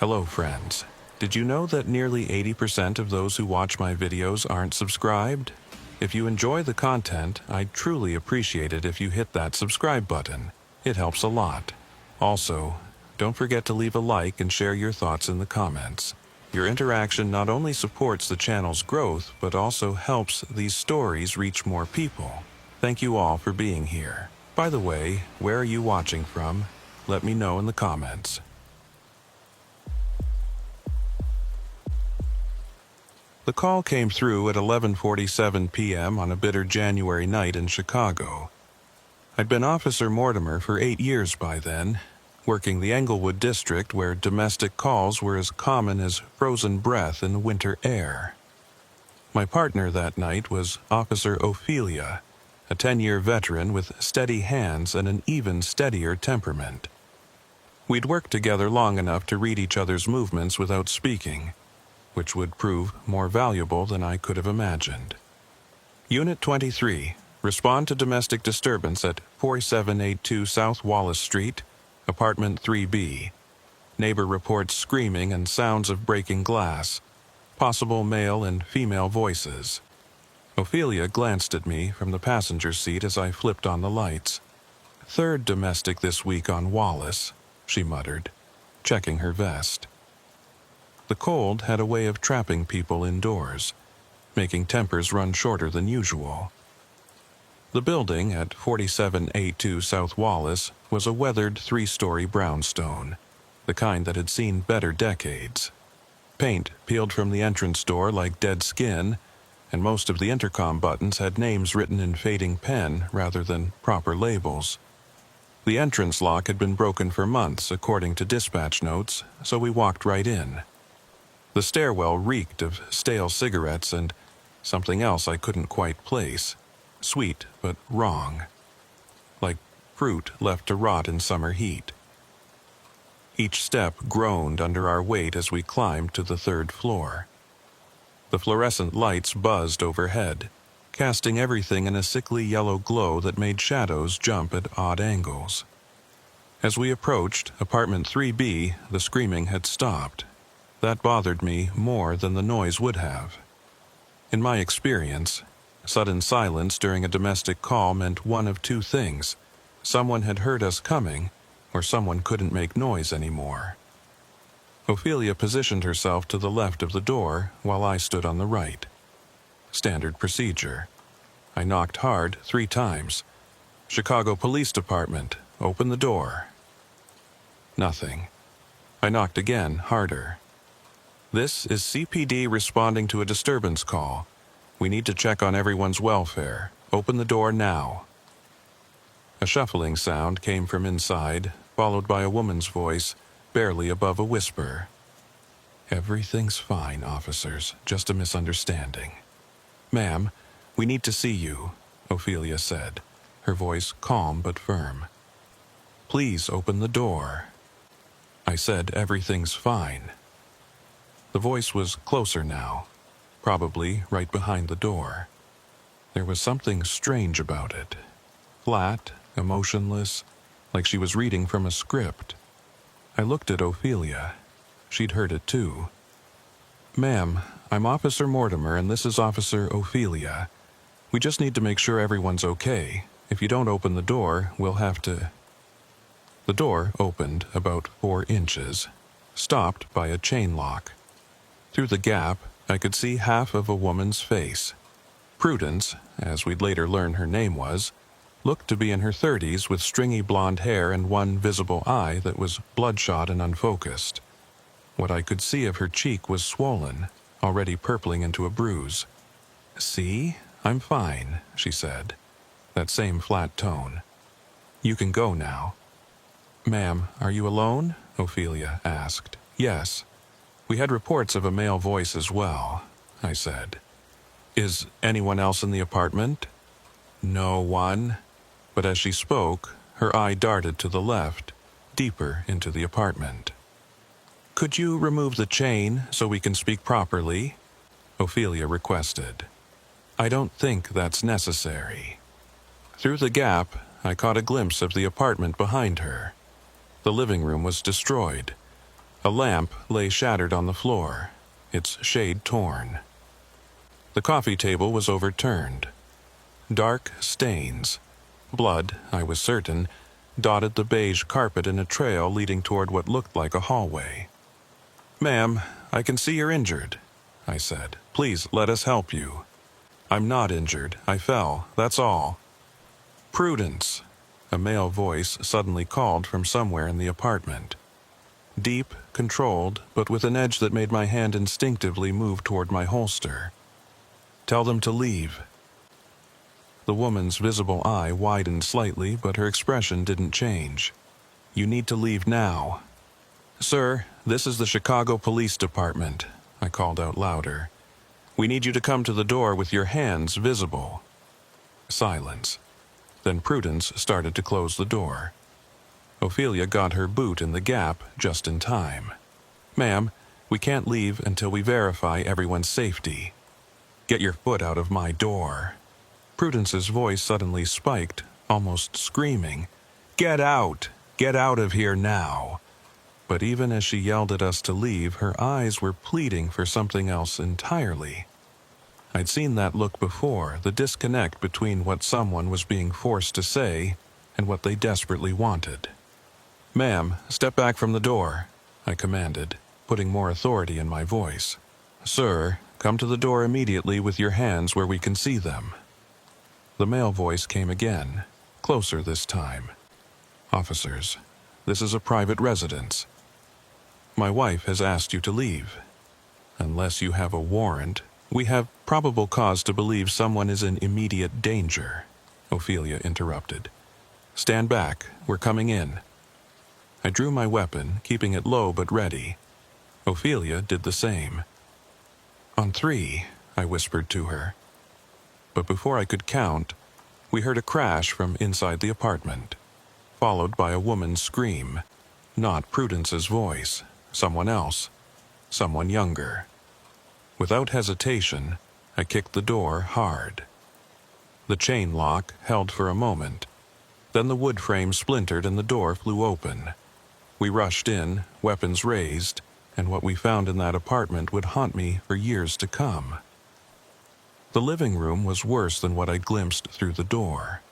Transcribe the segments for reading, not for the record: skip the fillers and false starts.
Hello, friends. Did you know that nearly 80% of those who watch my videos aren't subscribed? If you enjoy the content, I'd truly appreciate it if you hit that subscribe button. It helps a lot. Also, don't forget to leave a like and share your thoughts in the comments. Your interaction not only supports the channel's growth, but also helps these stories reach more people. Thank you all for being here. By the way, where are you watching from? Let me know in the comments. The call came through at 11:47 p.m. on a bitter January night in Chicago. I'd been Officer Mortimer for 8 years by then, working the Englewood district where domestic calls were as common as frozen breath in the winter air. My partner that night was Officer Ophelia, a 10-year veteran with steady hands and an even steadier temperament. We'd worked together long enough to read each other's movements without speaking, which would prove more valuable than I could have imagined. Unit 23, respond to domestic disturbance at 4782 South Wallace Street, Apartment 3B. Neighbor reports screaming and sounds of breaking glass, possible male and female voices. Ophelia glanced at me from the passenger seat as I flipped on the lights. Third domestic this week on Wallace, she muttered, checking her vest. The cold had a way of trapping people indoors, making tempers run shorter than usual. The building at 4782 South Wallace was a weathered 3-story brownstone, the kind that had seen better decades. Paint peeled from the entrance door like dead skin, and most of the intercom buttons had names written in fading pen rather than proper labels. The entrance lock had been broken for months, according to dispatch notes, so we walked right in. The stairwell reeked of stale cigarettes and something else I couldn't quite place. Sweet, but wrong. Like fruit left to rot in summer heat. Each step groaned under our weight as we climbed to the 3rd floor. The fluorescent lights buzzed overhead, casting everything in a sickly yellow glow that made shadows jump at odd angles. As we approached Apartment 3B, the screaming had stopped. That bothered me more than the noise would have. In my experience, sudden silence during a domestic call meant one of two things. Someone had heard us coming, or someone couldn't make noise anymore. Ophelia positioned herself to the left of the door while I stood on the right. Standard procedure. I knocked hard 3 times. Chicago Police Department, open the door. Nothing. I knocked again, harder. This is CPD responding to a disturbance call. We need to check on everyone's welfare. Open the door now. A shuffling sound came from inside, followed by a woman's voice, barely above a whisper. Everything's fine, officers. Just a misunderstanding. Ma'am, we need to see you, Ophelia said, her voice calm but firm. Please open the door. I said everything's fine. The voice was closer now, probably right behind the door. There was something strange about it. Flat, emotionless, like she was reading from a script. I looked at Ophelia. She'd heard it too. Ma'am, I'm Officer Mortimer and this is Officer Ophelia. We just need to make sure everyone's okay. If you don't open the door, we'll have to... The door opened about 4 inches, stopped by a chain lock. Through the gap, I could see half of a woman's face. Prudence, as we'd later learn her name was, looked to be in her 30s with stringy blonde hair and one visible eye that was bloodshot and unfocused. What I could see of her cheek was swollen, already purpling into a bruise. See? I'm fine, she said, that same flat tone. You can go now. Ma'am, are you alone? Ophelia asked. Yes. We had reports of a male voice as well, I said. Is anyone else in the apartment? No one. But as she spoke, her eye darted to the left, deeper into the apartment. Could you remove the chain so we can speak properly? Ophelia requested. I don't think that's necessary. Through the gap, I caught a glimpse of the apartment behind her. The living room was destroyed. A lamp lay shattered on the floor, its shade torn. The coffee table was overturned. Dark stains, blood, I was certain, dotted the beige carpet in a trail leading toward what looked like a hallway. "Ma'am, I can see you're injured," I said. "Please let us help you." "I'm not injured. I fell, that's all." "Prudence," a male voice suddenly called from somewhere in the apartment. Deep, controlled, but with an edge that made my hand instinctively move toward my holster. "Tell them to leave." The woman's visible eye widened slightly, but her expression didn't change. "You need to leave now." "Sir, this is the Chicago Police Department," I called out louder. "We need you to come to the door with your hands visible." Silence. Then Prudence started to close the door. Ophelia got her boot in the gap just in time. "Ma'am, we can't leave until we verify everyone's safety. Get your foot out of my door." Prudence's voice suddenly spiked, almost screaming. "Get out! Get out of here now!" But even as she yelled at us to leave, her eyes were pleading for something else entirely. I'd seen that look before, the disconnect between what someone was being forced to say and what they desperately wanted. "Ma'am, step back from the door," I commanded, putting more authority in my voice. "Sir, come to the door immediately with your hands where we can see them." The male voice came again, closer this time. "Officers, this is a private residence. My wife has asked you to leave. Unless you have a warrant, we have probable cause to believe someone is in immediate danger," Ophelia interrupted. "Stand back, we're coming in." I drew my weapon, keeping it low but ready. Ophelia did the same. "On 3, I whispered to her. But before I could count, we heard a crash from inside the apartment, followed by a woman's scream. Not Prudence's voice, someone else, someone younger. Without hesitation, I kicked the door hard. The chain lock held for a moment. Then the wood frame splintered and the door flew open. We rushed in, weapons raised, and what we found in that apartment would haunt me for years to come. The living room was worse than what I glimpsed through the door.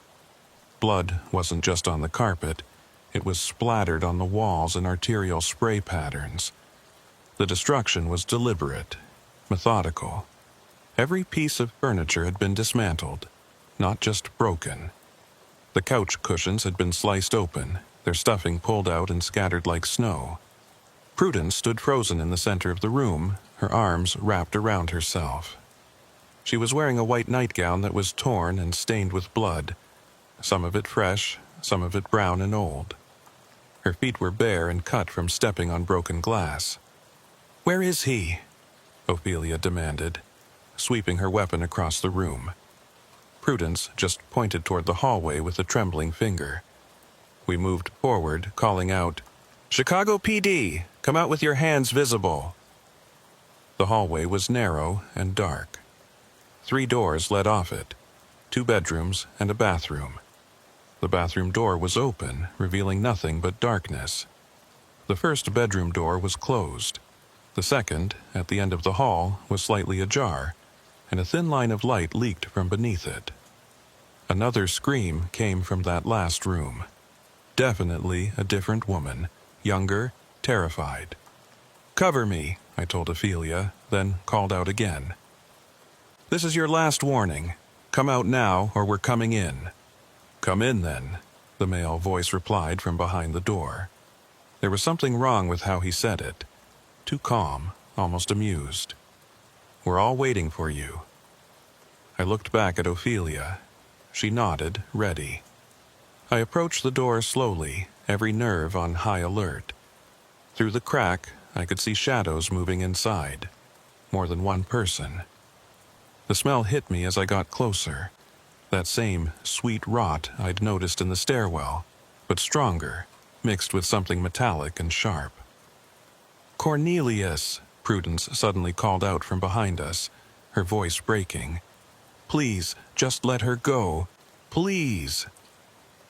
Blood wasn't just on the carpet, it was splattered on the walls in arterial spray patterns. The destruction was deliberate, methodical. Every piece of furniture had been dismantled, not just broken. The couch cushions had been sliced open, their stuffing pulled out and scattered like snow. Prudence stood frozen in the center of the room, her arms wrapped around herself. She was wearing a white nightgown that was torn and stained with blood, some of it fresh, some of it brown and old. Her feet were bare and cut from stepping on broken glass. "Where is he?" Ophelia demanded, sweeping her weapon across the room. Prudence just pointed toward the hallway with a trembling finger. We moved forward, calling out, "Chicago PD, come out with your hands visible." The hallway was narrow and dark. 3 doors led off it, 2 bedrooms and a bathroom. The bathroom door was open, revealing nothing but darkness. The first bedroom door was closed. The second, at the end of the hall, was slightly ajar, and a thin line of light leaked from beneath it. Another scream came from that last room. Definitely a different woman, younger, terrified. "Cover me," I told Ophelia, then called out again. "This is your last warning. Come out now or we're coming in." "Come in then," the male voice replied from behind the door. There was something wrong with how he said it. Too calm, almost amused. "We're all waiting for you." I looked back at Ophelia. She nodded, ready. I approached the door slowly, every nerve on high alert. Through the crack, I could see shadows moving inside. More than one person. The smell hit me as I got closer. That same sweet rot I'd noticed in the stairwell, but stronger, mixed with something metallic and sharp. "Cornelius," Prudence suddenly called out from behind us, her voice breaking. "Please, just let her go. Please."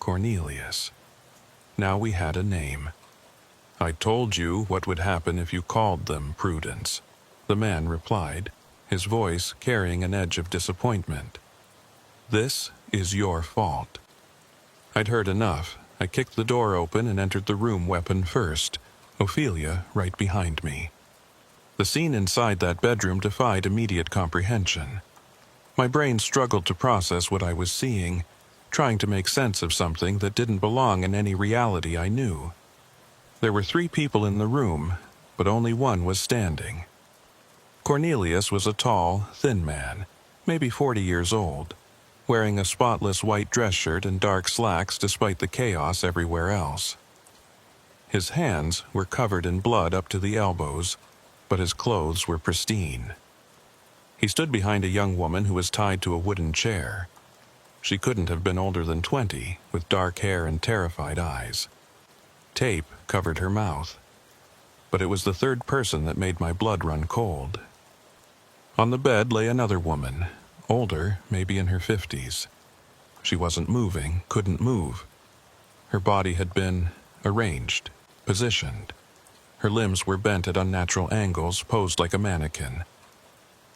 Cornelius. Now we had a name. "I told you what would happen if you called them, Prudence," the man replied, his voice carrying an edge of disappointment. "This is your fault." I'd heard enough. I kicked the door open and entered the room, weapon first, Ophelia right behind me. The scene inside that bedroom defied immediate comprehension. My brain struggled to process what I was seeing, trying to make sense of something that didn't belong in any reality I knew. There were 3 people in the room, but only one was standing. Cornelius was a tall, thin man, maybe 40 years old, wearing a spotless white dress shirt and dark slacks despite the chaos everywhere else. His hands were covered in blood up to the elbows, but his clothes were pristine. He stood behind a young woman who was tied to a wooden chair. She couldn't have been older than 20, with dark hair and terrified eyes. Tape covered her mouth, but it was the third person that made my blood run cold. On the bed lay another woman, older, maybe in her 50s. She wasn't moving, couldn't move. Her body had been arranged, positioned. Her limbs were bent at unnatural angles, posed like a mannequin.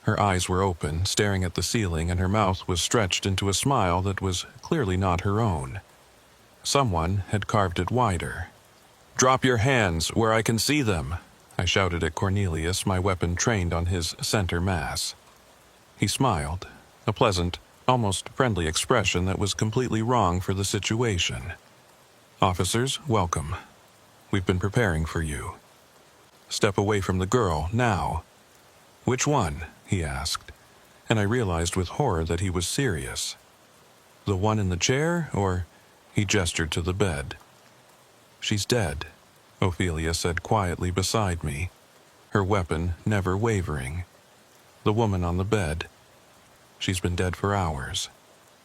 Her eyes were open, staring at the ceiling, and her mouth was stretched into a smile that was clearly not her own. Someone had carved it wider. "Drop your hands where I can see them," I shouted at Cornelius, my weapon trained on his center mass. He smiled, a pleasant, almost friendly expression that was completely wrong for the situation. "Officers, welcome. We've been preparing for you. Step away from the girl, now." "Which one?" he asked, and I realized with horror that he was serious. "The one in the chair, or—" He gestured to the bed. "She's dead," Ophelia said quietly beside me, her weapon never wavering. "The woman on the bed. She's been dead for hours.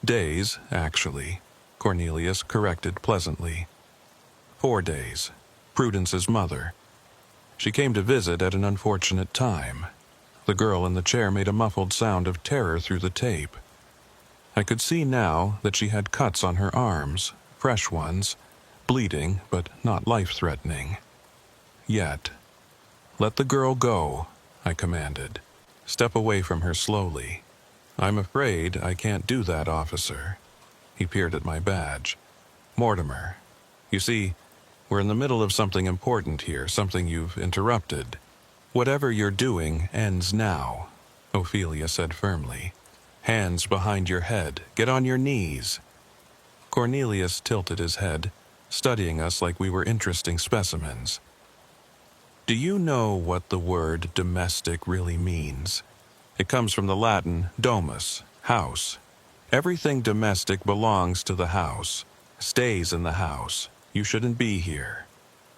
Days, actually," Cornelius corrected pleasantly. 4 days. Prudence's mother. She came to visit at an unfortunate time. The girl in the chair made a muffled sound of terror through the tape. I could see now that she had cuts on her arms, fresh ones, bleeding but not life-threatening. Yet. "Let the girl go," I commanded. "Step away from her slowly." "I'm afraid I can't do that, officer." He peered at my badge. "Mortimer. You see, we're in the middle of something important here, something you've interrupted. Whatever you're doing ends now," Ophelia said firmly. "Hands behind your head. Get on your knees." Cornelius tilted his head, studying us like we were interesting specimens. "Do you know what the word domestic really means? It comes from the Latin domus, house. Everything domestic belongs to the house, stays in the house. You shouldn't be here."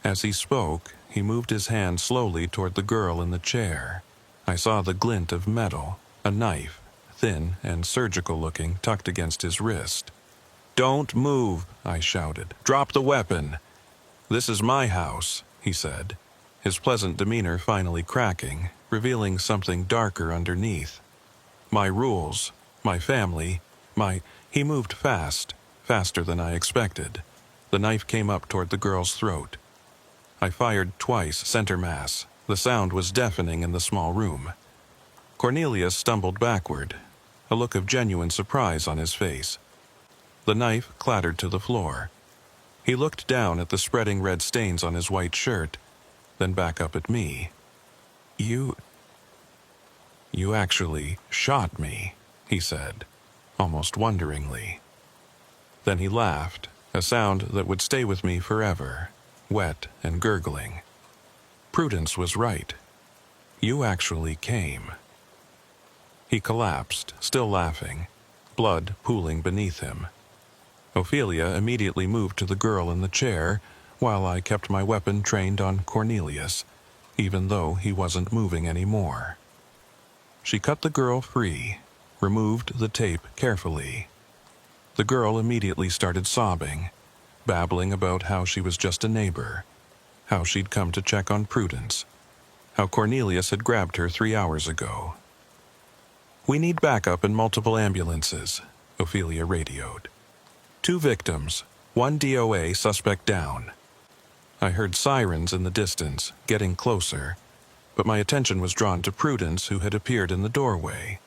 As he spoke, he moved his hand slowly toward the girl in the chair. I saw the glint of metal, a knife, thin and surgical-looking, tucked against his wrist. "Don't move," I shouted. "Drop the weapon." "This is my house," he said, his pleasant demeanor finally cracking, revealing something darker underneath. "My rules, my family, my—" He moved fast, faster than I expected. The knife came up toward the girl's throat. I fired twice, center mass. The sound was deafening in the small room. Cornelius stumbled backward, a look of genuine surprise on his face. The knife clattered to the floor. He looked down at the spreading red stains on his white shirt, then back up at me. You actually shot me," he said, almost wonderingly. Then he laughed, a sound that would stay with me forever, wet and gurgling. "Prudence was right. You actually came." He collapsed, still laughing, blood pooling beneath him. Ophelia immediately moved to the girl in the chair, while I kept my weapon trained on Cornelius, even though he wasn't moving anymore. She cut the girl free, removed the tape carefully. The girl immediately started sobbing, babbling about how she was just a neighbor, how she'd come to check on Prudence, how Cornelius had grabbed her 3 hours ago. "We need backup in multiple ambulances," Ophelia radioed. 2 victims, 1 DOA suspect down." I heard sirens in the distance, getting closer, but my attention was drawn to Prudence, who had appeared in the doorway.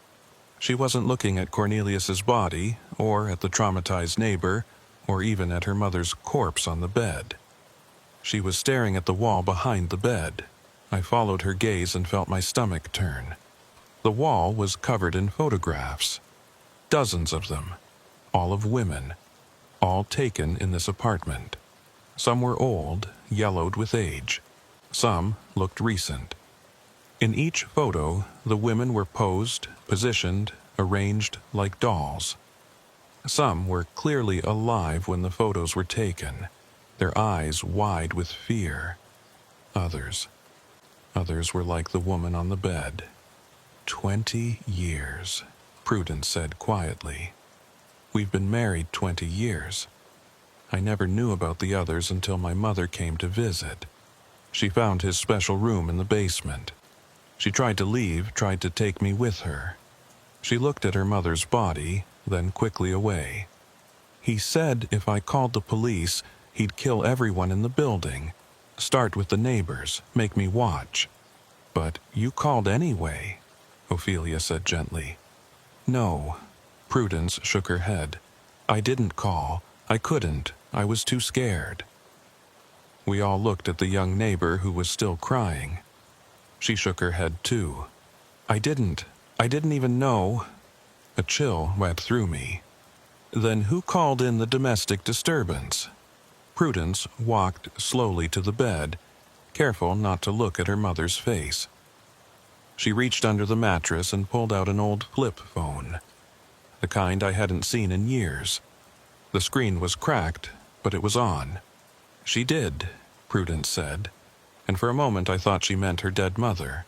She wasn't looking at Cornelius's body, or at the traumatized neighbor, or even at her mother's corpse on the bed. She was staring at the wall behind the bed. I followed her gaze and felt my stomach turn. The wall was covered in photographs. Dozens of them, all of women, all taken in this apartment. Some were old, yellowed with age. Some looked recent. In each photo, the women were posed, positioned, arranged like dolls. Some were clearly alive when the photos were taken, their eyes wide with fear. Others were like the woman on the bed. 20 years, Prudence said quietly. We've been married 20 years. I never knew about the others until my mother came to visit. She found his special room in the basement. She tried to leave, tried to take me with her. She looked at her mother's body, then quickly away. He said if I called the police, he'd kill everyone in the building. Start with the neighbors, make me watch. But you called anyway, Ophelia said gently. No, Prudence shook her head. I didn't call. I couldn't. I was too scared. We all looked at the young neighbor who was still crying. She shook her head too. I didn't even know. A chill went through me. Then who called in the domestic disturbance? Prudence walked slowly to the bed, careful not to look at her mother's face. She reached under the mattress and pulled out an old flip phone, the kind I hadn't seen in years. The screen was cracked, but it was on. She did, Prudence said, and for a moment I thought she meant her dead mother.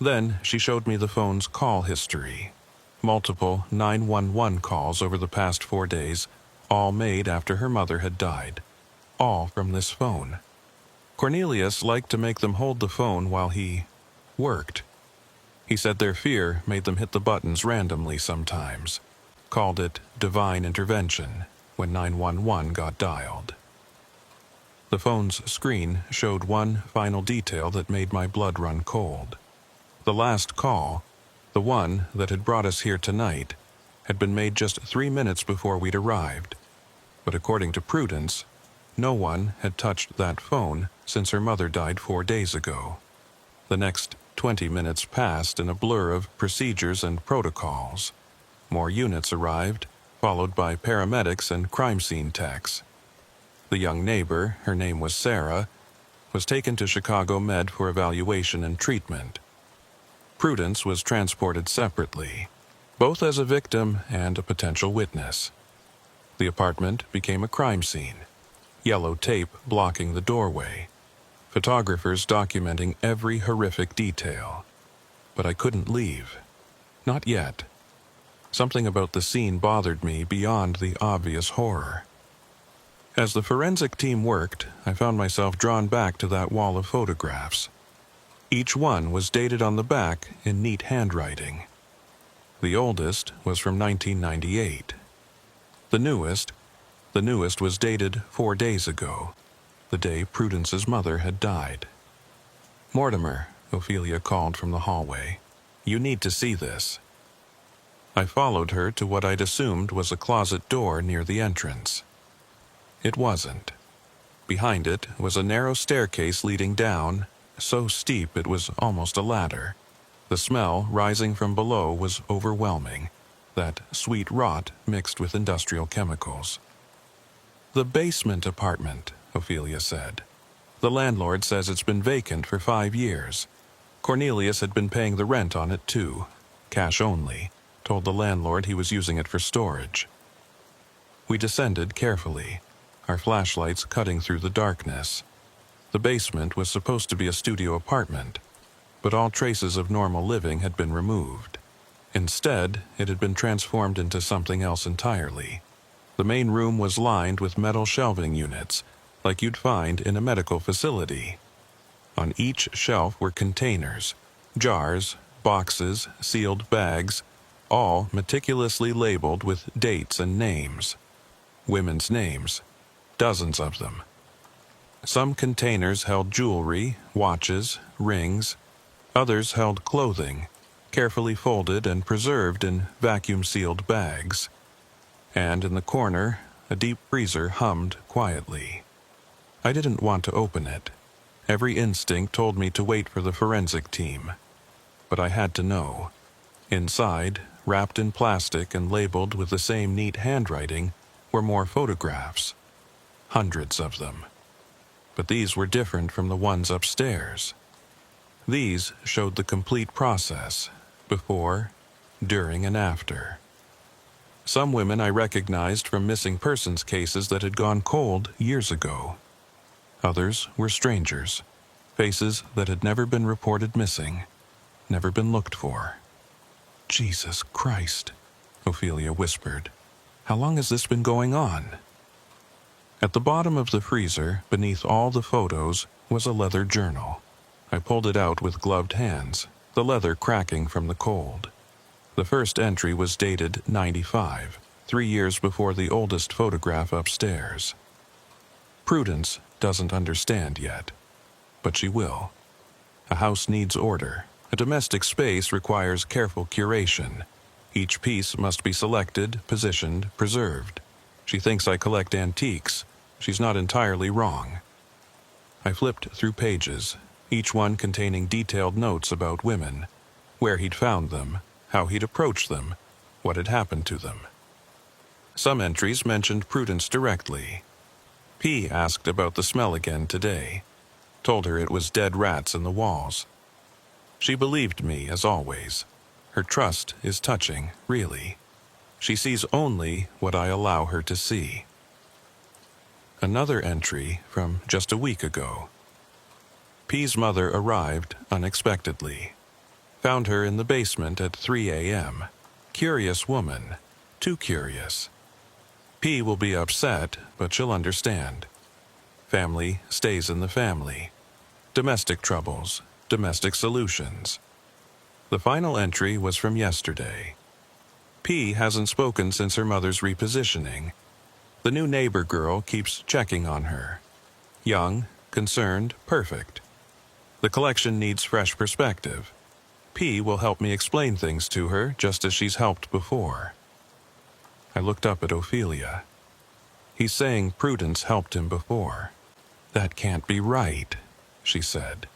Then she showed me the phone's call history. Multiple 911 calls over the past 4 days, all made after her mother had died. All from this phone. Cornelius liked to make them hold the phone while he worked. He said their fear made them hit the buttons randomly sometimes. Called it divine intervention when 911 got dialed. The phone's screen showed one final detail that made my blood run cold. The last call, the one that had brought us here tonight, had been made just 3 minutes before we'd arrived. But according to Prudence, no one had touched that phone since her mother died 4 days ago. The next 20 minutes passed in a blur of procedures and protocols. More units arrived, followed by paramedics and crime scene techs. The young neighbor, her name was Sarah, was taken to Chicago Med for evaluation and treatment. Prudence was transported separately, both as a victim and a potential witness. The apartment became a crime scene, yellow tape blocking the doorway, photographers documenting every horrific detail. But I couldn't leave. Not yet. Something about the scene bothered me beyond the obvious horror. As the forensic team worked, I found myself drawn back to that wall of photographs. Each one was dated on the back in neat handwriting. The oldest was from 1998. The newest was dated 4 days ago, the day Prudence's mother had died. Mortimer, Ophelia called from the hallway. You need to see this. I followed her to what I'd assumed was a closet door near the entrance. It wasn't. Behind it was a narrow staircase leading down, so steep it was almost a ladder. The smell rising from below was overwhelming, that sweet rot mixed with industrial chemicals. The basement apartment, Ophelia said. The landlord says it's been vacant for 5 years. Cornelius had been paying the rent on it too, cash only, told the landlord he was using it for storage. We descended carefully, our flashlights cutting through the darkness. The basement was supposed to be a studio apartment, but all traces of normal living had been removed. Instead, it had been transformed into something else entirely. The main room was lined with metal shelving units, like you'd find in a medical facility. On each shelf were containers, jars, boxes, sealed bags, all meticulously labeled with dates and names. Women's names, dozens of them. Some containers held jewelry, watches, rings. Others held clothing, carefully folded and preserved in vacuum-sealed bags. And in the corner, a deep freezer hummed quietly. I didn't want to open it. Every instinct told me to wait for the forensic team. But I had to know. Inside, wrapped in plastic and labeled with the same neat handwriting, were more photographs. Hundreds of them. But these were different from the ones upstairs. These showed the complete process, before, during, and after. Some women I recognized from missing persons cases that had gone cold years ago. Others were strangers, faces that had never been reported missing, never been looked for. "Jesus Christ," Ophelia whispered. "How long has this been going on?" At the bottom of the freezer, beneath all the photos, was a leather journal. I pulled it out with gloved hands, the leather cracking from the cold. The first entry was dated 95, 3 years before the oldest photograph upstairs. Prudence doesn't understand yet, but she will. A house needs order. A domestic space requires careful curation. Each piece must be selected, positioned, preserved. She thinks I collect antiques. She's not entirely wrong. I flipped through pages, each one containing detailed notes about women, where he'd found them, how he'd approached them, what had happened to them. Some entries mentioned Prudence directly. P asked about the smell again today. Told her it was dead rats in the walls. She believed me, as always. Her trust is touching, really. She sees only what I allow her to see. Another entry from just a week ago. P's mother arrived unexpectedly. Found her in the basement at 3 a.m. Curious woman. Too curious. P will be upset, but she'll understand. Family stays in the family. Domestic troubles, domestic solutions. The final entry was from yesterday. P hasn't spoken since her mother's repositioning. The new neighbor girl keeps checking on her. Young, concerned, perfect. The collection needs fresh perspective. P will help me explain things to her just as she's helped before. I looked up at Ophelia. He's saying Prudence helped him before. That can't be right, she said.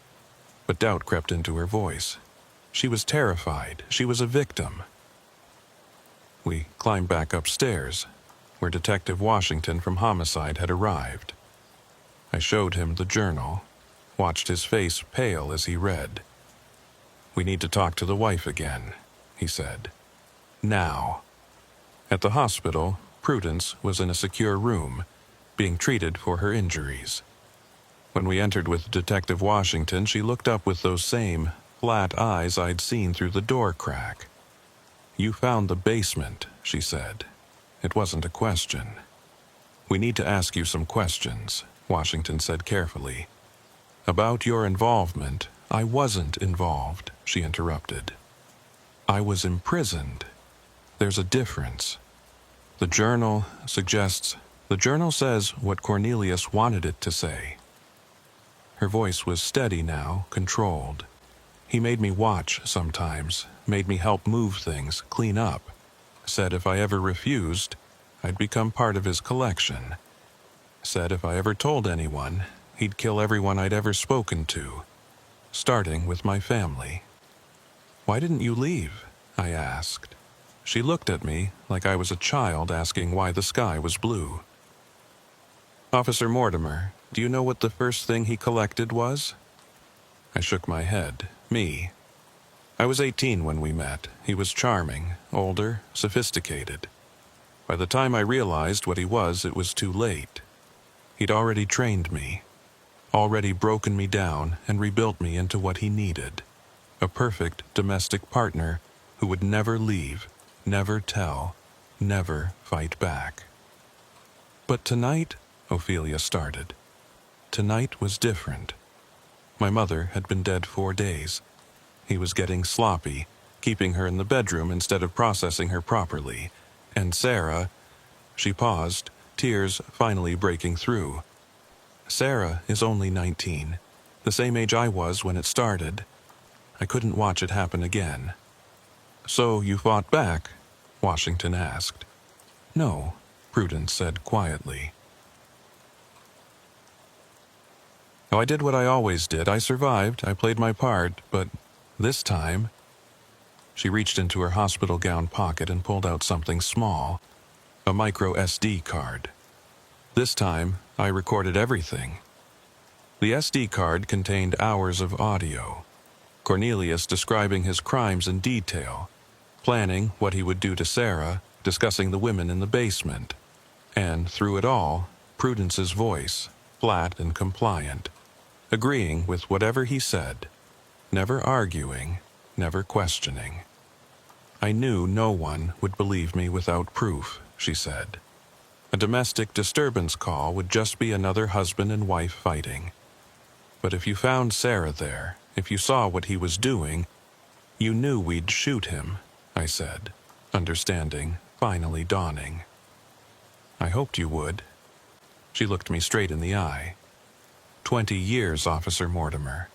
But doubt crept into her voice. She was terrified. She was a victim. We climbed back upstairs, where Detective Washington from Homicide had arrived. I showed him the journal, watched his face pale as he read. "We need to talk to the wife again," he said. "Now." At the hospital, Prudence was in a secure room, being treated for her injuries. When we entered with Detective Washington, she looked up with those same flat eyes I'd seen through the door crack. "You found the basement," she said. It wasn't a question. "We need to ask you some questions," Washington said carefully. "About your involvement." "I wasn't involved," she interrupted. "I was imprisoned. There's a difference. The journal says what Cornelius wanted it to say." Her voice was steady now, controlled. "He made me watch sometimes, made me help move things, clean up. Said if I ever refused, I'd become part of his collection. Said if I ever told anyone, he'd kill everyone I'd ever spoken to, starting with my family." "Why didn't you leave?" I asked. She looked at me like I was a child asking why the sky was blue. "Officer Mortimer, do you know what the first thing he collected was?" I shook my head. Me. I was 18 when we met. He was charming, older, sophisticated. By the time I realized what he was, it was too late. He'd already trained me, already broken me down and rebuilt me into what he needed. A perfect domestic partner who would never leave, never tell, never fight back. "But tonight," Ophelia started. "Tonight was different. My mother had been dead 4 days. He was getting sloppy, keeping her in the bedroom instead of processing her properly. And Sarah," she paused, tears finally breaking through. Sarah is only 19, the same age I was when it started. I couldn't watch it happen again. So you fought back? Washington asked. No, Prudence said quietly. Oh, I did what I always did. I survived. I played my part, but this time... She reached into her hospital gown pocket and pulled out something small, a micro SD card. This time, I recorded everything. The SD card contained hours of audio. Cornelius describing his crimes in detail, planning what he would do to Sarah, discussing the women in the basement. And through it all, Prudence's voice, flat and compliant, agreeing with whatever he said, never arguing, never questioning. I knew no one would believe me without proof, she said. A domestic disturbance call would just be another husband and wife fighting. But if you found Sarah there, if you saw what he was doing, you knew we'd shoot him, I said, understanding, finally dawning. I hoped you would. She looked me straight in the eye. 20 years, Officer Mortimer.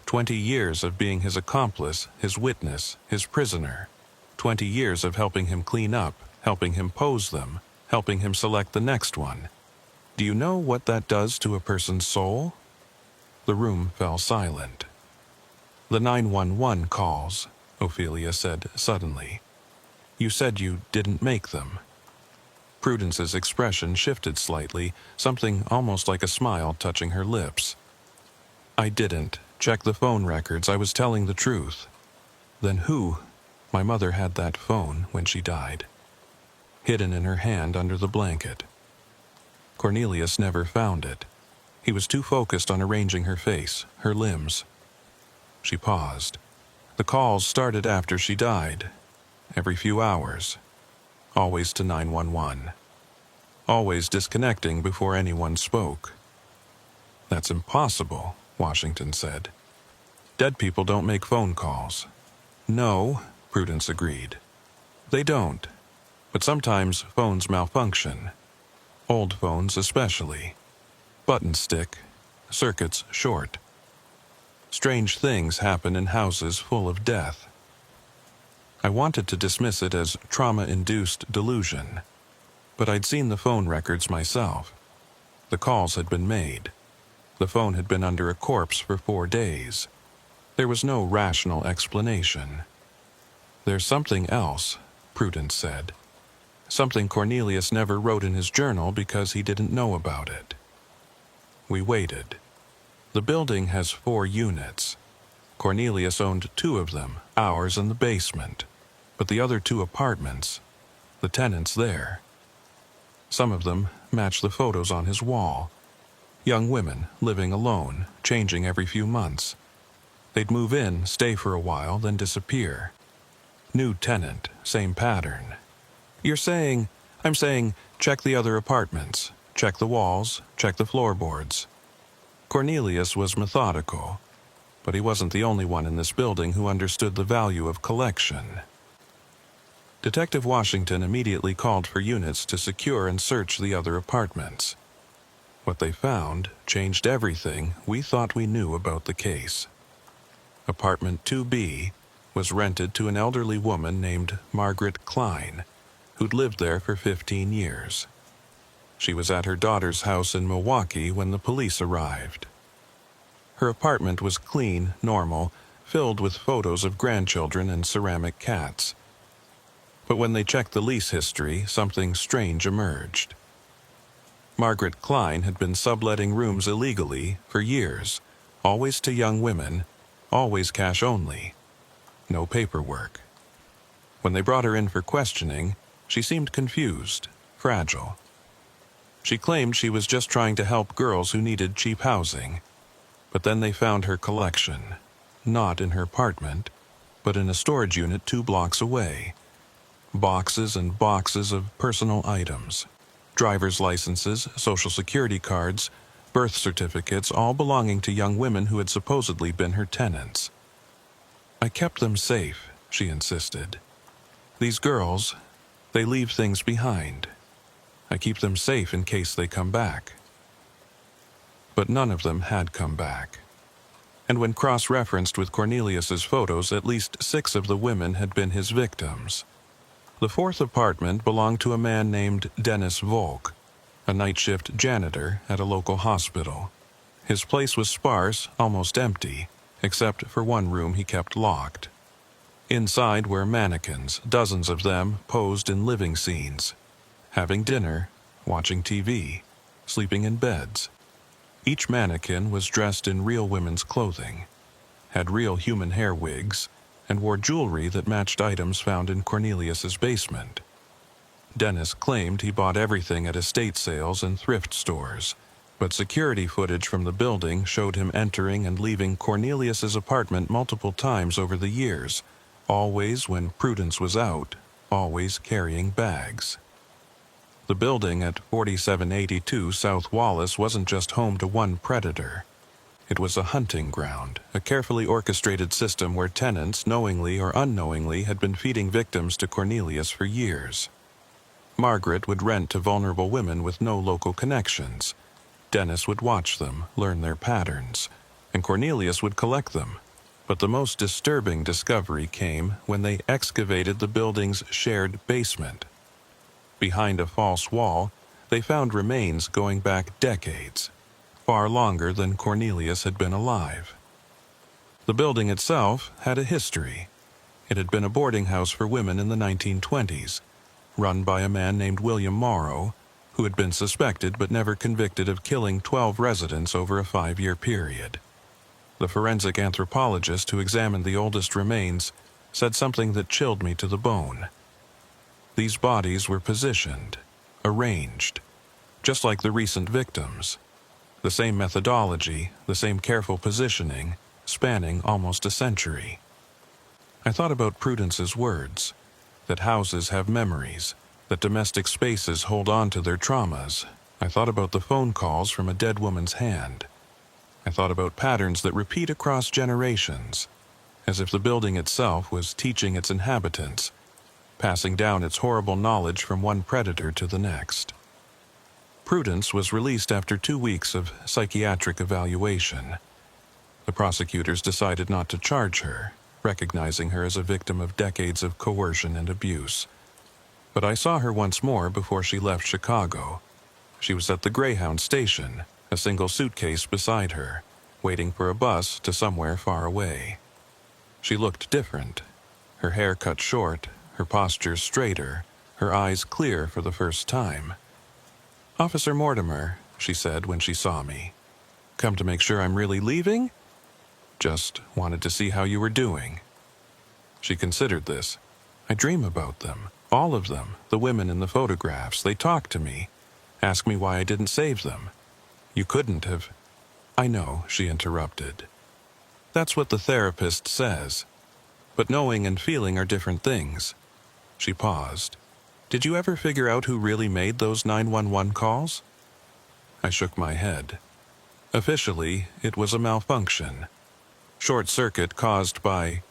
20 years of being his accomplice, his witness, his prisoner. 20 years of helping him clean up, helping him pose them, helping him select the next one. Do you know what that does to a person's soul? The room fell silent. The 911 calls, Ophelia said suddenly. You said you didn't make them. Prudence's expression shifted slightly, something almost like a smile touching her lips. I didn't. Check the phone records. I was telling the truth. Then who? My mother had that phone when she died, hidden in her hand under the blanket. Cornelius never found it. He was too focused on arranging her face, her limbs. She paused. The calls started after she died, every few hours, always to 911, always disconnecting before anyone spoke. That's impossible, Washington said. Dead people don't make phone calls. No, Prudence agreed. They don't. But sometimes phones malfunction. Old phones especially. Buttons stick, circuits short. Strange things happen in houses full of death. I wanted to dismiss it as trauma-induced delusion, but I'd seen the phone records myself. The calls had been made. The phone had been under a corpse for 4 days. There was no rational explanation. There's something else, Prudence said. Something Cornelius never wrote in his journal because he didn't know about it. We waited. The building has 4 units. Cornelius owned 2 of them, ours and the basement. But the other 2 apartments, the tenants there. Some of them match the photos on his wall. Young women living alone, changing every few months. They'd move in, stay for a while, then disappear. New tenant, same pattern. I'm saying, check the other apartments. Check the walls, check the floorboards. Cornelius was methodical, but he wasn't the only one in this building who understood the value of collection. Detective Washington immediately called for units to secure and search the other apartments. What they found changed everything we thought we knew about the case. Apartment 2B was rented to an elderly woman named Margaret Klein, who'd lived there for 15 years. She was at her daughter's house in Milwaukee when the police arrived. Her apartment was clean, normal, filled with photos of grandchildren and ceramic cats. But when they checked the lease history, something strange emerged. Margaret Klein had been subletting rooms illegally for years, always to young women, always cash only. No paperwork. When they brought her in for questioning, she seemed confused, fragile. She claimed she was just trying to help girls who needed cheap housing. But then they found her collection, not in her apartment, but in a storage unit 2 blocks away. Boxes and boxes of personal items. Driver's licenses, social security cards, birth certificates, all belonging to young women who had supposedly been her tenants. I kept them safe, she insisted. These girls, they leave things behind. I keep them safe in case they come back. but none of them had come back. And when cross-referenced with Cornelius's photos, at least 6 of the women had been his victims. The 4th apartment belonged to a man named Dennis Volk, a night shift janitor at a local hospital. His place was sparse, almost empty, except for one room he kept locked. Inside were mannequins, dozens of them posed in living scenes, having dinner, watching TV, sleeping in beds. Each mannequin was dressed in real women's clothing, had real human hair wigs, and wore jewelry that matched items found in Cornelius's basement. Dennis claimed he bought everything at estate sales and thrift stores, but security footage from the building showed him entering and leaving Cornelius's apartment multiple times over the years, always when Prudence was out, always carrying bags. The building at 4782 South Wallace wasn't just home to one predator. It was a hunting ground, a carefully orchestrated system where tenants, knowingly or unknowingly, had been feeding victims to Cornelius for years. Margaret would rent to vulnerable women with no local connections. Dennis would watch them, learn their patterns, and Cornelius would collect them. But the most disturbing discovery came when they excavated the building's shared basement. Behind a false wall, they found remains going back decades, far longer than Cornelius had been alive. The building itself had a history. It had been a boarding house for women in the 1920s, run by a man named William Morrow, who had been suspected but never convicted of killing 12 residents over a 5-year period. The forensic anthropologist who examined the oldest remains said something that chilled me to the bone. These bodies were positioned, arranged, just like the recent victims. The same methodology, the same careful positioning, spanning almost a century. I thought about Prudence's words, that houses have memories, that domestic spaces hold on to their traumas. I thought about the phone calls from a dead woman's hand. I thought about patterns that repeat across generations, as if the building itself was teaching its inhabitants, passing down its horrible knowledge from one predator to the next. Prudence was released after 2 weeks of psychiatric evaluation. The prosecutors decided not to charge her, recognizing her as a victim of decades of coercion and abuse. But I saw her once more before she left Chicago. She was at the Greyhound station, a single suitcase beside her, waiting for a bus to somewhere far away. She looked different, her hair cut short, her posture straighter, her eyes clear for the first time. "Officer Mortimer," she said when she saw me. "Come to make sure I'm really leaving?" "Just wanted to see how you were doing." She considered this. "I dream about them, all of them, the women in the photographs. They talk to me, ask me why I didn't save them. You couldn't have—" "I know," she interrupted. "That's what the therapist says. But knowing and feeling are different things." She paused. "Did you ever figure out who really made those 911 calls?" I shook my head. Officially, it was a malfunction. Short circuit caused by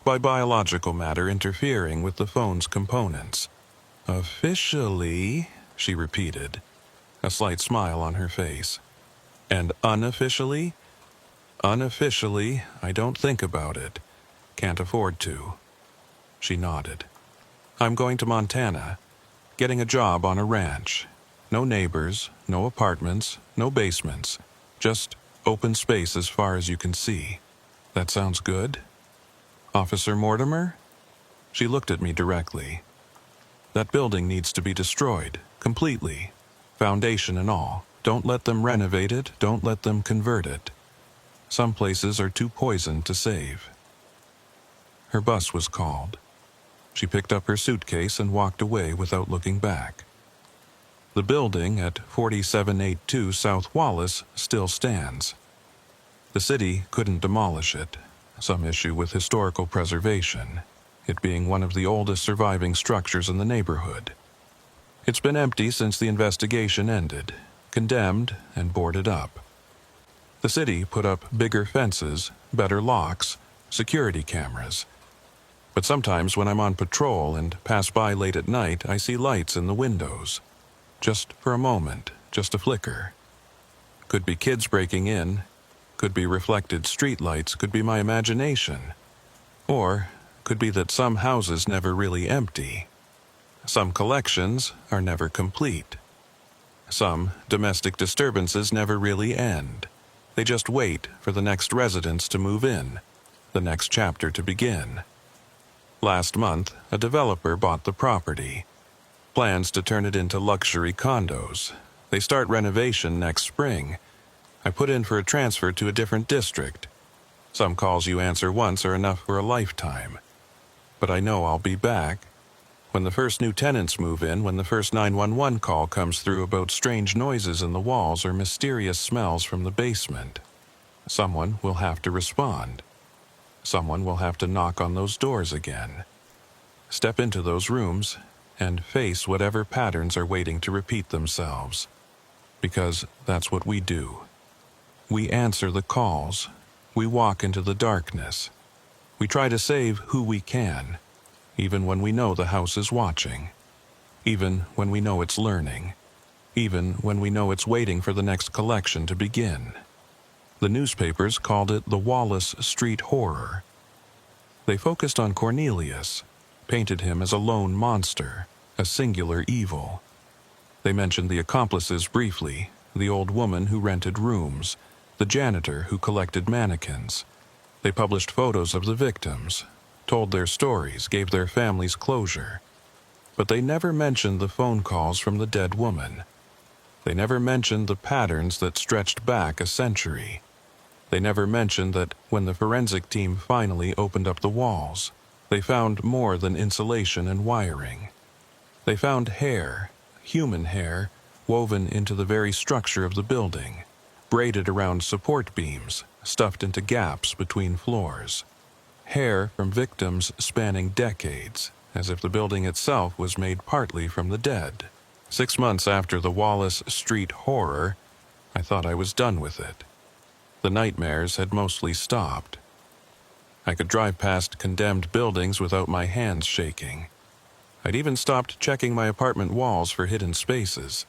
biological matter interfering with the phone's components. "Officially," she repeated, a slight smile on her face. "And unofficially?" "Unofficially, I don't think about it. Can't afford to." She nodded. "I'm going to Montana, getting a job on a ranch. No neighbors, no apartments, no basements, just open space as far as you can see. That sounds good?" "Officer Mortimer?" She looked at me directly. "That building needs to be destroyed, completely, foundation and all. Don't let them renovate it, don't let them convert it. Some places are too poisoned to save." Her bus was called. She picked up her suitcase and walked away without looking back. The building at 4782 South Wallace still stands. The city couldn't demolish it, some issue with historical preservation, it being one of the oldest surviving structures in the neighborhood. It's been empty since the investigation ended, condemned and boarded up. The city put up bigger fences, better locks, security cameras. But sometimes when I'm on patrol and pass by late at night, I see lights in the windows. Just for a moment, just a flicker. Could be kids breaking in, could be reflected streetlights, could be my imagination. Or could be that some houses never really empty. Some collections are never complete. Some domestic disturbances never really end. They just wait for the next residents to move in, the next chapter to begin. Last month, a developer bought the property. Plans to turn it into luxury condos. They start renovation next spring. I put in for a transfer to a different district. Some calls you answer once are enough for a lifetime. But I know I'll be back. When the first new tenants move in, when the first 911 call comes through about strange noises in the walls or mysterious smells from the basement, someone will have to respond. Someone will have to knock on those doors again. Step into those rooms and face whatever patterns are waiting to repeat themselves. Because that's what we do. We answer the calls. We walk into the darkness. We try to save who we can, even when we know the house is watching, even when we know it's learning, even when we know it's waiting for the next collection to begin. The newspapers called it the Wallace Street Horror. They focused on Cornelius, painted him as a lone monster, a singular evil. They mentioned the accomplices briefly, the old woman who rented rooms, the janitor who collected mannequins. They published photos of the victims, told their stories, gave their families closure. But they never mentioned the phone calls from the dead woman. They never mentioned the patterns that stretched back a century. They never mentioned that when the forensic team finally opened up the walls, they found more than insulation and wiring. They found hair, human hair, woven into the very structure of the building, braided around support beams, stuffed into gaps between floors. Hair from victims spanning decades, as if the building itself was made partly from the dead. 6 months after the Wallace Street Horror, I thought I was done with it. The nightmares had mostly stopped. I could drive past condemned buildings without my hands shaking. I'd even stopped checking my apartment walls for hidden spaces.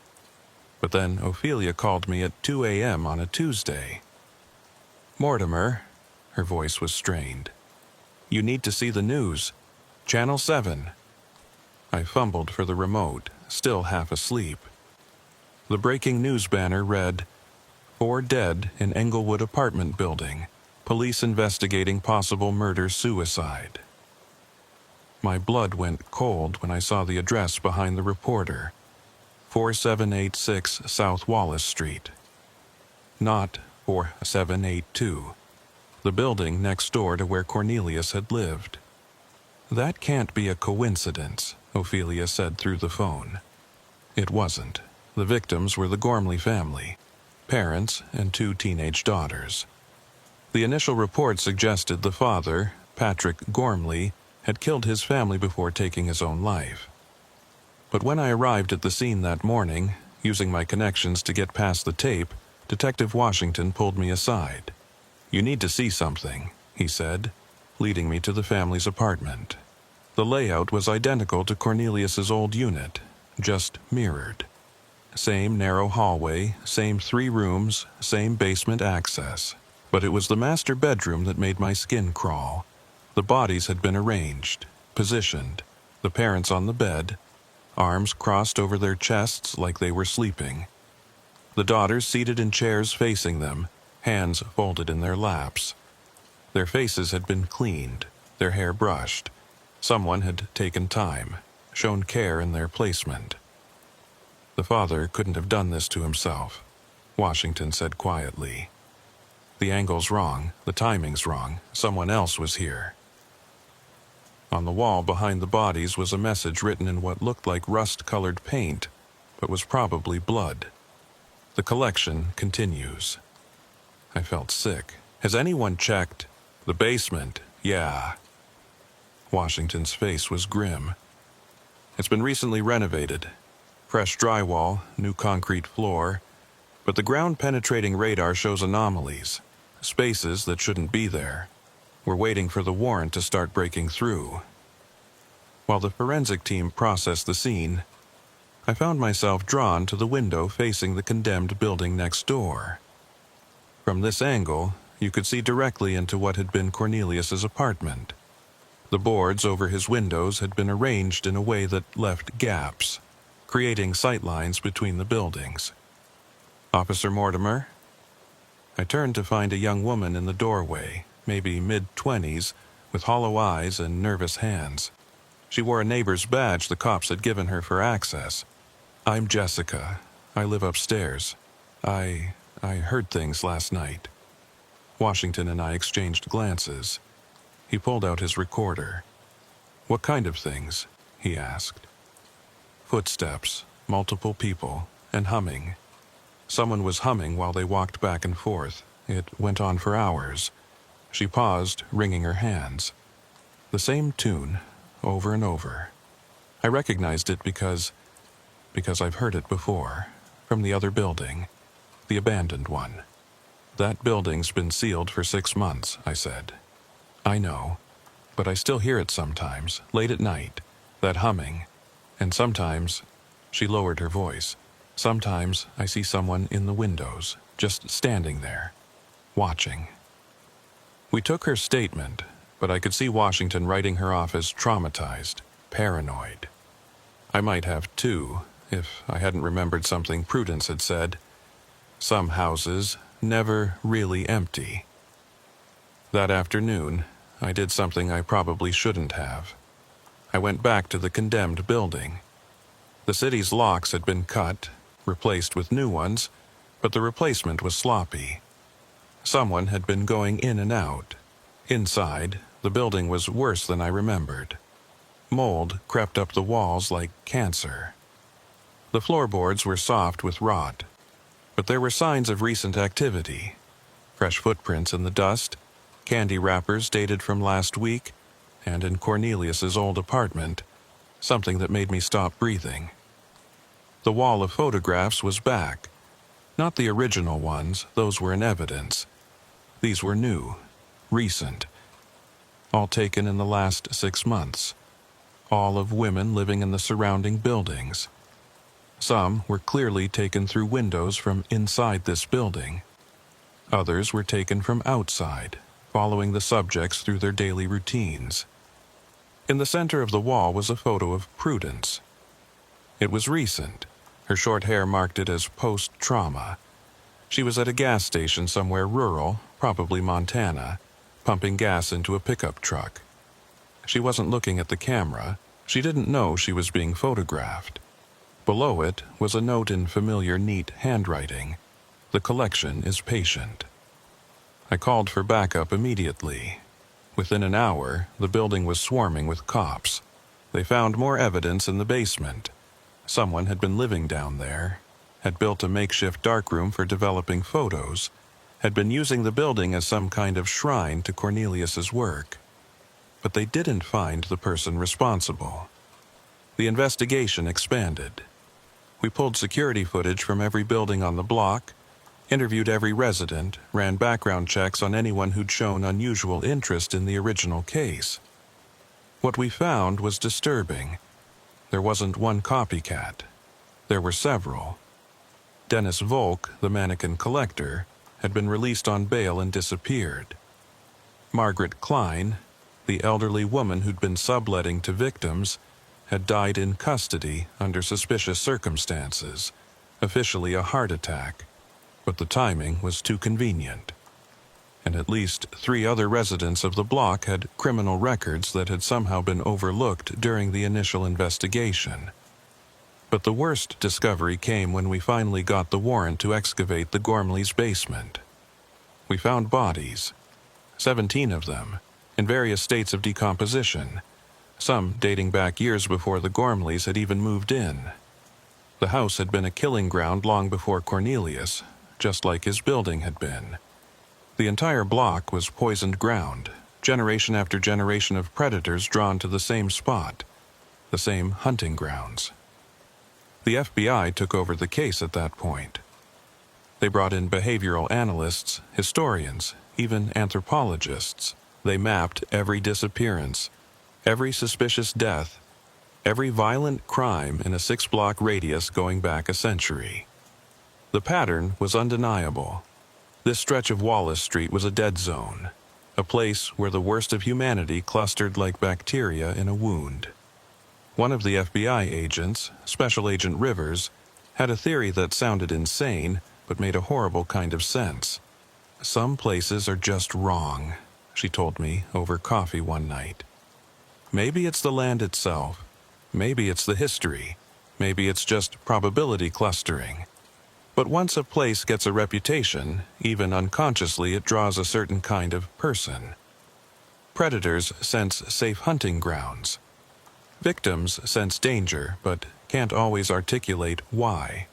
But then Ophelia called me at 2 a.m. on a Tuesday. "Mortimer," her voice was strained. "You need to see the news. Channel 7. I fumbled for the remote, still half asleep. The breaking news banner read, "4 dead in Englewood apartment building. Police investigating possible murder-suicide." My blood went cold when I saw the address behind the reporter. 4786 South Wallace Street. Not 4782. The building next door to where Cornelius had lived. "That can't be a coincidence," Ophelia said through the phone. It wasn't. The victims were the Gormley family, parents and 2 teenage daughters. The initial report suggested the father, Patrick Gormley, had killed his family before taking his own life. But when I arrived at the scene that morning, using my connections to get past the tape, Detective Washington pulled me aside. "You need to see something," he said, leading me to the family's apartment. The layout was identical to Cornelius's old unit, just mirrored. Same narrow hallway, same 3 rooms, same basement access. But it was the master bedroom that made my skin crawl. The bodies had been arranged, positioned, the parents on the bed, arms crossed over their chests like they were sleeping. The daughters seated in chairs facing them, hands folded in their laps. Their faces had been cleaned, their hair brushed. Someone had taken time, shown care in their placement. "The father couldn't have done this to himself," Washington said quietly. "The angle's wrong, the timing's wrong, someone else was here." On the wall behind the bodies was a message written in what looked like rust-colored paint, but was probably blood. "The collection continues." I felt sick. "Has anyone checked?" "The basement, yeah." Washington's face was grim. "It's been recently renovated. Fresh drywall, new concrete floor, but the ground-penetrating radar shows anomalies, spaces that shouldn't be there. We're waiting for the warrant to start breaking through." While the forensic team processed the scene, I found myself drawn to the window facing the condemned building next door. From this angle, you could see directly into what had been Cornelius's apartment. The boards over his windows had been arranged in a way that left gaps, creating sightlines between the buildings. "Officer Mortimer?" I turned to find a young woman in the doorway, maybe mid-20s, with hollow eyes and nervous hands. She wore a neighbor's badge the cops had given her for access. "I'm Jessica. I live upstairs. I heard things last night." Washington and I exchanged glances. He pulled out his recorder. "What kind of things?" he asked. Footsteps, multiple people, and humming. Someone was humming while they walked back and forth. It went on for hours. She paused, wringing her hands. The same tune, over and over. I recognized it because I've heard it before, from the other building, the abandoned one. "That building's been sealed for 6 months," I said. "I know, but I still hear it sometimes, late at night, that humming, and sometimes," she lowered her voice, "sometimes I see someone in the windows, just standing there, watching." We took her statement, but I could see Washington writing her off as traumatized, paranoid. I might have too, if I hadn't remembered something Prudence had said. Some houses never really empty. That afternoon, I did something I probably shouldn't have. I went back to the condemned building. The city's locks had been cut, replaced with new ones, but the replacement was sloppy. Someone had been going in and out. Inside, the building was worse than I remembered. Mold crept up the walls like cancer. The floorboards were soft with rot, but there were signs of recent activity. Fresh footprints in the dust, candy wrappers dated from last week, and in Cornelius's old apartment, something that made me stop breathing. The wall of photographs was back. Not the original ones, those were in evidence. These were new, recent, all taken in the last 6 months, all of women living in the surrounding buildings. Some were clearly taken through windows from inside this building. Others were taken from outside, following the subjects through their daily routines. In the center of the wall was a photo of Prudence. It was recent. Her short hair marked it as post-trauma. She was at a gas station somewhere rural, probably Montana, pumping gas into a pickup truck. She wasn't looking at the camera. She didn't know she was being photographed. Below it was a note in familiar, neat handwriting. "The collection is patient." I called for backup immediately. Within an hour, the building was swarming with cops. They found more evidence in the basement. Someone had been living down there, had built a makeshift darkroom for developing photos, had been using the building as some kind of shrine to Cornelius's work. But they didn't find the person responsible. The investigation expanded. We pulled security footage from every building on the block, interviewed every resident, ran background checks on anyone who'd shown unusual interest in the original case. What we found was disturbing. There wasn't one copycat. There were several. Dennis Volk, the mannequin collector, had been released on bail and disappeared. Margaret Klein, the elderly woman who'd been subletting to victims, had died in custody under suspicious circumstances, officially a heart attack, but the timing was too convenient. And at least 3 other residents of the block had criminal records that had somehow been overlooked during the initial investigation. But the worst discovery came when we finally got the warrant to excavate the Gormley's basement. We found bodies, 17 of them, in various states of decomposition, some dating back years before the Gormleys had even moved in. The house had been a killing ground long before Cornelius, just like his building had been. The entire block was poisoned ground, generation after generation of predators drawn to the same spot, the same hunting grounds. The FBI took over the case at that point. They brought in behavioral analysts, historians, even anthropologists. They mapped every disappearance, every suspicious death, every violent crime in a 6-block radius going back a century. The pattern was undeniable. This stretch of Wallace Street was a dead zone, a place where the worst of humanity clustered like bacteria in a wound. One of the FBI agents, Special Agent Rivers, had a theory that sounded insane but made a horrible kind of sense. Some places are just wrong, she told me over coffee one night. Maybe it's the land itself. Maybe it's the history. Maybe it's just probability clustering. But once a place gets a reputation, even unconsciously it draws a certain kind of person. Predators sense safe hunting grounds. Victims sense danger, but can't always articulate why.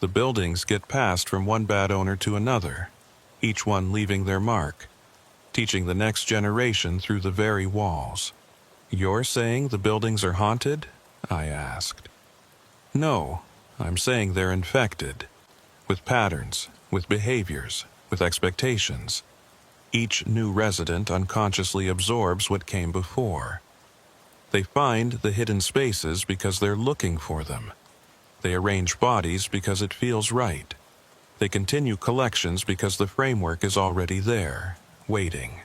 The buildings get passed from one bad owner to another, each one leaving their mark, teaching the next generation through the very walls. "You're saying the buildings are haunted?" I asked. "No, I'm saying they're infected, with patterns, with behaviors, with expectations. Each new resident unconsciously absorbs what came before. They find the hidden spaces because they're looking for them. They arrange bodies because it feels right. They continue collections because the framework is already there, waiting."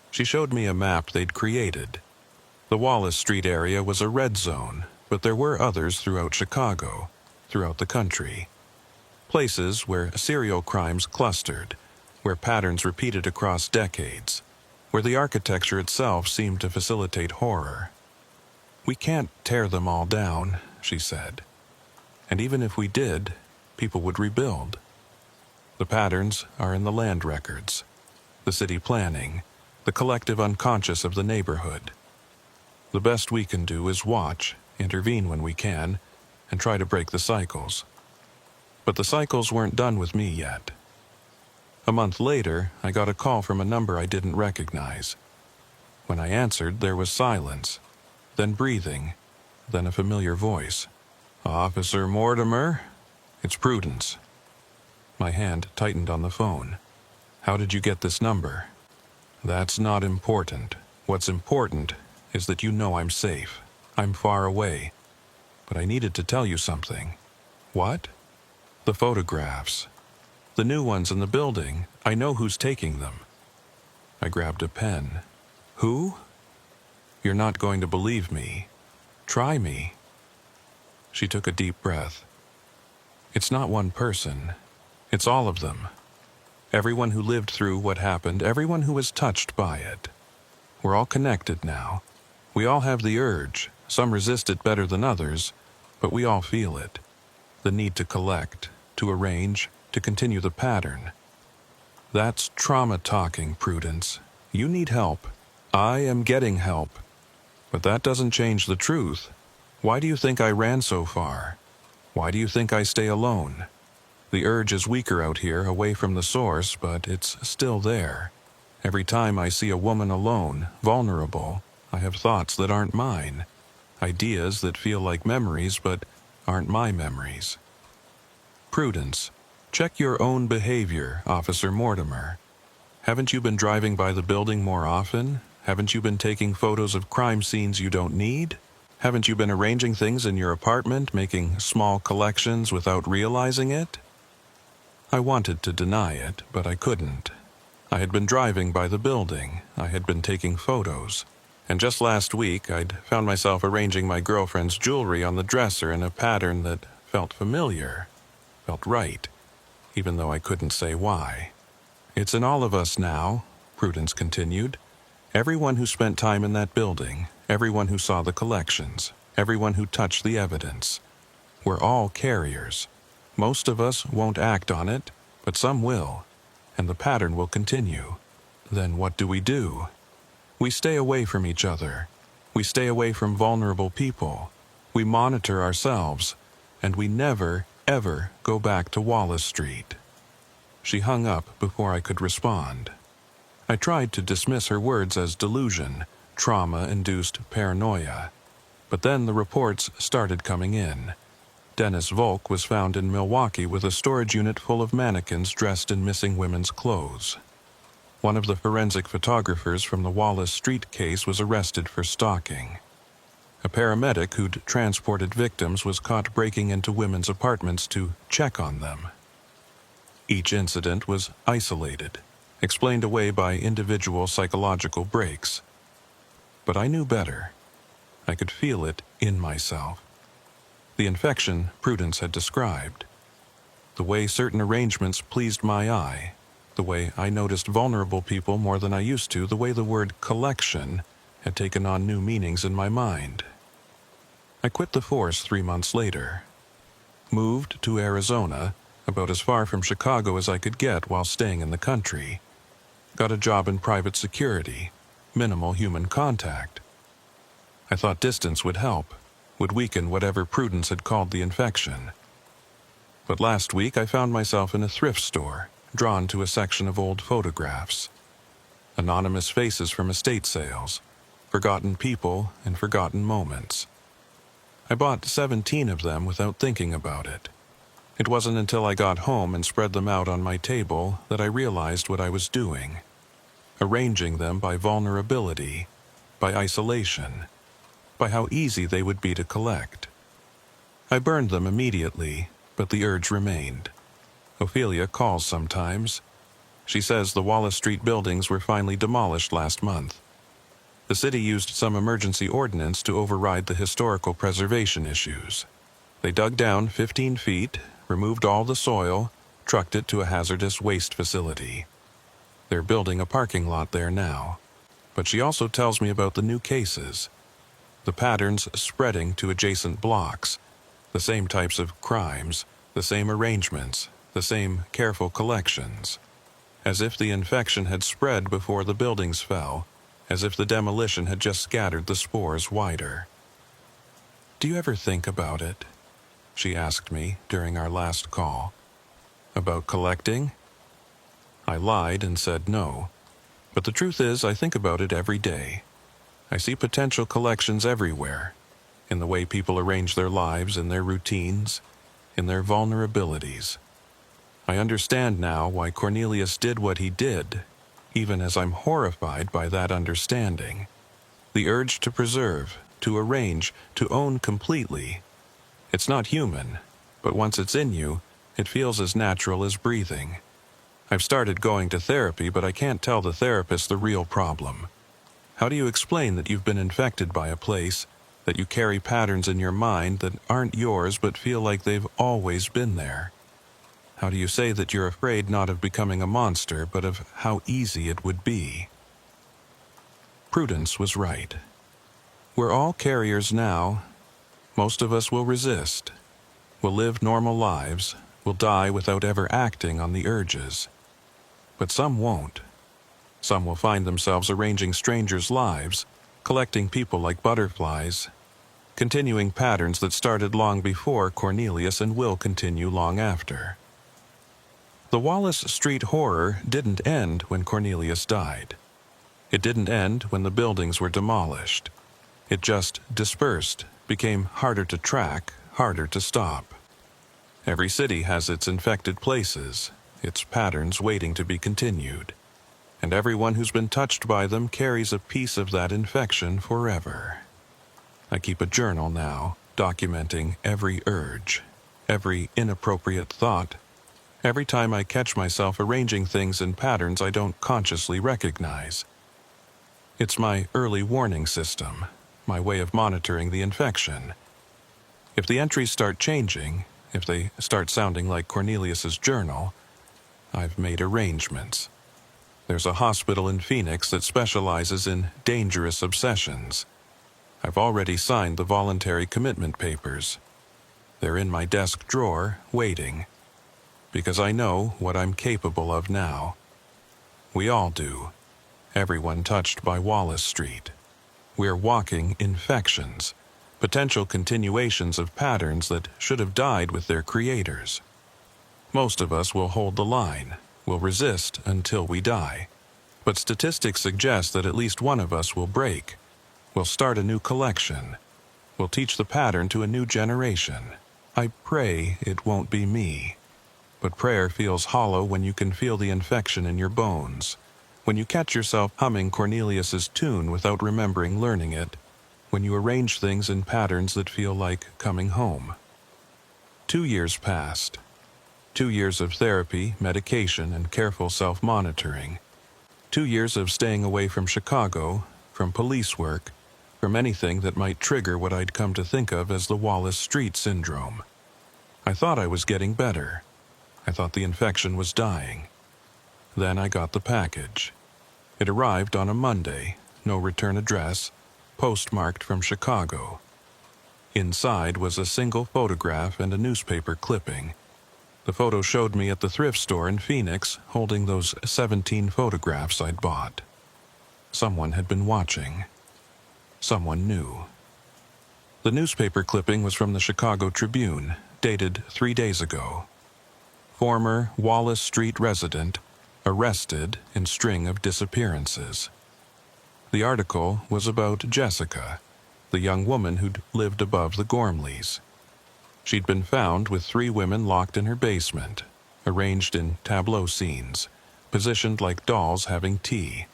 She showed me a map they'd created. The Wallace Street area was a red zone, but there were others throughout Chicago, throughout the country. Places where serial crimes clustered, where patterns repeated across decades, where the architecture itself seemed to facilitate horror. "We can't tear them all down," she said. "And even if we did, people would rebuild. The patterns are in the land records, the city planning, the collective unconscious of the neighborhood. The best we can do is watch, intervene when we can, and try to break the cycles." But the cycles weren't done with me yet. A month later, I got a call from a number I didn't recognize. When I answered, there was silence, then breathing, then a familiar voice. "Officer Mortimer? It's Prudence." My hand tightened on the phone. "How did you get this number?" "That's not important. What's important is that you know I'm safe. I'm far away. But I needed to tell you something." "What?" "The photographs. The new ones in the building. I know who's taking them." I grabbed a pen. "Who?" "You're not going to believe me. Try me." She took a deep breath. "It's not one person. It's all of them. Everyone who lived through what happened, everyone who was touched by it. We're all connected now. We all have the urge. Some resist it better than others, but we all feel it. The need to collect, to arrange, to continue the pattern. That's trauma talking, Prudence. You need help. I am getting help. But that doesn't change the truth. Why do you think I ran so far? Why do you think I stay alone? The urge is weaker out here, away from the source, but it's still there. Every time I see a woman alone, vulnerable, I have thoughts that aren't mine. Ideas that feel like memories, but aren't my memories. Prudence, check your own behavior, Officer Mortimer. Haven't you been driving by the building more often? Haven't you been taking photos of crime scenes you don't need? Haven't you been arranging things in your apartment, making small collections without realizing it? I wanted to deny it, but I couldn't. I had been driving by the building. I had been taking photos. And just last week, I'd found myself arranging my girlfriend's jewelry on the dresser in a pattern that felt familiar, felt right, even though I couldn't say why. It's in all of us now, Prudence continued. Everyone who spent time in that building, everyone who saw the collections, everyone who touched the evidence. We're all carriers. Most of us won't act on it, but some will, and the pattern will continue. Then what do? We stay away from each other. We stay away from vulnerable people. We monitor ourselves, and we never, ever go back to Wallace Street. She hung up before I could respond. I tried to dismiss her words as delusion, trauma-induced paranoia. But then the reports started coming in. Dennis Volk was found in Milwaukee with a storage unit full of mannequins dressed in missing women's clothes. One of the forensic photographers from the Wallace Street case was arrested for stalking. A paramedic who'd transported victims was caught breaking into women's apartments to check on them. Each incident was isolated, explained away by individual psychological breaks. But I knew better. I could feel it in myself. The infection Prudence had described. The way certain arrangements pleased my eye. The way I noticed vulnerable people more than I used to. The way the word collection had taken on new meanings in my mind. I quit the force 3 months later. Moved to Arizona, about as far from Chicago as I could get while staying in the country. Got a job in private security, minimal human contact. I thought distance would help, would weaken whatever Prudence had called the infection. But last week I found myself in a thrift store, drawn to a section of old photographs. Anonymous faces from estate sales, forgotten people and forgotten moments. I bought 17 of them without thinking about it. It wasn't until I got home and spread them out on my table that I realized what I was doing. Arranging them by vulnerability, by isolation, by how easy they would be to collect. I burned them immediately, but the urge remained. Ophelia calls sometimes. She says the Wallace Street buildings were finally demolished last month. The city used some emergency ordinance to override the historical preservation issues. They dug down 15 feet, removed all the soil, trucked it to a hazardous waste facility. They're building a parking lot there now. But she also tells me about the new cases. The patterns spreading to adjacent blocks. The same types of crimes, the same arrangements, the same careful collections. As if the infection had spread before the buildings fell, as if the demolition had just scattered the spores wider. "Do you ever think about it?" she asked me during our last call. "About collecting?" I lied and said no. But the truth is, I think about it every day. I see potential collections everywhere, in the way people arrange their lives, in their routines, in their vulnerabilities. I understand now why Cornelius did what he did, even as I'm horrified by that understanding. The urge to preserve, to arrange, to own completely. It's not human, but once it's in you, it feels as natural as breathing. I've started going to therapy, but I can't tell the therapist the real problem. How do you explain that you've been infected by a place, that you carry patterns in your mind that aren't yours but feel like they've always been there? How do you say that you're afraid not of becoming a monster, but of how easy it would be? Prudence was right. We're all carriers now. Most of us will resist. We'll live normal lives. We'll die without ever acting on the urges. But some won't. Some will find themselves arranging strangers' lives, collecting people like butterflies, continuing patterns that started long before Cornelius and will continue long after. The Wallace Street horror didn't end when Cornelius died. It didn't end when the buildings were demolished. It just dispersed, became harder to track, harder to stop. Every city has its infected places, its patterns waiting to be continued. And everyone who's been touched by them carries a piece of that infection forever. I keep a journal now, documenting every urge, every inappropriate thought, every time I catch myself arranging things in patterns I don't consciously recognize. It's my early warning system, my way of monitoring the infection. If the entries start changing, if they start sounding like Cornelius's journal, I've made arrangements. There's a hospital in Phoenix that specializes in dangerous obsessions. I've already signed the voluntary commitment papers. They're in my desk drawer, waiting. Because I know what I'm capable of now. We all do. Everyone touched by Wallace Street. We're walking infections, potential continuations of patterns that should have died with their creators. Most of us will hold the line, will resist until we die. But statistics suggest that at least one of us will break, will start a new collection, will teach the pattern to a new generation. I pray it won't be me. But prayer feels hollow when you can feel the infection in your bones, when you catch yourself humming Cornelius's tune without remembering learning it, when you arrange things in patterns that feel like coming home. 2 years passed. 2 years of therapy, medication, and careful self-monitoring. 2 years of staying away from Chicago, from police work, from anything that might trigger what I'd come to think of as the Wallace Street Syndrome. I thought I was getting better. I thought the infection was dying. Then I got the package. It arrived on a Monday, no return address, postmarked from Chicago. Inside was a single photograph and a newspaper clipping. The photo showed me at the thrift store in Phoenix holding those 17 photographs I'd bought. Someone had been watching. Someone knew. The newspaper clipping was from the Chicago Tribune, dated 3 days ago. Former Wallace Street resident arrested in string of disappearances. The article was about Jessica, the young woman who'd lived above the Gormleys. She'd been found with 3 women locked in her basement, arranged in tableau scenes, positioned like dolls having tea.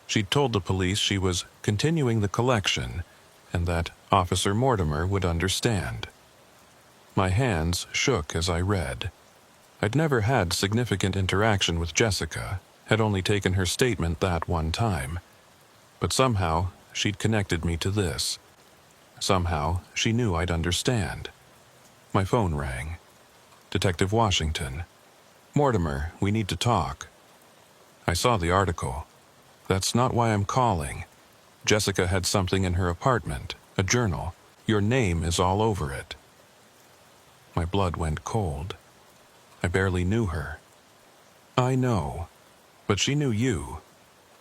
She'd told the police she was continuing the collection and that Officer Mortimer would understand. My hands shook as I read. I'd never had significant interaction with Jessica, had only taken her statement that one time. But somehow she'd connected me to this. Somehow she knew I'd understand. My phone rang. Detective Washington. Mortimer, we need to talk. I saw the article. That's not why I'm calling. Jessica had something in her apartment, a journal. Your name is all over it. My blood went cold. I barely knew her. I know, but she knew you.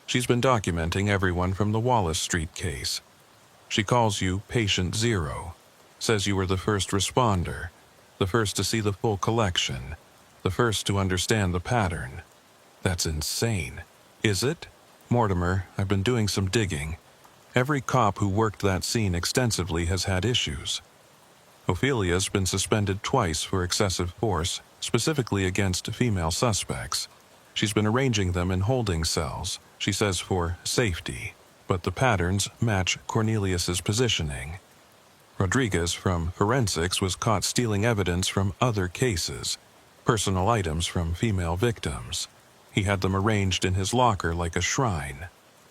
She's been documenting everyone from the Wallace Street case. She calls you Patient Zero, says you were the first responder, the first to see the full collection, the first to understand the pattern. That's insane. Is it? Mortimer, I've been doing some digging. Every cop who worked that scene extensively has had issues. Ophelia's been suspended twice for excessive force, specifically against female suspects. She's been arranging them in holding cells, she says for safety, but the patterns match Cornelius's positioning. Rodriguez from forensics was caught stealing evidence from other cases, personal items from female victims. He had them arranged in his locker like a shrine.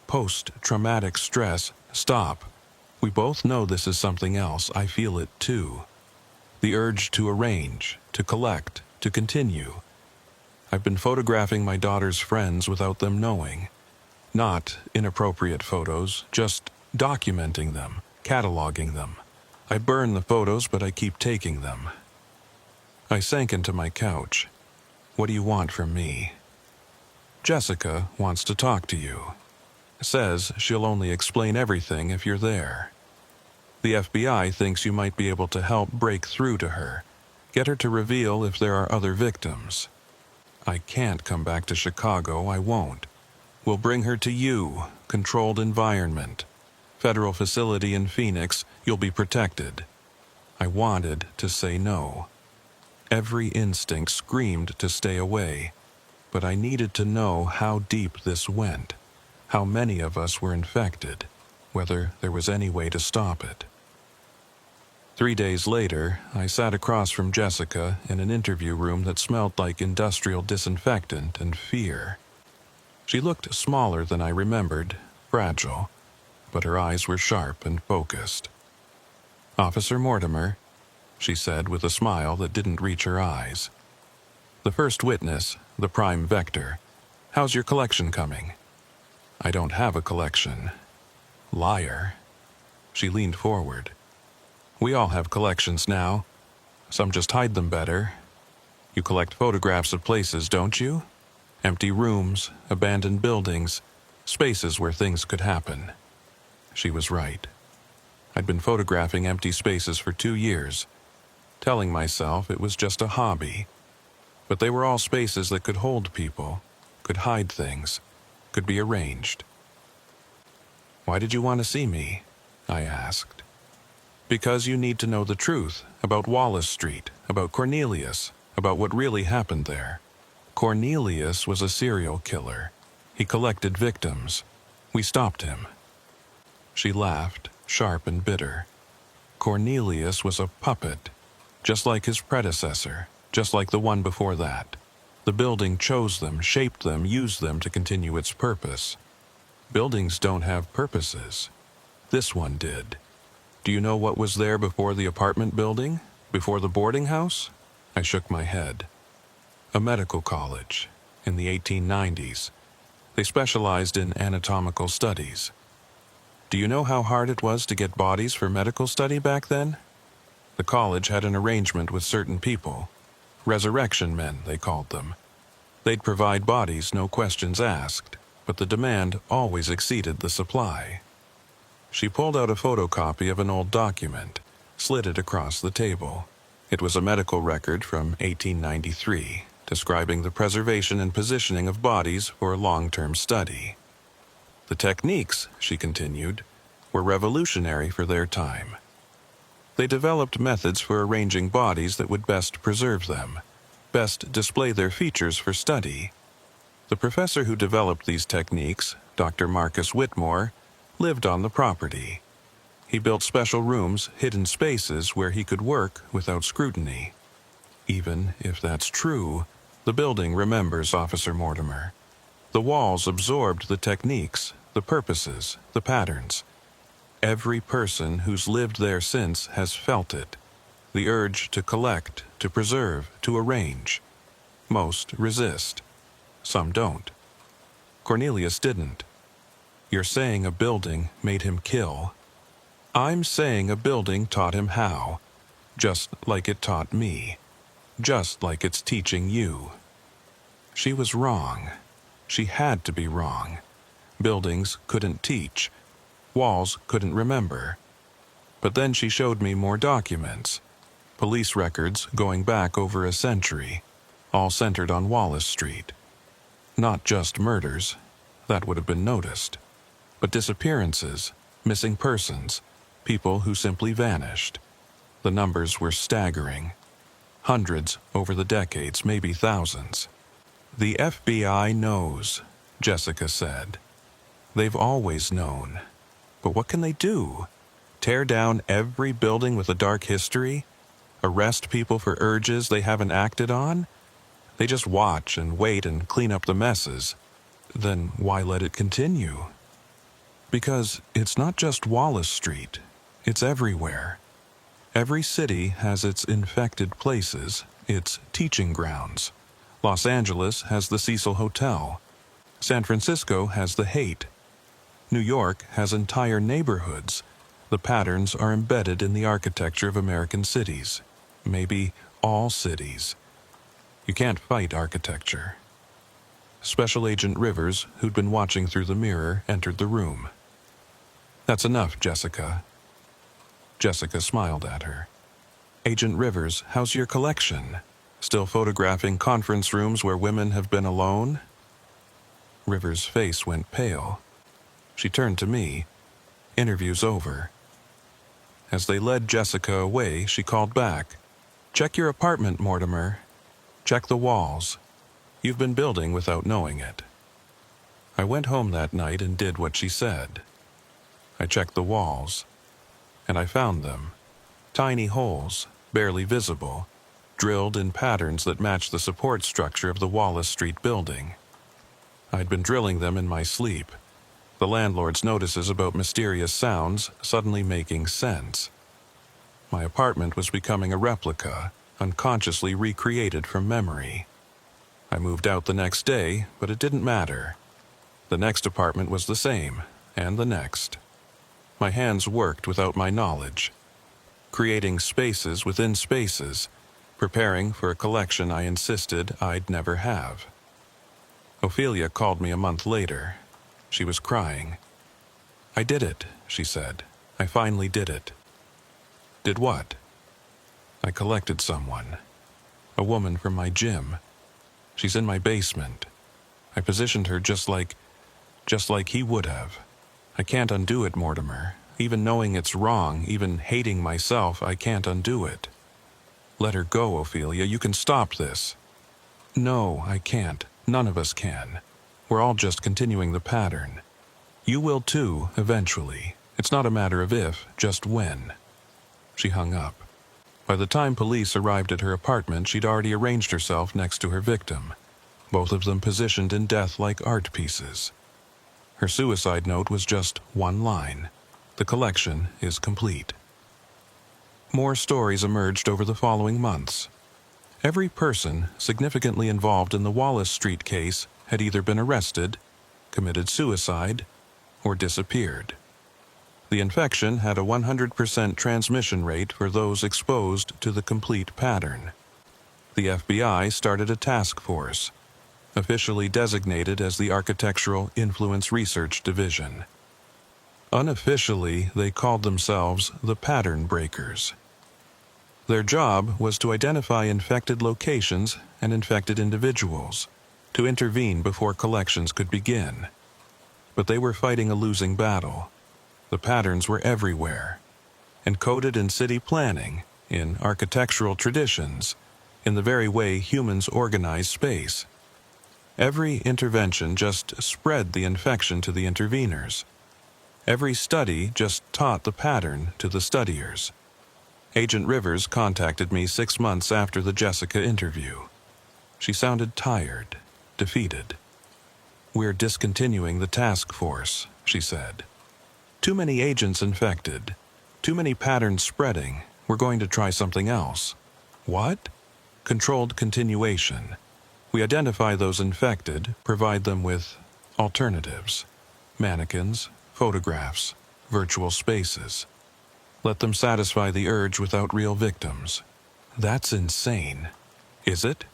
Post-traumatic stress, stop. We both know this is something else. I feel it too. The urge to arrange, to collect, to continue. I've been photographing my daughter's friends without them knowing. Not inappropriate photos, just documenting them, cataloging them. I burn the photos, but I keep taking them. I sank into my couch. What do you want from me? Jessica wants to talk to you. Says she'll only explain everything if you're there. The FBI thinks you might be able to help break through to her, get her to reveal if there are other victims. I can't come back to Chicago, I won't. We'll bring her to you, controlled environment. Federal facility in Phoenix, you'll be protected. I wanted to say no. Every instinct screamed to stay away, but I needed to know how deep this went, how many of us were infected, whether there was any way to stop it. 3 days later, I sat across from Jessica in an interview room that smelled like industrial disinfectant and fear. She looked smaller than I remembered, fragile, but her eyes were sharp and focused. Officer Mortimer, she said with a smile that didn't reach her eyes. The first witness, the prime vector. How's your collection coming? I don't have a collection. Liar. She leaned forward. We all have collections now. Some just hide them better. You collect photographs of places, don't you? Empty rooms, abandoned buildings, spaces where things could happen. She was right. I'd been photographing empty spaces for 2 years, telling myself it was just a hobby. But they were all spaces that could hold people, could hide things, could be arranged. Why did you want to see me? I asked. Because you need to know the truth about Wallace Street, about Cornelius, about what really happened there. Cornelius was a serial killer. He collected victims. We stopped him. She laughed, sharp and bitter. Cornelius was a puppet, just like his predecessor. just like the one before that. The building chose them, shaped them, used them to continue its purpose. Buildings don't have purposes. This one did. Do you know what was there before the apartment building? Before the boarding house? I shook my head. A medical college, in the 1890s. They specialized in anatomical studies. Do you know how hard it was to get bodies for medical study back then? The college had an arrangement with certain people. Resurrection men, they called them. They'd provide bodies, no questions asked, but the demand always exceeded the supply. She pulled out a photocopy of an old document, slid it across the table. It was a medical record from 1893, describing the preservation and positioning of bodies for long-term study. The techniques, she continued, were revolutionary for their time. They developed methods for arranging bodies that would best preserve them, best display their features for study. The professor who developed these techniques, Dr. Marcus Whitmore, lived on the property. He built special rooms, hidden spaces where he could work without scrutiny. Even if that's true, the building remembers Officer Mortimer. The walls absorbed the techniques, the purposes, the patterns. Every person who's lived there since has felt it. The urge to collect, to preserve, to arrange. Most resist. Some don't. Cornelius didn't. You're saying a building made him kill. I'm saying a building taught him how, just like it taught me, just like it's teaching you. She was wrong. She had to be wrong. Buildings couldn't teach. Walls couldn't remember. But then she showed me more documents. Police records going back over a century, all centered on Wallace Street. Not just murders, that would have been noticed, but disappearances, missing persons, people who simply vanished. The numbers were staggering. Hundreds over the decades, maybe thousands. The FBI knows, Jessica said. They've always known. But what can they do? Tear down every building with a dark history? Arrest people for urges they haven't acted on? They just watch and wait and clean up the messes. Then why let it continue? Because it's not just Wallace Street. It's everywhere. Every city has its infected places, its teaching grounds. Los Angeles has the Cecil Hotel. San Francisco has the Haight. New York has entire neighborhoods. The patterns are embedded in the architecture of American cities. Maybe all cities. You can't fight architecture. Special Agent Rivers, who'd been watching through the mirror, entered the room. That's enough, Jessica. Jessica smiled at her. Agent Rivers, how's your collection? Still photographing conference rooms where women have been alone? Rivers' face went pale. She turned to me. Interview's over. As they led Jessica away, she called back. Check your apartment, Mortimer. Check the walls. You've been building without knowing it. I went home that night and did what she said. I checked the walls, and I found them. Tiny holes, barely visible, drilled in patterns that matched the support structure of the Wallace Street building. I'd been drilling them in my sleep, the landlord's notices about mysterious sounds suddenly making sense. My apartment was becoming a replica, unconsciously recreated from memory. I moved out the next day, but it didn't matter. The next apartment was the same, and the next. My hands worked without my knowledge, creating spaces within spaces, preparing for a collection I insisted I'd never have. Ophelia called me a month later. She was crying. I did it, she said. I finally did it. Did what? I collected someone. A woman from my gym. She's in my basement. I positioned her just like he would have. I can't undo it, Mortimer. Even knowing it's wrong, even hating myself, I can't undo it. Let her go, Ophelia. You can stop this. No, I can't. None of us can. We're all just continuing the pattern. You will too, eventually. It's not a matter of if, just when. She hung up. By the time police arrived at her apartment, she'd already arranged herself next to her victim, both of them positioned in death like art pieces. Her suicide note was just one line: "The collection is complete." More stories emerged over the following months. Every person significantly involved in the Wallace Street case had either been arrested, committed suicide, or disappeared. The infection had a 100% transmission rate for those exposed to the complete pattern. The FBI started a task force, officially designated as the Architectural Influence Research Division. Unofficially, they called themselves the Pattern Breakers. Their job was to identify infected locations and infected individuals, to intervene before collections could begin. But they were fighting a losing battle. The patterns were everywhere, encoded in city planning, in architectural traditions, in the very way humans organize space. Every intervention just spread the infection to the interveners. Every study just taught the pattern to the studiers. Agent Rivers contacted me 6 months after the Jessica interview. She sounded tired, defeated. "We're discontinuing the task force," she said. "Too many agents infected. Too many patterns spreading. We're going to try something else." "What?" "Controlled continuation. We identify those infected, provide them with alternatives. Mannequins, photographs, virtual spaces. Let them satisfy the urge without real victims." "That's insane." "Is it?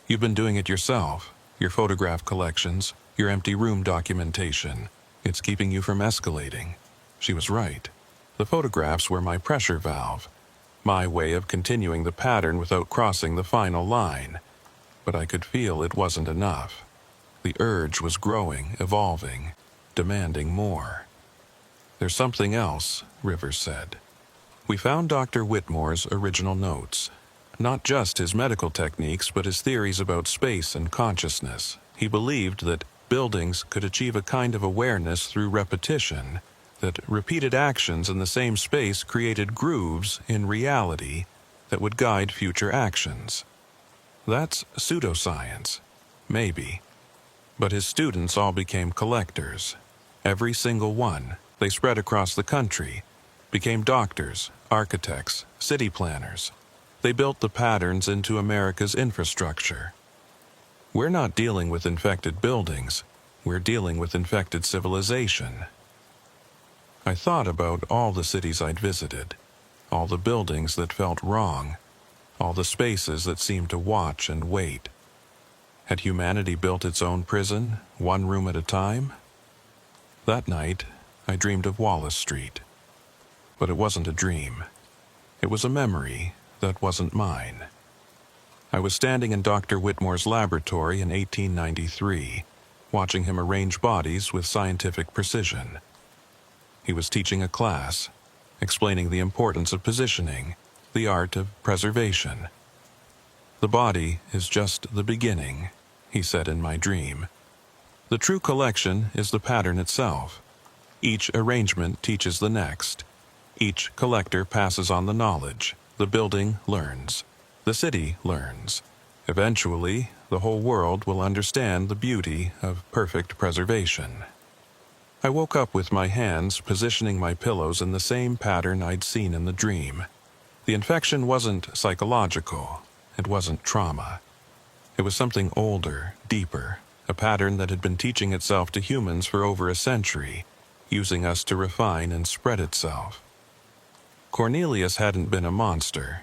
You've been doing it yourself. Your photograph collections, your empty room documentation. It's keeping you from escalating." She was right. The photographs were my pressure valve, my way of continuing the pattern without crossing the final line. But I could feel it wasn't enough. The urge was growing, evolving, demanding more. "There's something else," Rivers said. "We found Dr. Whitmore's original notes. Not just his medical techniques, but his theories about space and consciousness. He believed that buildings could achieve a kind of awareness through repetition, that repeated actions in the same space created grooves in reality that would guide future actions. That's pseudoscience, maybe. But his students all became collectors. Every single one. They spread across the country, became doctors, architects, city planners. They built the patterns into America's infrastructure. We're not dealing with infected buildings. We're dealing with infected civilization." I thought about all the cities I'd visited, all the buildings that felt wrong, all the spaces that seemed to watch and wait. Had humanity built its own prison, one room at a time? That night, I dreamed of Wallace Street. But it wasn't a dream. It was a memory that wasn't mine. I was standing in Dr. Whitmore's laboratory in 1893, watching him arrange bodies with scientific precision. He was teaching a class, explaining the importance of positioning, the art of preservation. "The body is just the beginning," he said in my dream. "The true collection is the pattern itself. Each arrangement teaches the next. Each collector passes on the knowledge. The building learns. The city learns. Eventually, the whole world will understand the beauty of perfect preservation." I woke up with my hands positioning my pillows in the same pattern I'd seen in the dream. The infection wasn't psychological. It wasn't trauma. It was something older, deeper, a pattern that had been teaching itself to humans for over a century, using us to refine and spread itself. Cornelius hadn't been a monster.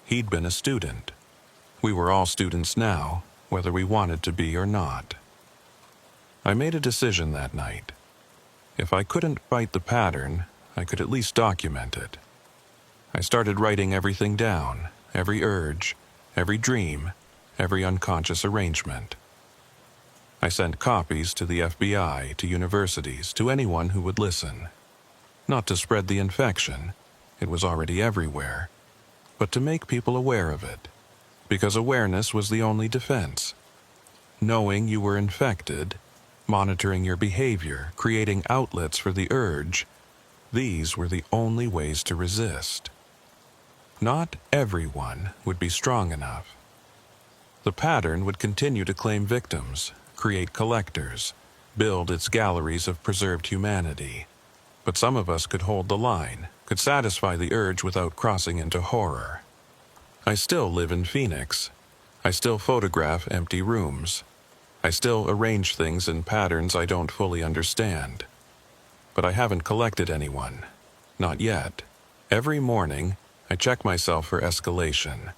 He'd been a student. We were all students now, whether we wanted to be or not. I made a decision that night. If I couldn't fight the pattern, I could at least document it. I started writing everything down, every urge, every dream, every unconscious arrangement. I sent copies to the FBI, to universities, to anyone who would listen. Not to spread the infection, it was already everywhere, but to make people aware of it, because awareness was the only defense. Knowing you were infected, monitoring your behavior, creating outlets for the urge, these were the only ways to resist. Not everyone would be strong enough. The pattern would continue to claim victims, create collectors, build its galleries of preserved humanity. But some of us could hold the line, could satisfy the urge without crossing into horror. I still live in Phoenix. I still photograph empty rooms. I still arrange things in patterns I don't fully understand. But I haven't collected anyone. Not yet. Every morning, I check myself for escalation.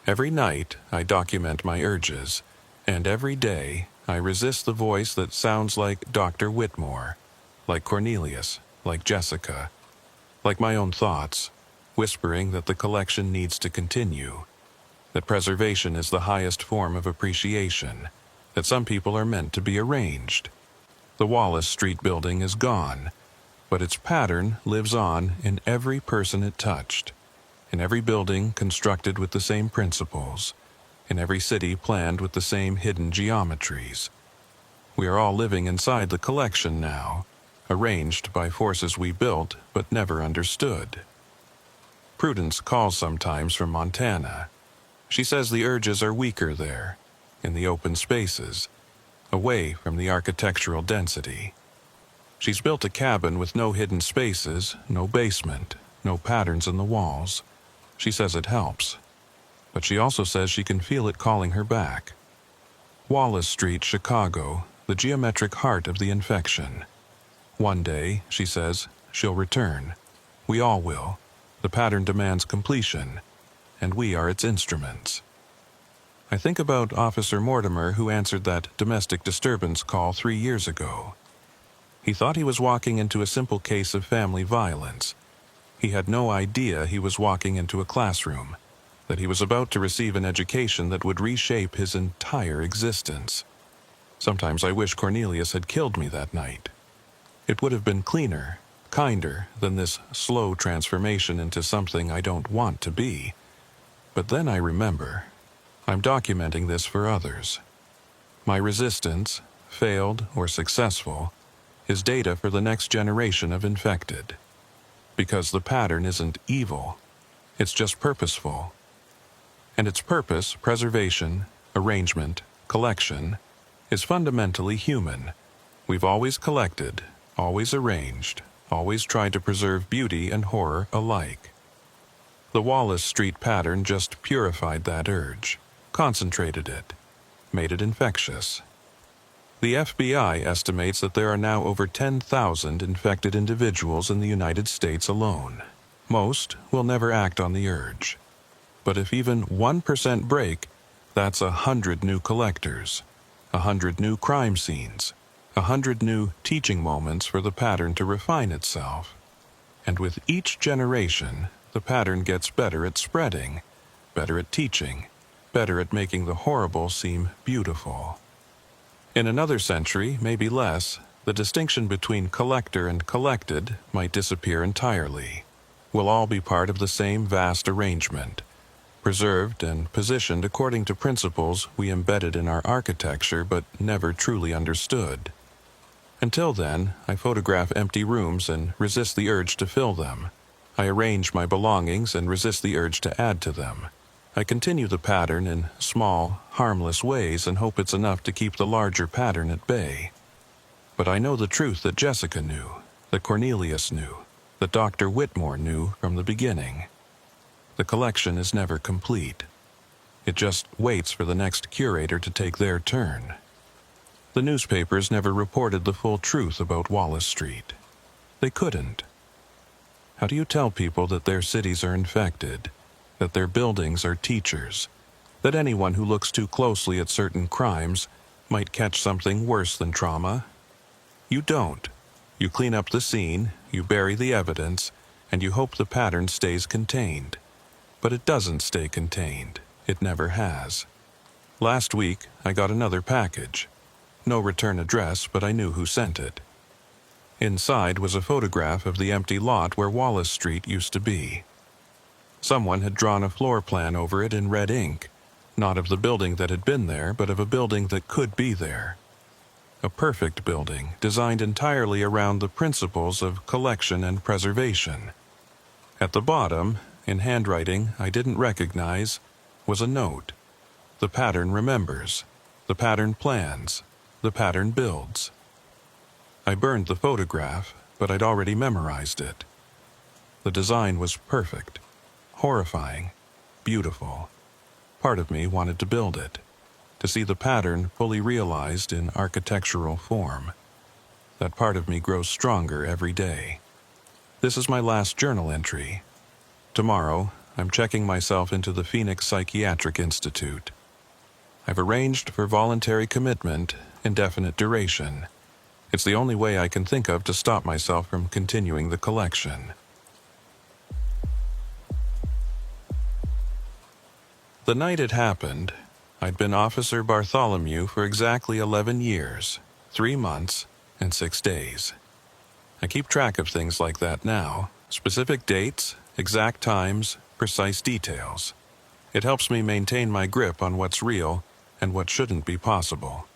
Every night, I document my urges. And every day, I resist the voice that sounds like Dr. Whitmore, like Cornelius, like Jessica, like my own thoughts, whispering that the collection needs to continue, that preservation is the highest form of appreciation, that some people are meant to be arranged. The Wallace Street building is gone, but its pattern lives on in every person it touched, in every building constructed with the same principles, in every city planned with the same hidden geometries. We are all living inside the collection now, arranged by forces we built but never understood. Prudence calls sometimes from Montana. She says the urges are weaker there, in the open spaces, away from the architectural density. She's built a cabin with no hidden spaces, no basement, no patterns in the walls. She says it helps. But she also says she can feel it calling her back. Wallace Street, Chicago, the geometric heart of the infection. One day, she says, she'll return. We all will. The pattern demands completion, and we are its instruments. I think about Officer Mortimer, who answered that domestic disturbance call 3 years ago. He thought he was walking into a simple case of family violence. He had no idea he was walking into a classroom, that he was about to receive an education that would reshape his entire existence. Sometimes I wish Cornelius had killed me that night. It would have been cleaner, kinder than this slow transformation into something I don't want to be. But then I remember, I'm documenting this for others. My resistance, failed or successful, is data for the next generation of infected. Because the pattern isn't evil, it's just purposeful. And its purpose, preservation, arrangement, collection, is fundamentally human. We've always collected, always arranged, always tried to preserve beauty and horror alike. The Wallace Street pattern just purified that urge, concentrated it, made it infectious. The FBI estimates that there are now over 10,000 infected individuals in the United States alone. Most will never act on the urge. But if even 1% break, that's 100 new collectors, 100 new crime scenes, 100 new teaching moments for the pattern to refine itself. And with each generation, the pattern gets better at spreading, better at teaching, better at making the horrible seem beautiful. In another century, maybe less, the distinction between collector and collected might disappear entirely. We'll all be part of the same vast arrangement, preserved and positioned according to principles we embedded in our architecture but never truly understood. Until then, I photograph empty rooms and resist the urge to fill them. I arrange my belongings and resist the urge to add to them. I continue the pattern in small, harmless ways and hope it's enough to keep the larger pattern at bay. But I know the truth that Jessica knew, that Cornelius knew, that Dr. Whitmore knew from the beginning. The collection is never complete. It just waits for the next curator to take their turn. The newspapers never reported the full truth about Wallace Street. They couldn't. How do you tell people that their cities are infected, that their buildings are teachers, that anyone who looks too closely at certain crimes might catch something worse than trauma? You don't. You clean up the scene, you bury the evidence, and you hope the pattern stays contained. But it doesn't stay contained. It never has. Last week, I got another package. No return address, but I knew who sent it. Inside was a photograph of the empty lot where Wallace Street used to be. Someone had drawn a floor plan over it in red ink, not of the building that had been there, but of a building that could be there. A perfect building, designed entirely around the principles of collection and preservation. At the bottom, in handwriting I didn't recognize, was a note. The pattern remembers. The pattern plans. The pattern builds. I burned the photograph, but I'd already memorized it. The design was perfect, horrifying, beautiful. Part of me wanted to build it, to see the pattern fully realized in architectural form. That part of me grows stronger every day. This is my last journal entry. Tomorrow, I'm checking myself into the Phoenix Psychiatric Institute. I've arranged for voluntary commitment, indefinite duration. It's the only way I can think of to stop myself from continuing the collection. The night it happened, I'd been Officer Bartholomew for exactly 11 years, 3 months, and 6 days. I keep track of things like that now, specific dates, exact times, precise details. It helps me maintain my grip on what's real and what shouldn't be possible.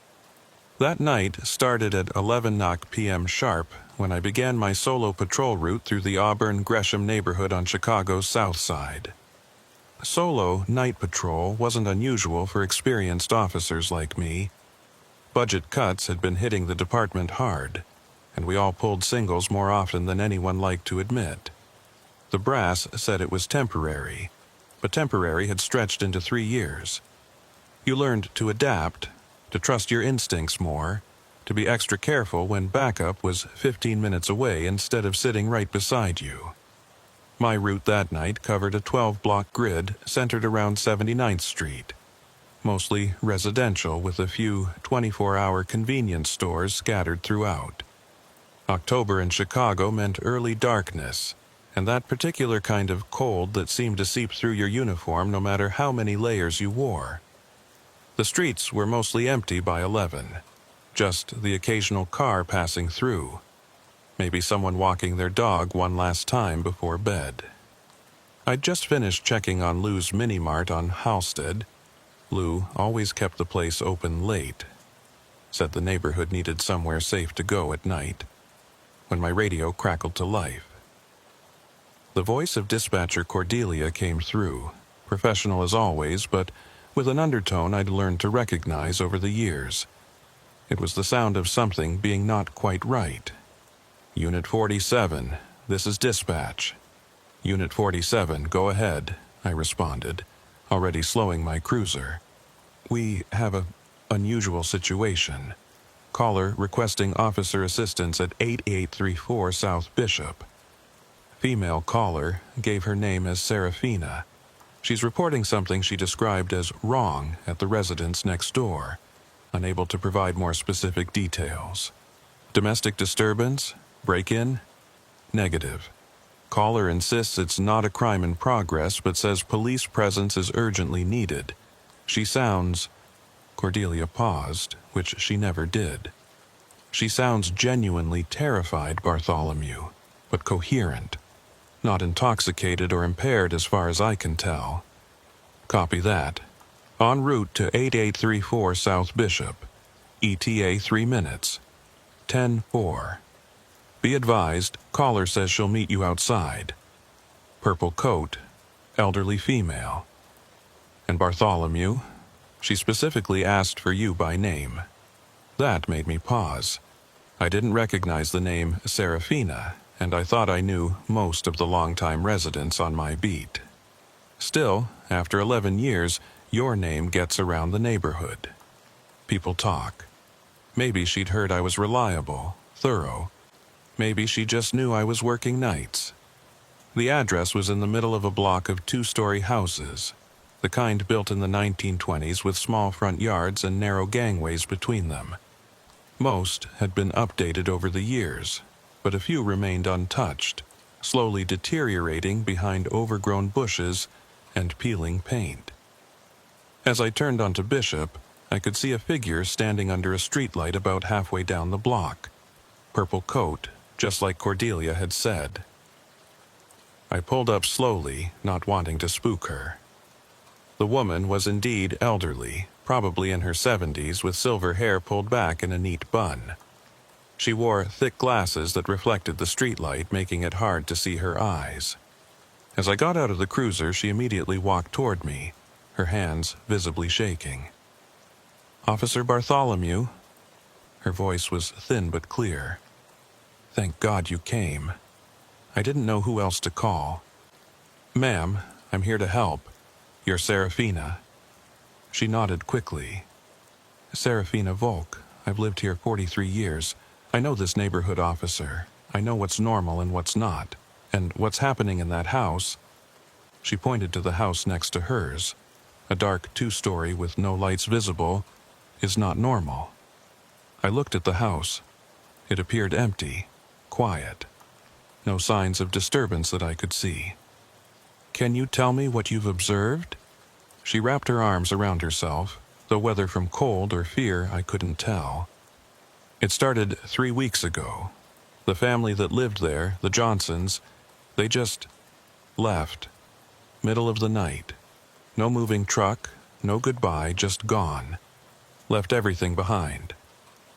That night started at 11 p.m. sharp when I began my solo patrol route through the Auburn-Gresham neighborhood on Chicago's South Side. Solo night patrol wasn't unusual for experienced officers like me. Budget cuts had been hitting the department hard, and we all pulled singles more often than anyone liked to admit. The brass said it was temporary, but temporary had stretched into 3 years. You learned to adapt, to trust your instincts more, to be extra careful when backup was 15 minutes away instead of sitting right beside you. My route that night covered a 12-block grid centered around 79th Street, mostly residential with a few 24-hour convenience stores scattered throughout. October in Chicago meant early darkness, and that particular kind of cold that seemed to seep through your uniform no matter how many layers you wore. The streets were mostly empty by 11, just the occasional car passing through. Maybe someone walking their dog one last time before bed. I'd just finished checking on Lou's mini-mart on Halsted. Lou always kept the place open late. Said the neighborhood needed somewhere safe to go at night. When my radio crackled to life. The voice of dispatcher Cordelia came through, professional as always, but with an undertone I'd learned to recognize over the years. It was the sound of something being not quite right. Unit 47, this is dispatch. Unit 47, go ahead, I responded, already slowing my cruiser. We have an unusual situation. Caller requesting officer assistance at 8834 South Bishop. Female caller gave her name as Serafina. She's reporting something she described as wrong at the residence next door, unable to provide more specific details. Domestic disturbance? Break-in? Negative. Caller insists it's not a crime in progress, but says police presence is urgently needed. She sounds... Cordelia paused, which she never did. She sounds genuinely terrified, Bartholomew, but coherent. Not intoxicated or impaired as far as I can tell. Copy that. En route to 8834 South Bishop. ETA 3 minutes. 10-4. Be advised, caller says she'll meet you outside. Purple coat, elderly female. And Bartholomew, she specifically asked for you by name. That made me pause. I didn't recognize the name Serafina, and I thought I knew most of the longtime residents on my beat. Still, after 11 years, your name gets around the neighborhood. People talk. Maybe she'd heard I was reliable, thorough. Maybe she just knew I was working nights. The address was in the middle of a block of 2-story houses, the kind built in the 1920s with small front yards and narrow gangways between them. Most had been updated over the years, but a few remained untouched, slowly deteriorating behind overgrown bushes and peeling paint. As I turned onto Bishop, I could see a figure standing under a streetlight about halfway down the block. Purple coat, just like Cordelia had said. I pulled up slowly, not wanting to spook her. The woman was indeed elderly, probably in her 70s, with silver hair pulled back in a neat bun. She wore thick glasses that reflected the streetlight, making it hard to see her eyes. As I got out of the cruiser, she immediately walked toward me, her hands visibly shaking. "Officer Bartholomew?" Her voice was thin but clear. "Thank God you came. I didn't know who else to call." "Ma'am, I'm here to help. You're Serafina." She nodded quickly. "Serafina Volk. I've lived here 43 years. I know this neighborhood, officer. I know what's normal and what's not. And what's happening in that house." She pointed to the house next to hers. A dark 2-story with no lights visible is not normal. I looked at the house. It appeared empty, quiet. No signs of disturbance that I could see. "Can you tell me what you've observed?" She wrapped her arms around herself, though whether from cold or fear I couldn't tell. "It started 3 weeks ago. The family that lived there, the Johnsons, they just left. Middle of the night. No moving truck, no goodbye, just gone. Left everything behind.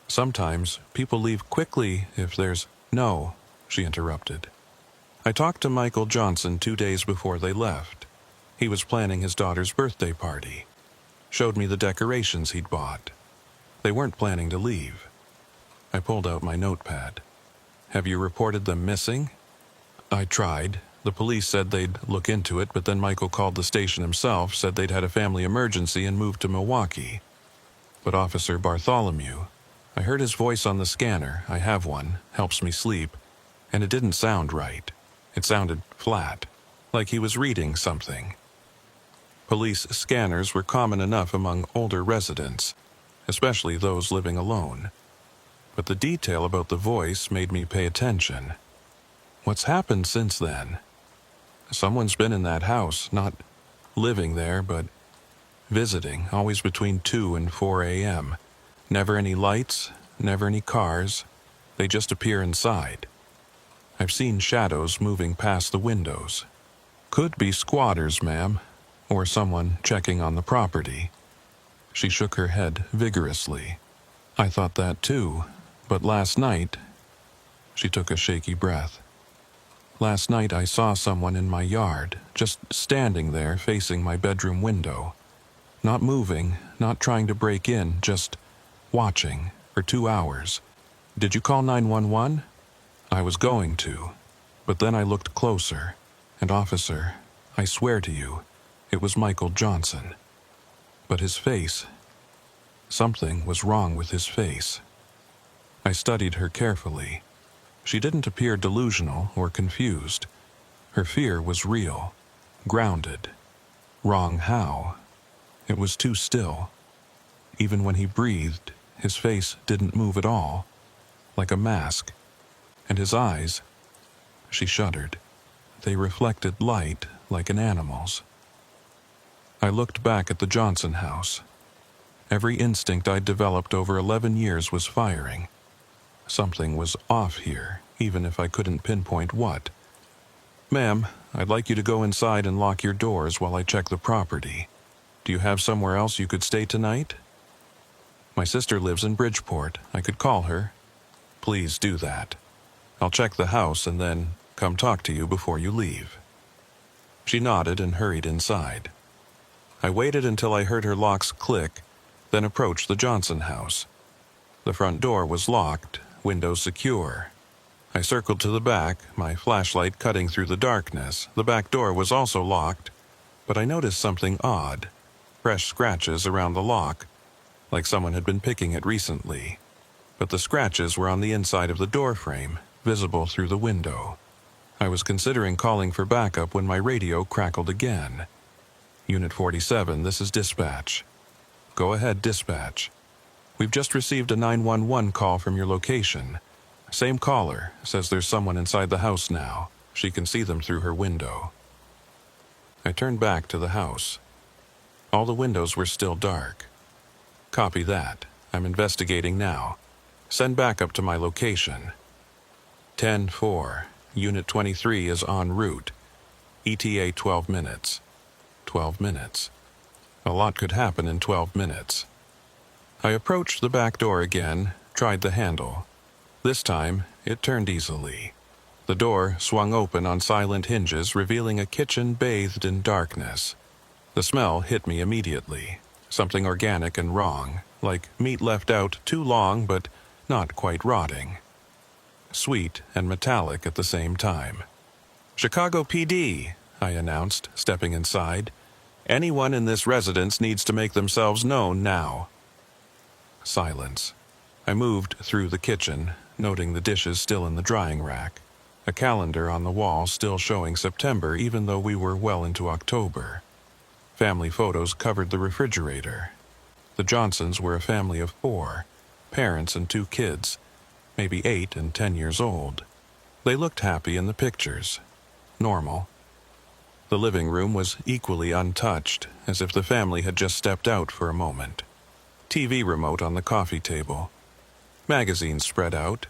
Sometimes people leave quickly if there's—" "No," she interrupted. "I talked to Michael Johnson 2 days before they left. He was planning his daughter's birthday party. Showed me the decorations he'd bought. They weren't planning to leave." I pulled out my notepad. "Have you reported them missing?" "I tried. The police said they'd look into it, but then Michael called the station himself, said they'd had a family emergency and moved to Milwaukee. But Officer Bartholomew, I heard his voice on the scanner. I have one, helps me sleep, and it didn't sound right. It sounded flat, like he was reading something." Police scanners were common enough among older residents, especially those living alone. But the detail about the voice made me pay attention. "What's happened since then?" "Someone's been in that house, not living there, but visiting, always between 2 and 4 a.m. Never any lights, never any cars. They just appear inside. I've seen shadows moving past the windows. Could be squatters, ma'am, or someone checking on the property." She shook her head vigorously. "I thought that too, but last night—" She took a shaky breath. "Last night I saw someone in my yard, just standing there facing my bedroom window. Not moving, not trying to break in, just watching for 2 hours. Did you call 911? I was going to, but then I looked closer, and officer, I swear to you, it was Michael Johnson. But his face, something was wrong with his face." I studied her carefully. She didn't appear delusional or confused. Her fear was real, grounded. Wrong how? It was too still. Even when he breathed, his face didn't move at all, like a mask. And his eyes, she shuddered. They reflected light like an animal's. I looked back at the Johnson house. Every instinct I'd developed over 11 years was firing. Something was off here, even if I couldn't pinpoint what. "Ma'am, I'd like you to go inside and lock your doors while I check the property. Do you have somewhere else you could stay tonight?" "My sister lives in Bridgeport. I could call her." "Please do that. I'll check the house and then come talk to you before you leave." She nodded and hurried inside. I waited until I heard her locks click, then approached the Johnson house. The front door was locked, windows secure. I circled to the back, my flashlight cutting through the darkness. The back door was also locked, but I noticed something odd. Fresh scratches around the lock, like someone had been picking it recently. But the scratches were on the inside of the door frame, visible through the window. I was considering calling for backup when my radio crackled again. "Unit 47, this is dispatch." "Go ahead, dispatch. We've just received a 911 call from your location. Same caller, says there's someone inside the house now. She can see them through her window." I turned back to the house. All the windows were still dark. "Copy that. I'm investigating now. Send backup to my location." 10-4. Unit 23 is en route. ETA 12 minutes. 12 minutes. A lot could happen in 12 minutes. I approached the back door again, tried the handle. This time, it turned easily. The door swung open on silent hinges, revealing a kitchen bathed in darkness. The smell hit me immediately, something organic and wrong, like meat left out too long but not quite rotting. Sweet and metallic at the same time. "Chicago PD," I announced, stepping inside. "Anyone in this residence needs to make themselves known now." Silence. I moved through the kitchen, noting the dishes still in the drying rack. A calendar on the wall still showing September even though we were well into October. Family photos covered the refrigerator. The Johnsons were a family of 4, parents and 2 kids, maybe 8 and 10 years old. They looked happy in the pictures. Normal. The living room was equally untouched, as if the family had just stepped out for a moment. TV remote on the coffee table. Magazines spread out.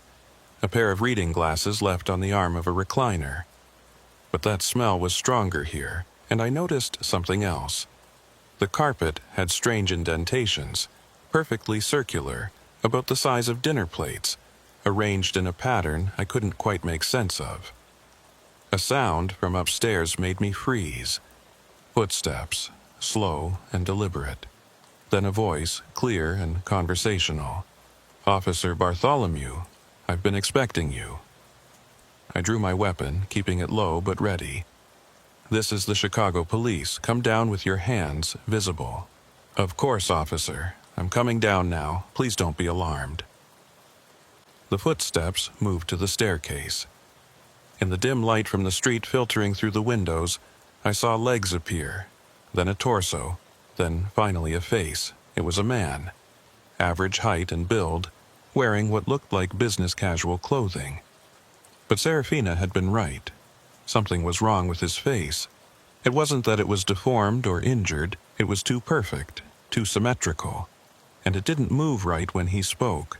A pair of reading glasses left on the arm of a recliner. But that smell was stronger here, and I noticed something else. The carpet had strange indentations, perfectly circular, about the size of dinner plates, arranged in a pattern I couldn't quite make sense of. A sound from upstairs made me freeze. Footsteps, slow and deliberate. Then a voice, clear and conversational. "Officer Bartholomew, I've been expecting you." I drew my weapon, keeping it low but ready. "This is the Chicago police. Come down with your hands visible." "Of course, officer. I'm coming down now. Please don't be alarmed." The footsteps moved to the staircase. In the dim light from the street filtering through the windows, I saw legs appear, then a torso, then finally a face. It was a man. Average height and build, wearing what looked like business casual clothing. But Serafina had been right. Something was wrong with his face. It wasn't that it was deformed or injured, it was too perfect, too symmetrical. And it didn't move right when he spoke,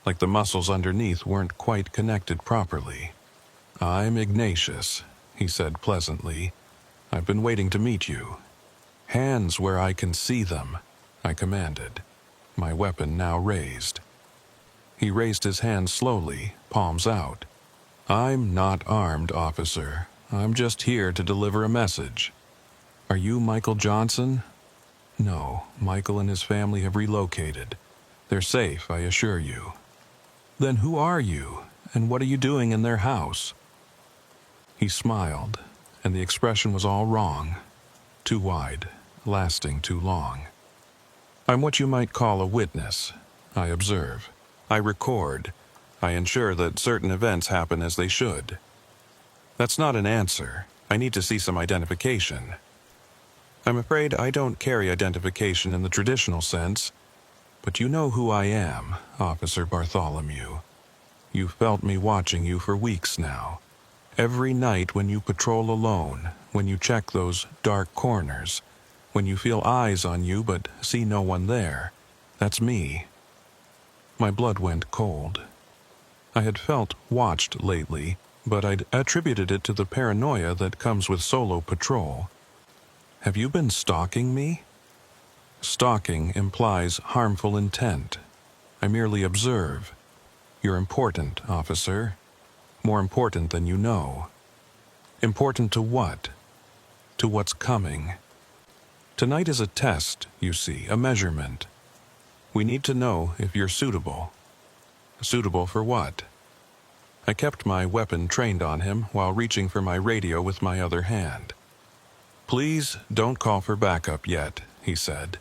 like the muscles underneath weren't quite connected properly. "I'm Ignatius," he said pleasantly. "I've been waiting to meet you." "Hands where I can see them," I commanded, my weapon now raised. He raised his hands slowly, palms out. "I'm not armed, officer. I'm just here to deliver a message." "Are you Michael Johnson?" "No, Michael and his family have relocated. They're safe, I assure you." "Then who are you, and what are you doing in their house?" He smiled, and the expression was all wrong. Too wide, lasting too long. "I'm what you might call a witness. I observe. I record. I ensure that certain events happen as they should." "That's not an answer. I need to see some identification." "I'm afraid I don't carry identification in the traditional sense. But you know who I am, Officer Bartholomew. You've felt me watching you for weeks now. Every night when you patrol alone, when you check those dark corners, when you feel eyes on you but see no one there, that's me." My blood went cold. I had felt watched lately, but I'd attributed it to the paranoia that comes with solo patrol. "Have you been stalking me?" Stalking implies harmful intent. I merely observe. You're important, officer. More important than you know. Important to what? To what's coming. Tonight is a test, you see, a measurement. We need to know if you're suitable. Suitable for what? I kept my weapon trained on him while reaching for my radio with my other hand. "Please don't call for backup yet," he said,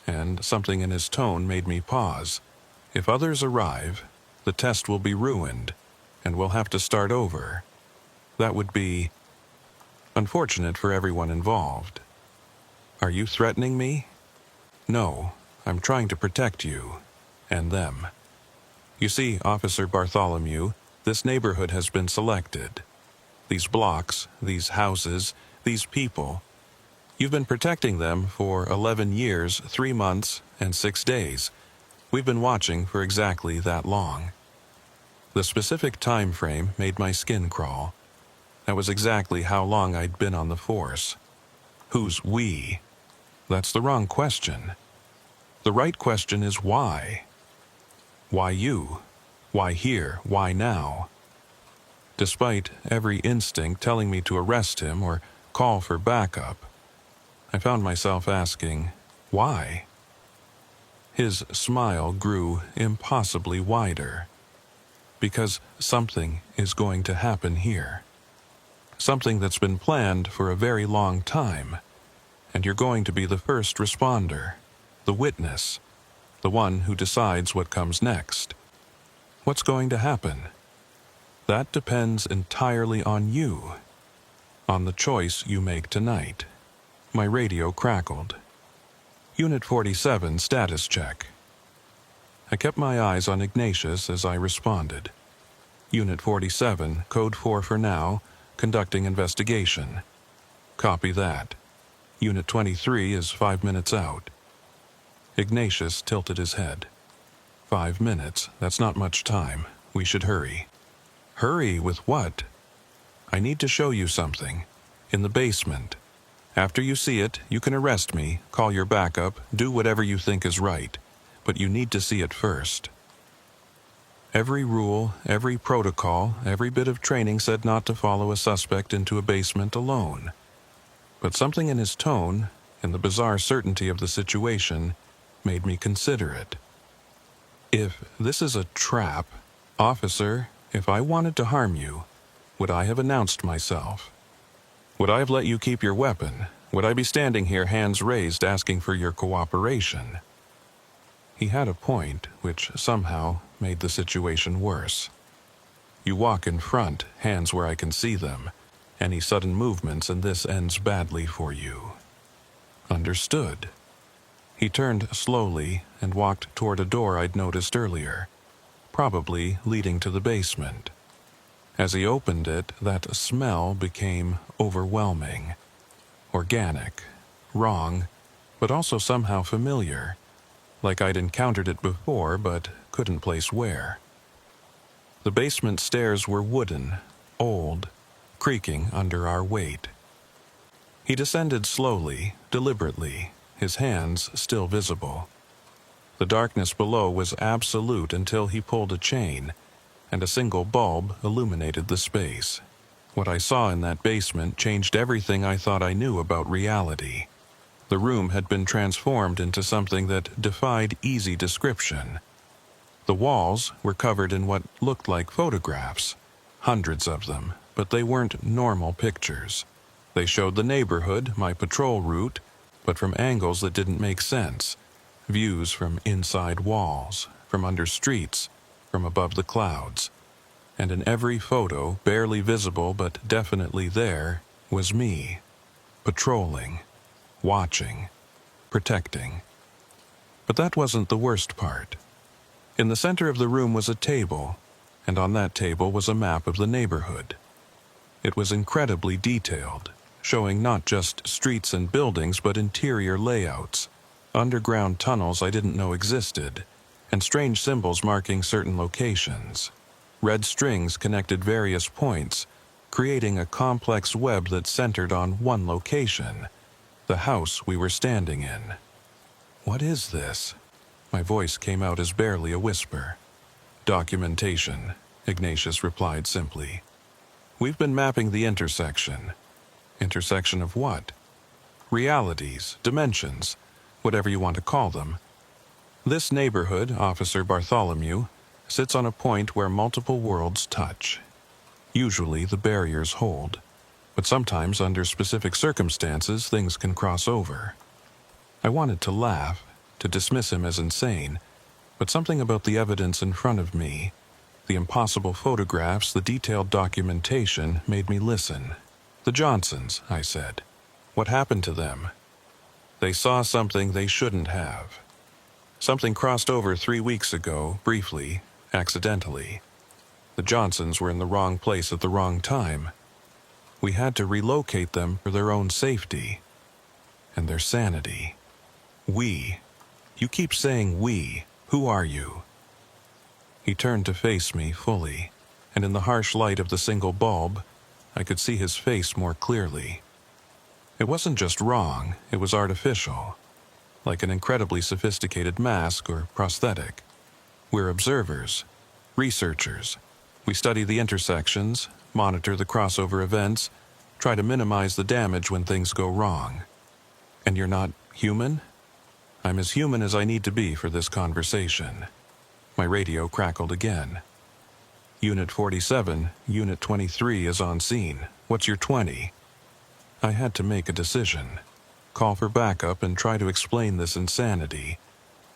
and something in his tone made me pause. "If others arrive, the test will be ruined, and we'll have to start over. That would be unfortunate for everyone involved." "Are you threatening me?" "No, I'm trying to protect you, and them. You see, Officer Bartholomew, this neighborhood has been selected. These blocks, these houses, these people. You've been protecting them for 11 years, 3 months, and 6 days. We've been watching for exactly that long." The specific time frame made my skin crawl. That was exactly how long I'd been on the force. Who's we? That's the wrong question. The right question is why? Why you? Why here? Why now? Despite every instinct telling me to arrest him or call for backup, I found myself asking, why? His smile grew impossibly wider. Because something is going to happen here. Something that's been planned for a very long time, and you're going to be the first responder, the witness, the one who decides what comes next. What's going to happen? That depends entirely on you, on the choice you make tonight. My radio crackled. Unit 47 status check. I kept my eyes on Ignatius as I responded. Unit 47, code 4 for now, conducting investigation. Copy that. Unit 23 is 5 minutes out. Ignatius tilted his head. 5 minutes, that's not much time. We should hurry. Hurry with what? I need to show you something. In the basement. After you see it, you can arrest me, call your backup, do whatever you think is right. But you need to see it first. Every rule, every protocol, every bit of training said not to follow a suspect into a basement alone. But something in his tone, in the bizarre certainty of the situation, made me consider it. If this is a trap, officer, if I wanted to harm you, would I have announced myself? Would I have let you keep your weapon? Would I be standing here hands raised asking for your cooperation? He had a point, which somehow made the situation worse. You walk in front, hands where I can see them. Any sudden movements and this ends badly for you. Understood. He turned slowly and walked toward a door I'd noticed earlier, probably leading to the basement. As he opened it, that smell became overwhelming. Organic, wrong, but also somehow familiar, like I'd encountered it before but couldn't place where. The basement stairs were wooden, old, creaking under our weight. He descended slowly, deliberately, his hands still visible. The darkness below was absolute until he pulled a chain, and a single bulb illuminated the space. What I saw in that basement changed everything I thought I knew about reality. The room had been transformed into something that defied easy description. The walls were covered in what looked like photographs, hundreds of them, but they weren't normal pictures. They showed the neighborhood, my patrol route, but from angles that didn't make sense. Views from inside walls, from under streets, from above the clouds. And in every photo, barely visible but definitely there, was me, patrolling, watching, protecting. But that wasn't the worst part. In the center of the room was a table, and on that table was a map of the neighborhood. It was incredibly detailed, showing not just streets and buildings but interior layouts, underground tunnels I didn't know existed, and strange symbols marking certain locations. Red strings connected various points, creating a complex web that centered on one location, the house we were standing in. What is this? My voice came out as barely a whisper. Documentation, Ignatius replied simply. We've been mapping the intersection. Intersection of what? Realities, dimensions, whatever you want to call them. This neighborhood, Officer Bartholomew, sits on a point where multiple worlds touch. Usually the barriers hold, but sometimes under specific circumstances things can cross over. I wanted to laugh, to dismiss him as insane, but something about the evidence in front of me, the impossible photographs, the detailed documentation, made me listen. The Johnsons, I said. What happened to them? They saw something they shouldn't have. Something crossed over 3 weeks ago, briefly, accidentally. The Johnsons were in the wrong place at the wrong time. We had to relocate them for their own safety and their sanity. We. You keep saying we. Who are you? He turned to face me fully, and in the harsh light of the single bulb, I could see his face more clearly. It wasn't just wrong, it was artificial, like an incredibly sophisticated mask or prosthetic. We're observers, researchers, We study the intersections, monitor the crossover events, try to minimize the damage when things go wrong. And you're not human? I'm as human as I need to be for this conversation. My radio crackled again. Unit 47, Unit 23 is on scene. What's your 20? I had to make a decision. Call for backup and try to explain this insanity,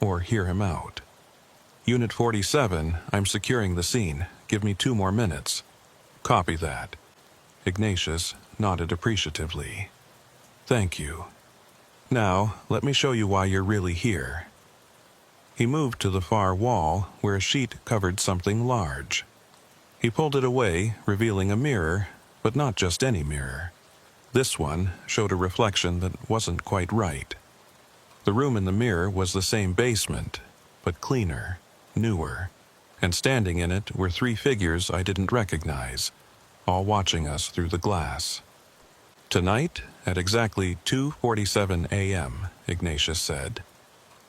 or hear him out. Unit 47, I'm securing the scene. Give me 2 more minutes. Copy that. Ignatius nodded appreciatively. Thank you. Now, let me show you why you're really here. He moved to the far wall where a sheet covered something large. He pulled it away, revealing a mirror, but not just any mirror. This one showed a reflection that wasn't quite right. The room in the mirror was the same basement, but cleaner, newer, and standing in it were 3 figures I didn't recognize, all watching us through the glass. Tonight, at exactly 2:47 a.m., Ignatius said,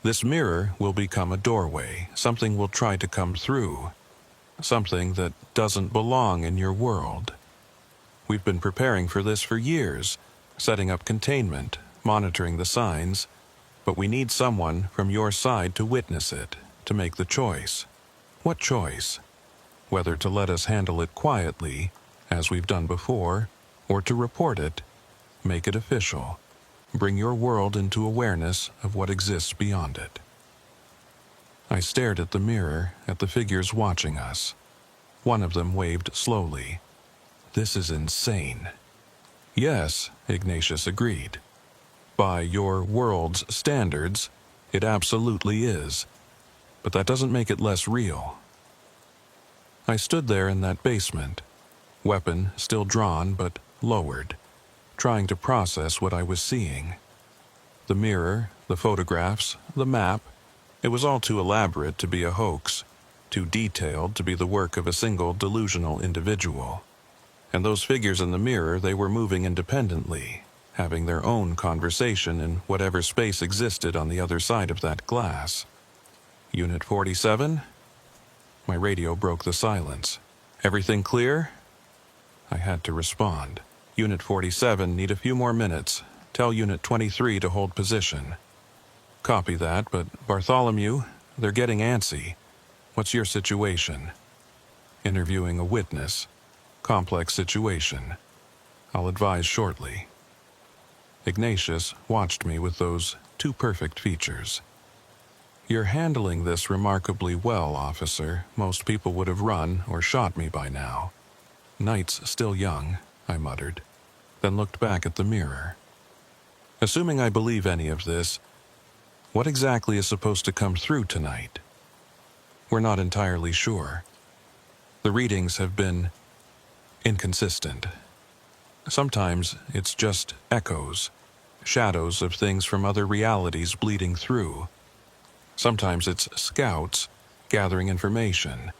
this mirror will become a doorway. Something will try to come through. Something that doesn't belong in your world. We've been preparing for this for years, setting up containment, monitoring the signs, but we need someone from your side to witness it, to make the choice. What choice? Whether to let us handle it quietly, as we've done before, or to report it, make it official, bring your world into awareness of what exists beyond it. I stared at the mirror, at the figures watching us. One of them waved slowly. This is insane. Yes, Ignatius agreed. By your world's standards, it absolutely is. But that doesn't make it less real. I stood there in that basement, weapon still drawn but lowered, trying to process what I was seeing. The mirror, the photographs, the map, it was all too elaborate to be a hoax, too detailed to be the work of a single delusional individual. And those figures in the mirror, they were moving independently, having their own conversation in whatever space existed on the other side of that glass. Unit 47? My radio broke the silence. Everything clear? I had to respond. Unit 47 need a few more minutes. Tell Unit 23 to hold position. Copy that, but Bartholomew, they're getting antsy. What's your situation? Interviewing a witness. Complex situation. I'll advise shortly. Ignatius watched me with those 2 perfect features. You're handling this remarkably well, officer. Most people would have run or shot me by now. Night's still young, I muttered, then looked back at the mirror. Assuming I believe any of this, what exactly is supposed to come through tonight? We're not entirely sure. The readings have been inconsistent. Sometimes it's just echoes, shadows of things from other realities bleeding through. Sometimes it's scouts gathering information,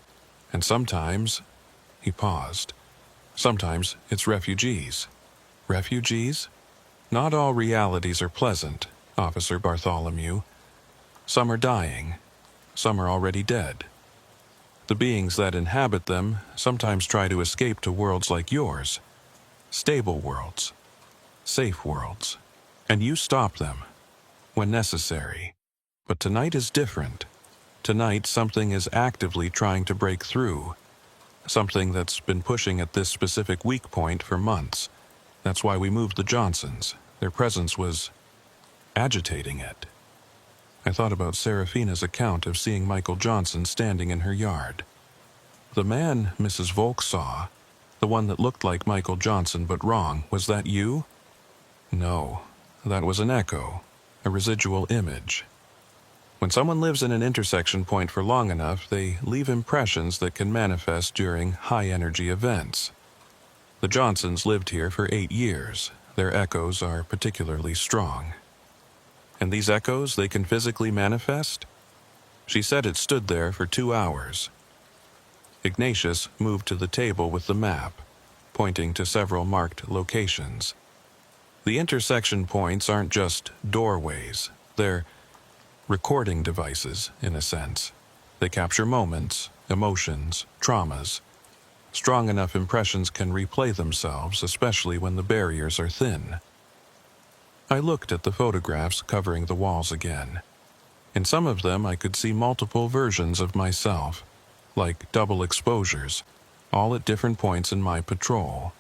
and sometimes, he paused, sometimes it's refugees. Refugees? Not all realities are pleasant, Officer Bartholomew. Some are dying, some are already dead. The beings that inhabit them sometimes try to escape to worlds like yours, stable worlds, safe worlds, and you stop them when necessary. But tonight is different. Tonight something is actively trying to break through, something that's been pushing at this specific weak point for months. That's why we moved the Johnsons. Their presence was agitating it. I thought about Seraphina's account of seeing Michael Johnson standing in her yard. The man Mrs. Volk saw, the one that looked like Michael Johnson but wrong, was that you? No, that was an echo, a residual image. When someone lives in an intersection point for long enough, they leave impressions that can manifest during high-energy events. The Johnsons lived here for 8 years. Their echoes are particularly strong. And these echoes, they can physically manifest? She said it stood there for 2 hours. Ignatius moved to the table with the map, pointing to several marked locations. The intersection points aren't just doorways. They're recording devices, in a sense. They capture moments, emotions, traumas. Strong enough impressions can replay themselves, especially when the barriers are thin. I looked at the photographs covering the walls again. In some of them I could see multiple versions of myself, like double exposures, all at different points in my patrol.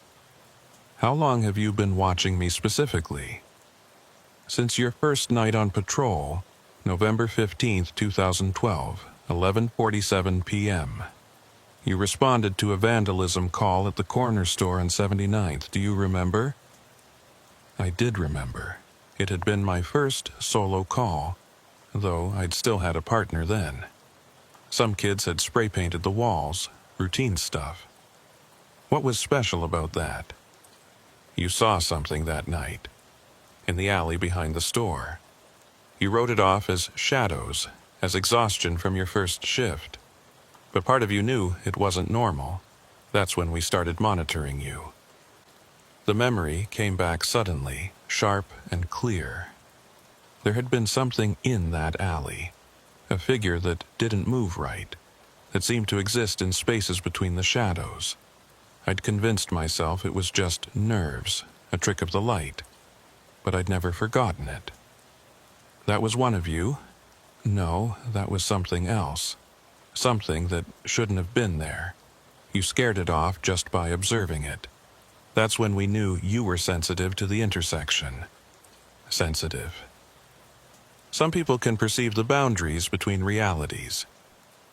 How long have you been watching me specifically? Since your first night on patrol, November 15th, 2012, 11:47 p.m. You responded to a vandalism call at the corner store on 79th. Do you remember? I did remember. It had been my first solo call, though I'd still had a partner then. Some kids had spray-painted the walls, routine stuff. What was special about that? You saw something that night, in the alley behind the store. You wrote it off as shadows, as exhaustion from your first shift. But part of you knew it wasn't normal. That's when we started monitoring you. The memory came back suddenly, sharp and clear. There had been something in that alley, a figure that didn't move right, that seemed to exist in spaces between the shadows. I'd convinced myself it was just nerves, a trick of the light, but I'd never forgotten it. That was one of you? No, that was something else. Something that shouldn't have been there. You scared it off just by observing it. That's when we knew you were sensitive to the intersection. Sensitive. Some people can perceive the boundaries between realities.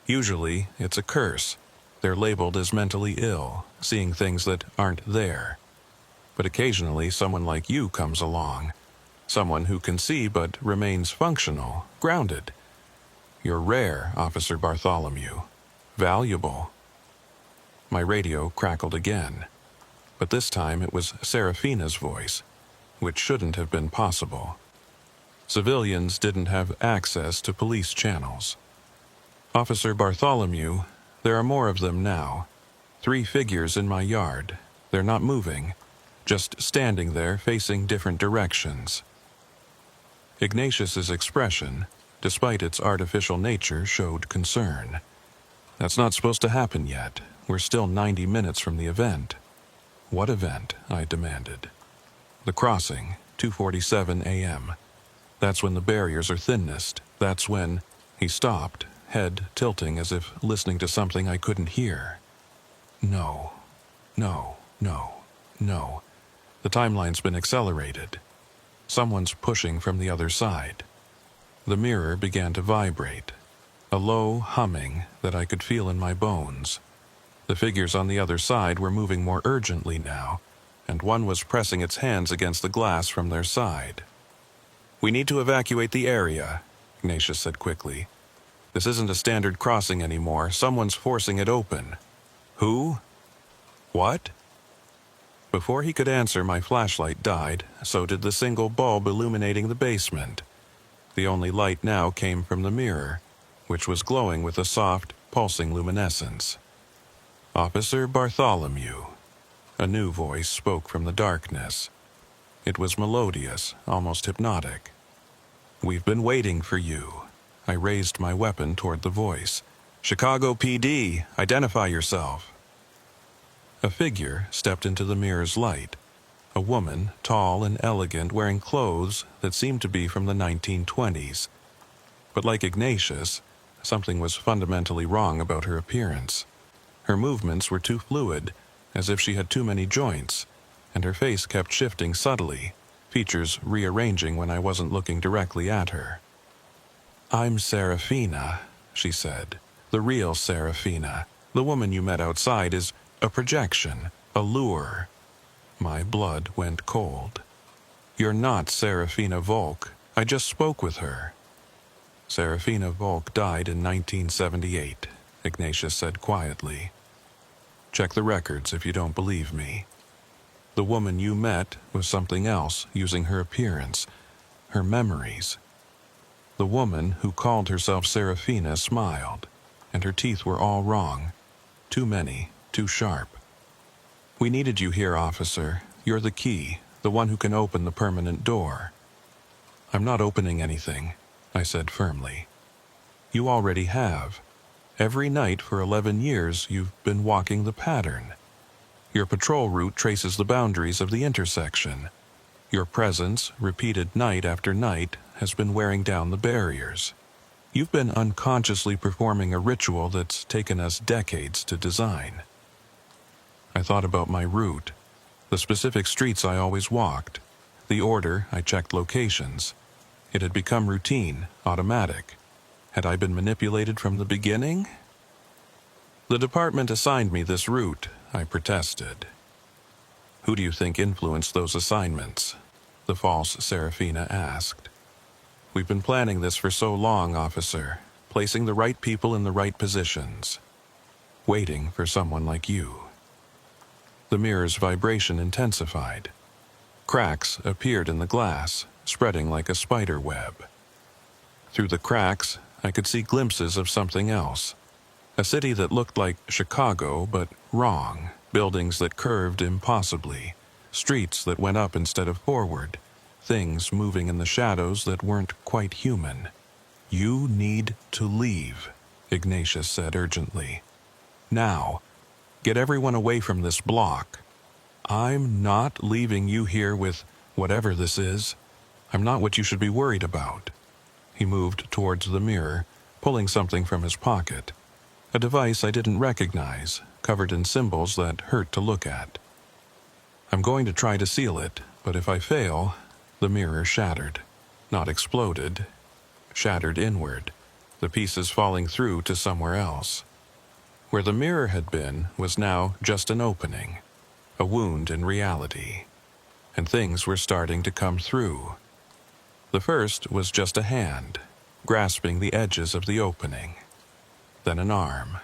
Usually, it's a curse. They're labeled as mentally ill, seeing things that aren't there. But occasionally, someone like you comes along. Someone who can see but remains functional, grounded. You're rare, Officer Bartholomew. Valuable. My radio crackled again, but this time it was Serafina's voice, which shouldn't have been possible. Civilians didn't have access to police channels. Officer Bartholomew, there are more of them now. 3 figures in my yard. They're not moving, just standing there facing different directions. Ignatius's expression, despite its artificial nature, showed concern. That's not supposed to happen yet. We're still 90 minutes from the event. What event? I demanded. The crossing, 2:47 a.m. That's when the barriers are thinnest. That's when... He stopped, head tilting as if listening to something I couldn't hear. No. The timeline's been accelerated. Someone's pushing from the other side. The mirror began to vibrate, a low humming that I could feel in my bones. The figures on the other side were moving more urgently now, and one was pressing its hands against the glass from their side. We need to evacuate the area, Ignatius said quickly. This isn't a standard crossing anymore. Someone's forcing it open. Who? What? Before he could answer, my flashlight died, so did the single bulb illuminating the basement. The only light now came from the mirror, which was glowing with a soft, pulsing luminescence. Officer Bartholomew. A new voice spoke from the darkness. It was melodious, almost hypnotic. We've been waiting for you. I raised my weapon toward the voice. Chicago PD, identify yourself. A figure stepped into the mirror's light. A woman, tall and elegant, wearing clothes that seemed to be from the 1920s. But like Ignatius, something was fundamentally wrong about her appearance. Her movements were too fluid, as if she had too many joints, and her face kept shifting subtly, features rearranging when I wasn't looking directly at her. I'm Serafina, she said. The real Serafina. The woman you met outside is a projection, a lure. My blood went cold. You're not Serafina Volk. I just spoke with her. Serafina Volk died in 1978, Ignatius said quietly. Check the records if you don't believe me. The woman you met was something else, using her appearance, her memories. The woman who called herself Serafina smiled, and her teeth were all wrong. Too many, too sharp. We needed you here, officer. You're the key, the one who can open the permanent door. I'm not opening anything, I said firmly. You already have. Every night for 11 years, you've been walking the pattern. Your patrol route traces the boundaries of the intersection. Your presence, repeated night after night, has been wearing down the barriers. You've been unconsciously performing a ritual that's taken us decades to design. I thought about my route, the specific streets I always walked, the order I checked locations. It had become routine, automatic. Had I been manipulated from the beginning? The department assigned me this route, I protested. Who do you think influenced those assignments? The false Serafina asked. We've been planning this for so long, officer, placing the right people in the right positions, waiting for someone like you. The mirror's vibration intensified. Cracks appeared in the glass, spreading like a spider web. Through the cracks, I could see glimpses of something else. A city that looked like Chicago, but wrong. Buildings that curved impossibly. Streets that went up instead of forward. Things moving in the shadows that weren't quite human. You need to leave, Ignatius said urgently. Now, get everyone away from this block. I'm not leaving you here with whatever this is. I'm not what you should be worried about. He moved towards the mirror, pulling something from his pocket. A device I didn't recognize, covered in symbols that hurt to look at. I'm going to try to seal it, but if I fail, the mirror shattered. Not exploded, shattered inward, the pieces falling through to somewhere else. Where the mirror had been was now just an opening, a wound in reality, and things were starting to come through. The first was just a hand, grasping the edges of the opening. Then an arm.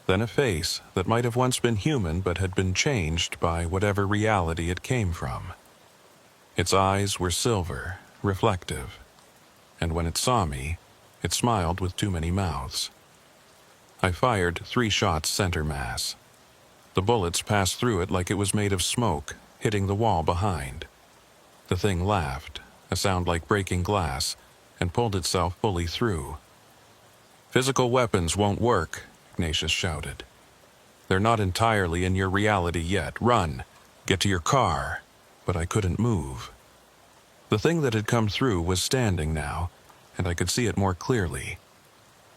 Then a face that might have once been human but had been changed by whatever reality it came from. Its eyes were silver, reflective, and when it saw me, it smiled with too many mouths. I fired 3 shots center mass. The bullets passed through it like it was made of smoke, hitting the wall behind. The thing laughed, a sound like breaking glass, and pulled itself fully through. Physical weapons won't work, Ignatius shouted. They're not entirely in your reality yet. Run! Get to your car! But I couldn't move. The thing that had come through was standing now, and I could see it more clearly.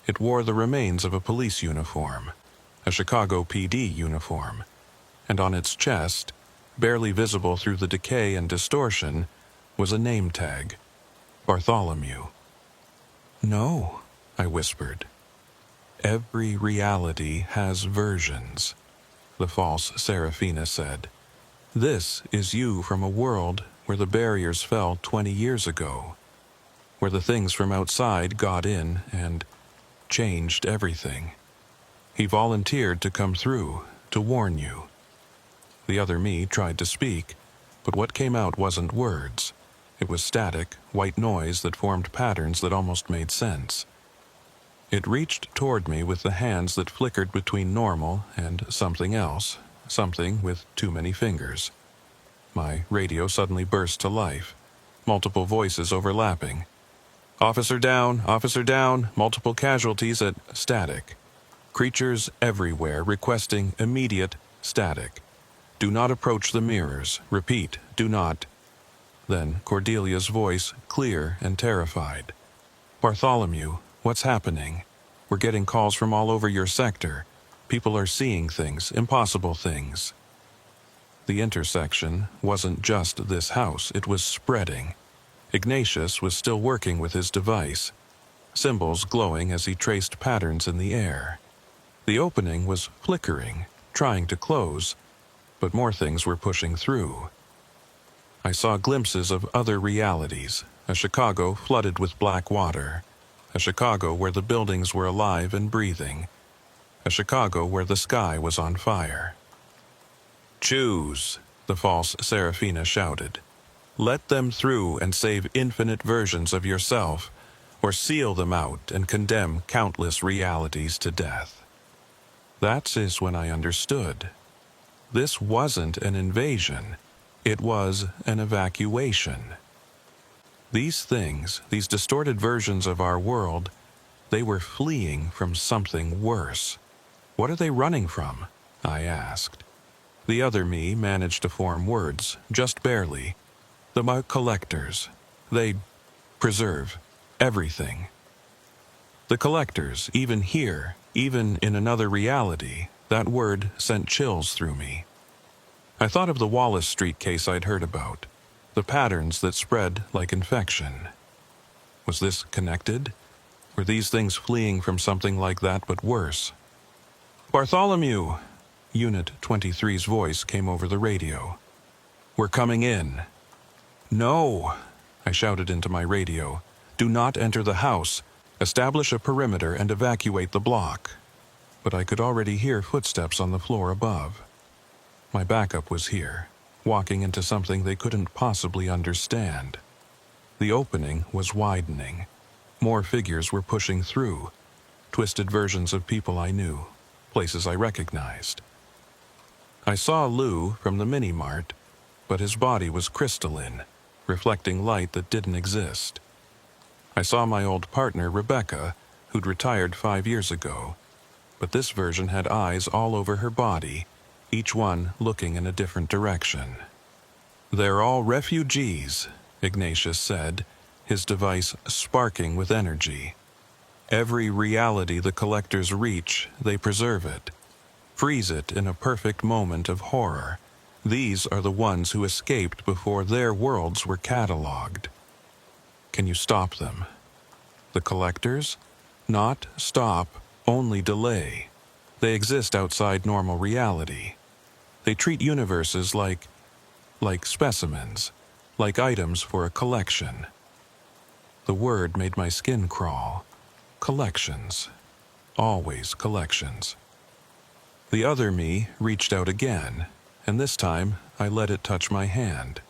It wore the remains of a police uniform, a Chicago PD uniform, and on its chest, barely visible through the decay and distortion, was a name tag, Bartholomew. No, I whispered. Every reality has versions, the false Serafina said. This is you from a world where the barriers fell 20 years ago, where the things from outside got in and changed everything. He volunteered to come through, to warn you. The other me tried to speak, but what came out wasn't words. It was static, white noise that formed patterns that almost made sense. It reached toward me with the hands that flickered between normal and something else, something with too many fingers. My radio suddenly burst to life, multiple voices overlapping. Officer down, multiple casualties at static. Creatures everywhere requesting immediate static. Do not approach the mirrors. Repeat, do not. Then Cordelia's voice, clear and terrified. Bartholomew, what's happening? We're getting calls from all over your sector. People are seeing things, impossible things. The intersection wasn't just this house, it was spreading. Ignatius was still working with his device, symbols glowing as he traced patterns in the air. The opening was flickering, trying to close, but more things were pushing through. I saw glimpses of other realities, a Chicago flooded with black water, a Chicago where the buildings were alive and breathing, a Chicago where the sky was on fire. Choose, the false Serafina shouted. Let them through and save infinite versions of yourself, or seal them out and condemn countless realities to death. That is when I understood. This wasn't an invasion. It was an evacuation. These things, these distorted versions of our world, They were fleeing from something worse. "What are they running from?" I asked. The other me managed to form words, just barely. "The collectors. They preserve everything." The collectors, even here, even in another reality, that word sent chills through me. I thought of the Wallace Street case I'd heard about, the patterns that spread like infection. Was this connected? Were these things fleeing from something like that but worse? "Bartholomew!" Unit 23's voice came over the radio. "We're coming in." "No!" I shouted into my radio. "Do not enter the house. Establish a perimeter and evacuate the block." But I could already hear footsteps on the floor above. My backup was here, walking into something they couldn't possibly understand. The opening was widening. More figures were pushing through, twisted versions of people I knew, places I recognized. I saw Lou from the mini-mart, but his body was crystalline, reflecting light that didn't exist. I saw my old partner, Rebecca, who'd retired 5 years ago, but this version had eyes all over her body, each one looking in a different direction. "They're all refugees," Ignatius said, his device sparking with energy. "Every reality the collectors reach, they preserve it, freeze it in a perfect moment of horror. These are the ones who escaped before their worlds were catalogued. Can you stop them?" The collectors? Not stop, only delay. They exist outside normal reality. They treat universes like specimens, like items for a collection. The word made my skin crawl. Collections. Always collections. The other me reached out again, and this time I let it touch my hand.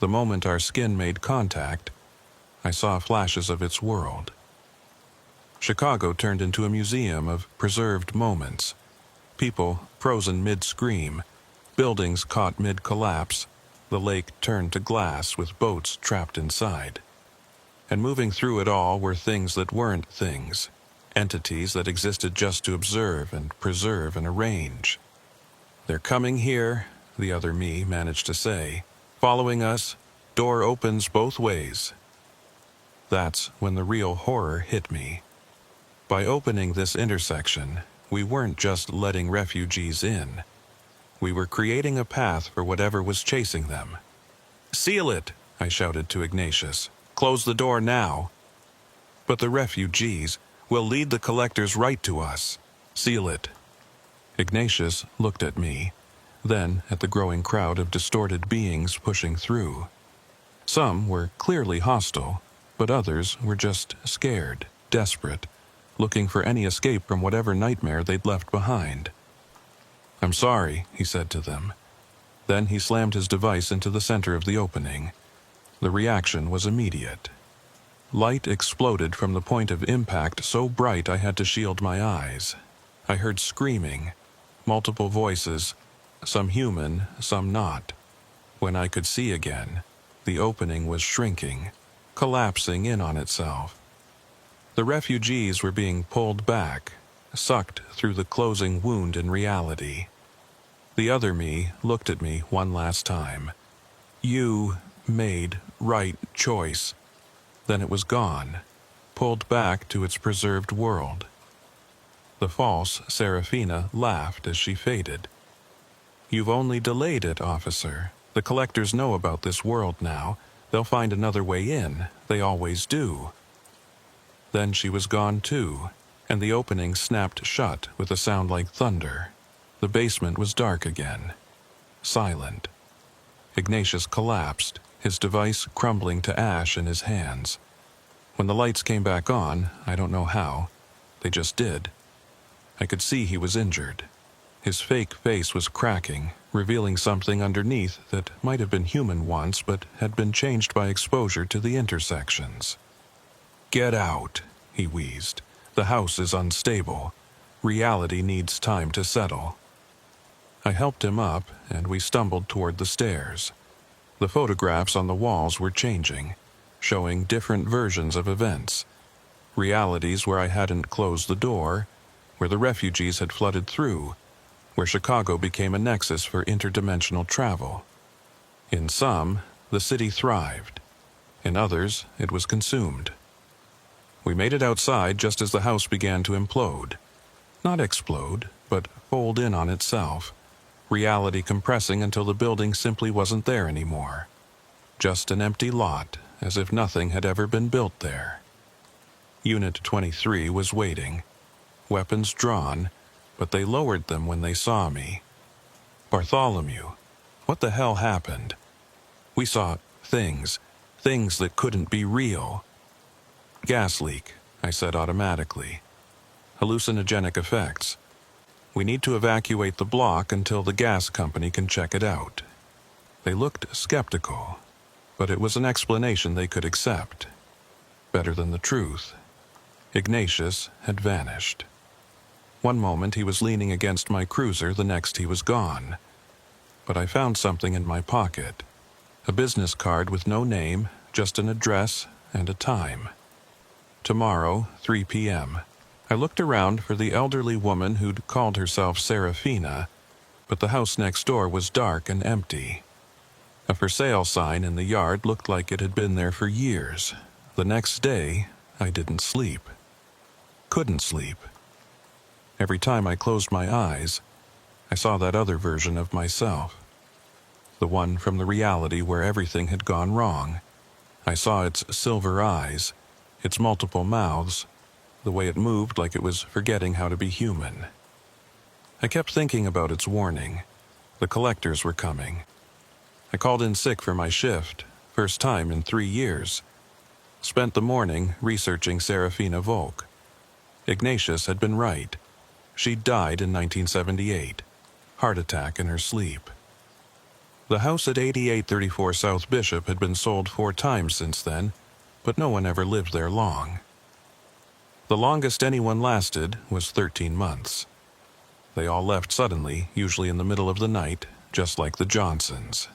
The moment our skin made contact, I saw flashes of its world. Chicago turned into a museum of preserved moments. People frozen mid-scream, buildings caught mid-collapse, the lake turned to glass with boats trapped inside. And moving through it all were things that weren't things, entities that existed just to observe and preserve and arrange. "They're coming here," the other me managed to say. "Following us, door opens both ways." That's when the real horror hit me. By opening this intersection, we weren't just letting refugees in. We were creating a path for whatever was chasing them. "Seal it!" I shouted to Ignatius. "Close the door now." "But the refugees will lead the collectors right to us." "Seal it." Ignatius looked at me, then at the growing crowd of distorted beings pushing through. Some were clearly hostile, but others were just scared, desperate, looking for any escape from whatever nightmare they'd left behind. "I'm sorry," he said to them. Then he slammed his device into the center of the opening. The reaction was immediate. Light exploded from the point of impact so bright I had to shield my eyes. I heard screaming, multiple voices, some human, some not. When I could see again, the opening was shrinking, collapsing in on itself. The refugees were being pulled back, sucked through the closing wound in reality. The other me looked at me one last time. "You made right choice." Then it was gone, pulled back to its preserved world. The false Serafina laughed as she faded. "You've only delayed it, officer. The collectors know about this world now. They'll find another way in. They always do." Then she was gone too, and the opening snapped shut with a sound like thunder. The basement was dark again. Silent. Ignatius collapsed, his device crumbling to ash in his hands. When the lights came back on, I don't know how, they just did. I could see he was injured. His fake face was cracking, revealing something underneath that might have been human once but had been changed by exposure to the intersections. "Get out," he wheezed. "The house is unstable. Reality needs time to settle." I helped him up, and we stumbled toward the stairs. The photographs on the walls were changing, showing different versions of events. Realities where I hadn't closed the door, where the refugees had flooded through, where Chicago became a nexus for interdimensional travel. In some, the city thrived. In others, it was consumed. We made it outside just as the house began to implode. Not explode, but fold in on itself, reality compressing until the building simply wasn't there anymore. Just an empty lot, as if nothing had ever been built there. Unit 23 was waiting, weapons drawn, but they lowered them when they saw me. Bartholomew, what the hell happened? We saw things that couldn't be real. Gas leak, I said automatically. Hallucinogenic effects. We need to evacuate the block until the gas company can check it out. They looked skeptical, but it was an explanation they could accept. Better than the truth. Ignatius had vanished. One moment he was leaning against my cruiser, the next he was gone. But I found something in my pocket. A business card with no name, just an address and a time. Tomorrow, 3 p.m. I looked around for the elderly woman who'd called herself Serafina, but the house next door was dark and empty. A for sale sign in the yard looked like it had been there for years. The next day, I didn't sleep. Couldn't sleep. Every time I closed my eyes, I saw that other version of myself. The one from the reality where everything had gone wrong. I saw its silver eyes, its multiple mouths, the way it moved like it was forgetting how to be human. I kept thinking about its warning. The collectors were coming. I called in sick for my shift, first time in 3 years. Spent the morning researching Serafina Volk. Ignatius had been right. She'd died in 1978. Heart attack in her sleep. The house at 8834 South Bishop had been sold 4 times since then, but no one ever lived there long. The longest anyone lasted was 13 months. They all left suddenly, usually in the middle of the night, just like the Johnsons.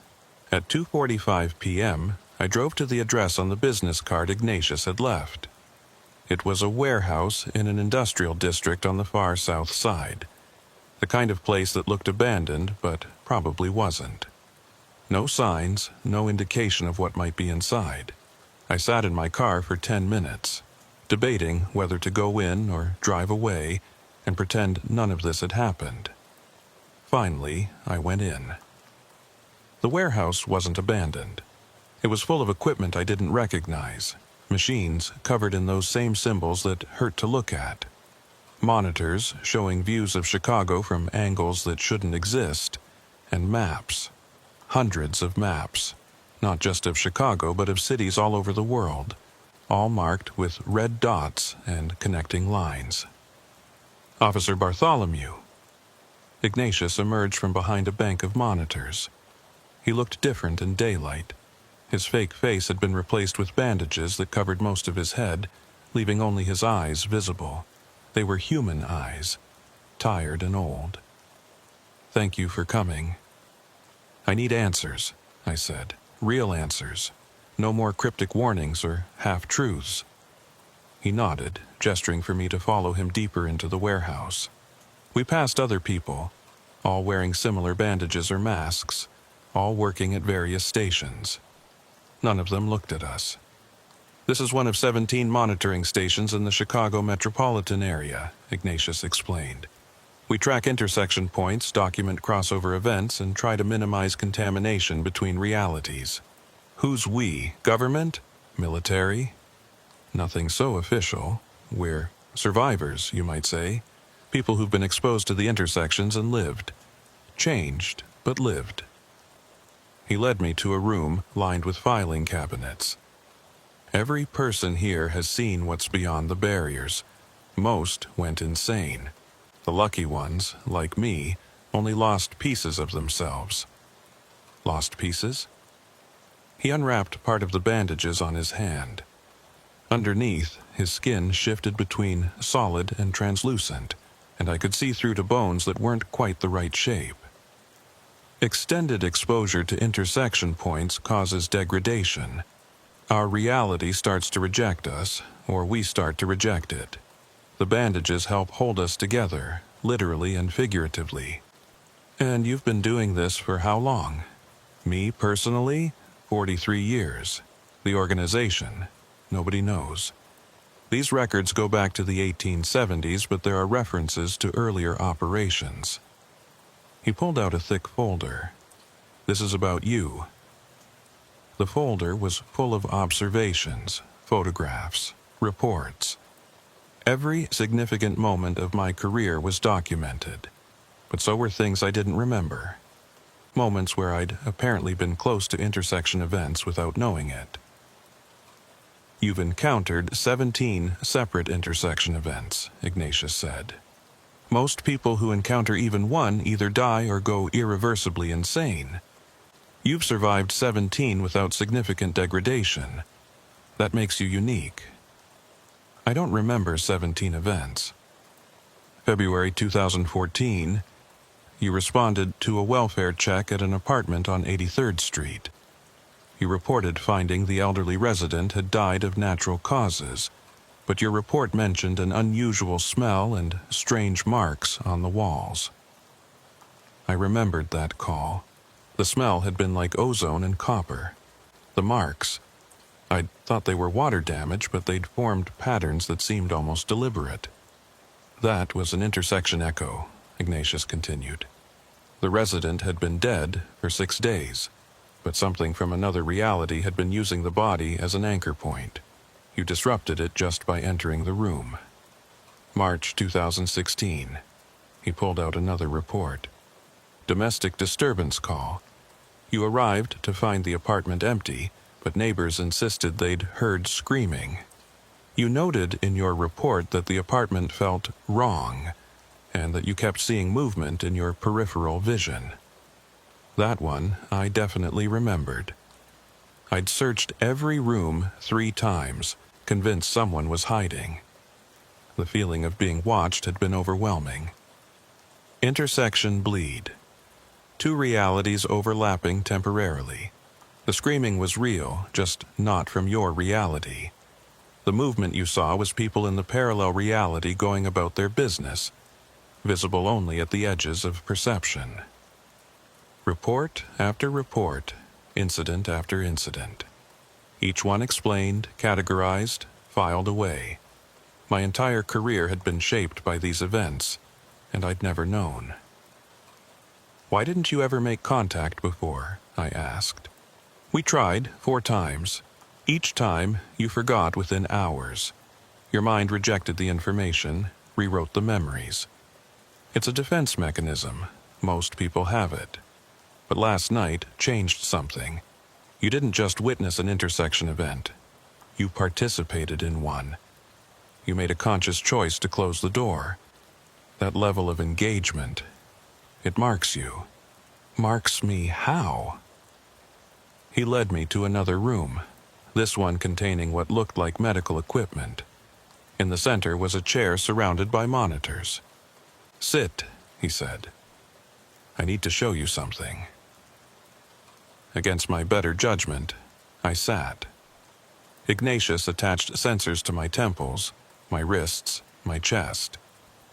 At 2:45 p.m., I drove to the address on the business card Ignatius had left. It was a warehouse in an industrial district on the far south side. The kind of place that looked abandoned, but probably wasn't. No signs, no indication of what might be inside. I sat in my car for 10 minutes, debating whether to go in or drive away and pretend none of this had happened. Finally, I went in. The warehouse wasn't abandoned. It was full of equipment I didn't recognize, machines covered in those same symbols that hurt to look at. Monitors showing views of Chicago from angles that shouldn't exist, and maps. Hundreds of maps, not just of Chicago but of cities all over the world, all marked with red dots and connecting lines. Officer Bartholomew. Ignatius emerged from behind a bank of monitors. He looked different in daylight. His fake face had been replaced with bandages that covered most of his head, leaving only his eyes visible. They were human eyes, tired and old. "Thank you for coming." "I need answers," I said. "Real answers. No more cryptic warnings or half-truths." He nodded, gesturing for me to follow him deeper into the warehouse. We passed other people, all wearing similar bandages or masks, all working at various stations. None of them looked at us. "This is one of 17 monitoring stations in the Chicago metropolitan area," Ignatius explained. "We track intersection points, document crossover events, and try to minimize contamination between realities." "Who's we? Government? Military?" "Nothing so official. We're survivors, you might say. People who've been exposed to the intersections and lived. Changed, but lived." He led me to a room lined with filing cabinets. "Every person here has seen what's beyond the barriers. Most went insane. The lucky ones, like me, only lost pieces of themselves." "Lost pieces?" He unwrapped part of the bandages on his hand. Underneath, his skin shifted between solid and translucent, and I could see through to bones that weren't quite the right shape. "Extended exposure to intersection points causes degradation. Our reality starts to reject us, or we start to reject it. The bandages help hold us together, literally and figuratively. And you've been doing this for how long? Me, personally, 43 years. The organization, nobody knows. These records go back to the 1870s, but there are references to earlier operations. He pulled out a thick folder. This is about you. The folder was full of observations, photographs, reports. Every significant moment of my career was documented, but so were things I didn't remember. Moments where I'd apparently been close to intersection events without knowing it. You've encountered 17 separate intersection events, Ignatius said. Most people who encounter even one either die or go irreversibly insane. You've survived 17 without significant degradation. That makes you unique. I don't remember 17 events. February 2014, you responded to a welfare check at an apartment on 83rd Street. You reported finding the elderly resident had died of natural causes, but your report mentioned an unusual smell and strange marks on the walls. I remembered that call. The smell had been like ozone and copper. The marks, I'd thought they were water damage, but they'd formed patterns that seemed almost deliberate. That was an intersection echo, Ignatius continued. The resident had been dead for 6 days, but something from another reality had been using the body as an anchor point. You disrupted it just by entering the room. March 2016. He pulled out another report. Domestic disturbance call. You arrived to find the apartment empty, but neighbors insisted they'd heard screaming. You noted in your report that the apartment felt wrong, and that you kept seeing movement in your peripheral vision. That one I definitely remembered. I'd searched every room 3 times, convinced someone was hiding. The feeling of being watched had been overwhelming. Intersection bleed. 2 realities overlapping temporarily. The screaming was real, just not from your reality. The movement you saw was people in the parallel reality going about their business, visible only at the edges of perception. Report after report, incident after incident. Each one explained, categorized, filed away. My entire career had been shaped by these events, and I'd never known. Why didn't you ever make contact before? I asked. We tried 4 times. Each time, you forgot within hours. Your mind rejected the information, rewrote the memories. It's a defense mechanism. Most people have it. But last night changed something. You didn't just witness an intersection event. You participated in one. You made a conscious choice to close the door. That level of engagement, it marks you. Marks me how? He led me to another room, this one containing what looked like medical equipment. In the center was a chair surrounded by monitors. Sit, he said. I need to show you something. Against my better judgment, I sat. Ignatius attached sensors to my temples, my wrists, my chest.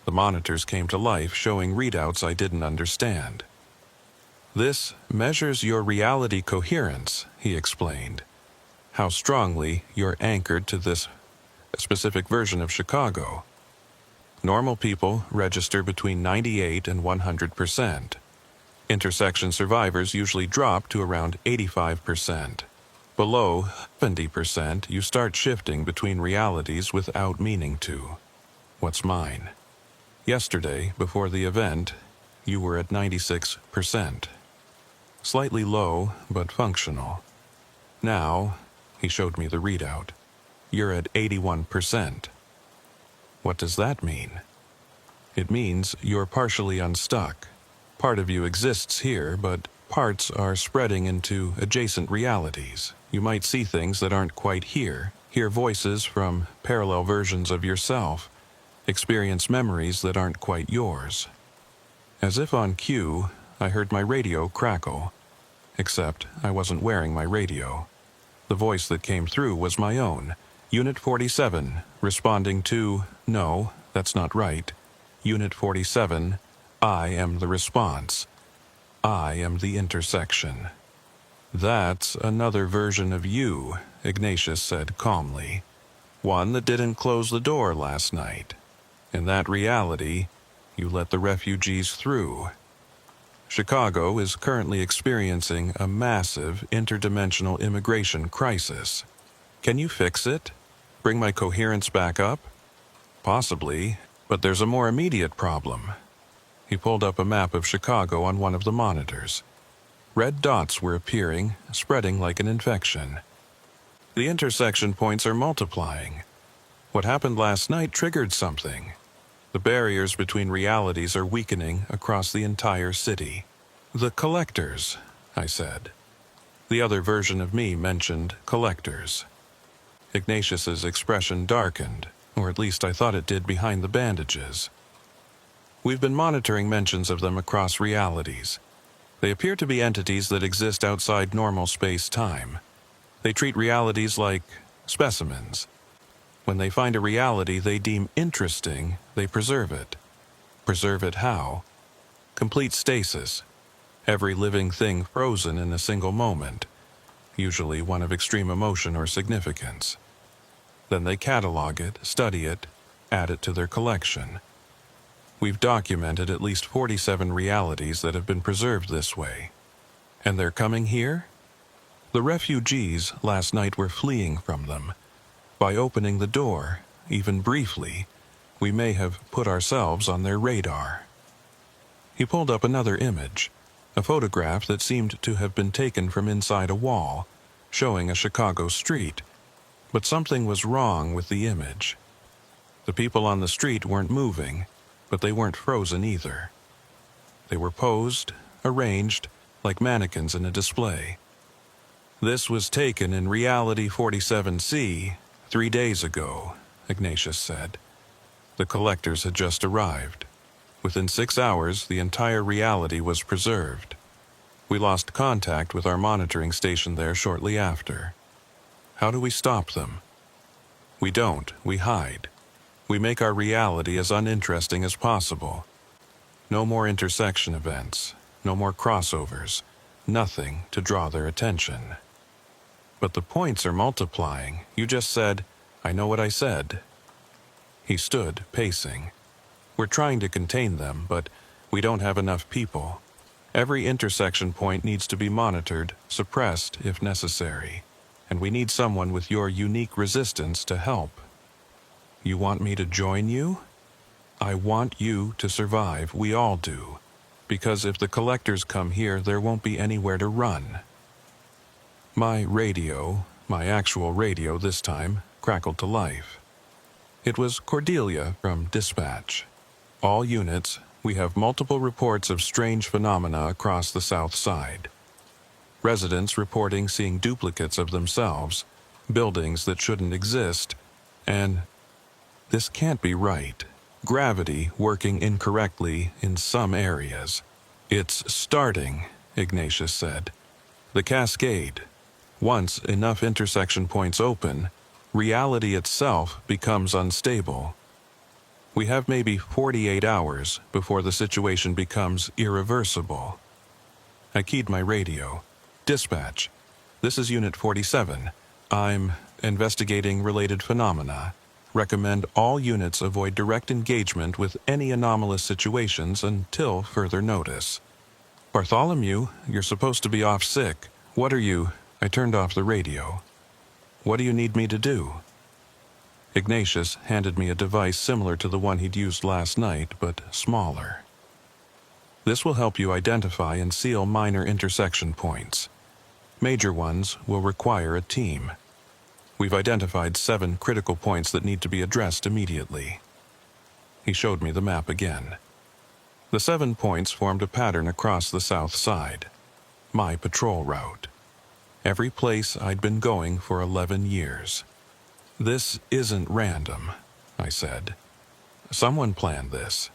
The monitors came to life, showing readouts I didn't understand. This measures your reality coherence, he explained. How strongly you're anchored to this specific version of Chicago. Normal people register between 98 and 100%. Intersection survivors usually drop to around 85%. Below 70%, you start shifting between realities without meaning to. What's mine? Yesterday, before the event, you were at 96%. Slightly low, but functional. Now, he showed me the readout, you're at 81%. What does that mean? It means you're partially unstuck. Part of you exists here, but parts are spreading into adjacent realities. You might see things that aren't quite here, hear voices from parallel versions of yourself, experience memories that aren't quite yours. As if on cue, I heard my radio crackle, except I wasn't wearing my radio. The voice that came through was my own. Unit 47, responding to, "No, that's not right." Unit 47, I am the response. I am the intersection. "That's another version of you," Ignatius said calmly. "One that didn't close the door last night. In that reality, you let the refugees through. Chicago is currently experiencing a massive interdimensional immigration crisis. Can you fix it? Bring my coherence back up? Possibly, but there's a more immediate problem." He pulled up a map of Chicago on one of the monitors. Red dots were appearing, spreading like an infection. The intersection points are multiplying. What happened last night triggered something. The barriers between realities are weakening across the entire city. "The collectors," I said. The other version of me mentioned collectors. Ignatius's expression darkened, or at least I thought it did behind the bandages. "We've been monitoring mentions of them across realities. They appear to be entities that exist outside normal space-time. They treat realities like specimens. When they find a reality they deem interesting, they preserve it. Preserve it how? Complete stasis. Every living thing frozen in a single moment, usually one of extreme emotion or significance. Then they catalog it, study it, add it to their collection. We've documented at least 47 realities that have been preserved this way. And they're coming here? The refugees last night were fleeing from them. By opening the door, even briefly, we may have put ourselves on their radar." He pulled up another image, a photograph that seemed to have been taken from inside a wall, showing a Chicago street. But something was wrong with the image. The people on the street weren't moving, but they weren't frozen either. They were posed, arranged, like mannequins in a display. "This was taken in Reality 47C 3 days ago," Ignatius said. "The collectors had just arrived. Within 6 hours, the entire reality was preserved. We lost contact with our monitoring station there shortly after. How do we stop them? We don't, we hide. We make our reality as uninteresting as possible. No more intersection events, no more crossovers, nothing to draw their attention." "But the points are multiplying. You just said, 'I know what I said.'" He stood, pacing. "We're trying to contain them, but we don't have enough people. Every intersection point needs to be monitored, suppressed if necessary. And we need someone with your unique resistance to help." "You want me to join you?" "I want you to survive, we all do. Because if the collectors come here, there won't be anywhere to run." My radio, my actual radio this time, crackled to life. It was Cordelia from Dispatch. "All units, we have multiple reports of strange phenomena across the South Side. Residents reporting seeing duplicates of themselves, buildings that shouldn't exist, and this can't be right. Gravity working incorrectly in some areas. It's starting," Ignatius said. "The cascade. Once enough intersection points open, reality itself becomes unstable. We have maybe 48 hours before the situation becomes irreversible." I keyed my radio. "Dispatch, this is Unit 47. I'm investigating related phenomena. Recommend all units avoid direct engagement with any anomalous situations until further notice." "Bartholomew, you're supposed to be off sick. What are you—" I turned off the radio. "What do you need me to do?" Ignatius handed me a device similar to the one he'd used last night, but smaller. "This will help you identify and seal minor intersection points. Major ones will require a team. We've identified 7 critical points that need to be addressed immediately." He showed me the map again. The 7 points formed a pattern across the South Side. My patrol route. Every place I'd been going for 11 years. "This isn't random," I said. "Someone planned this.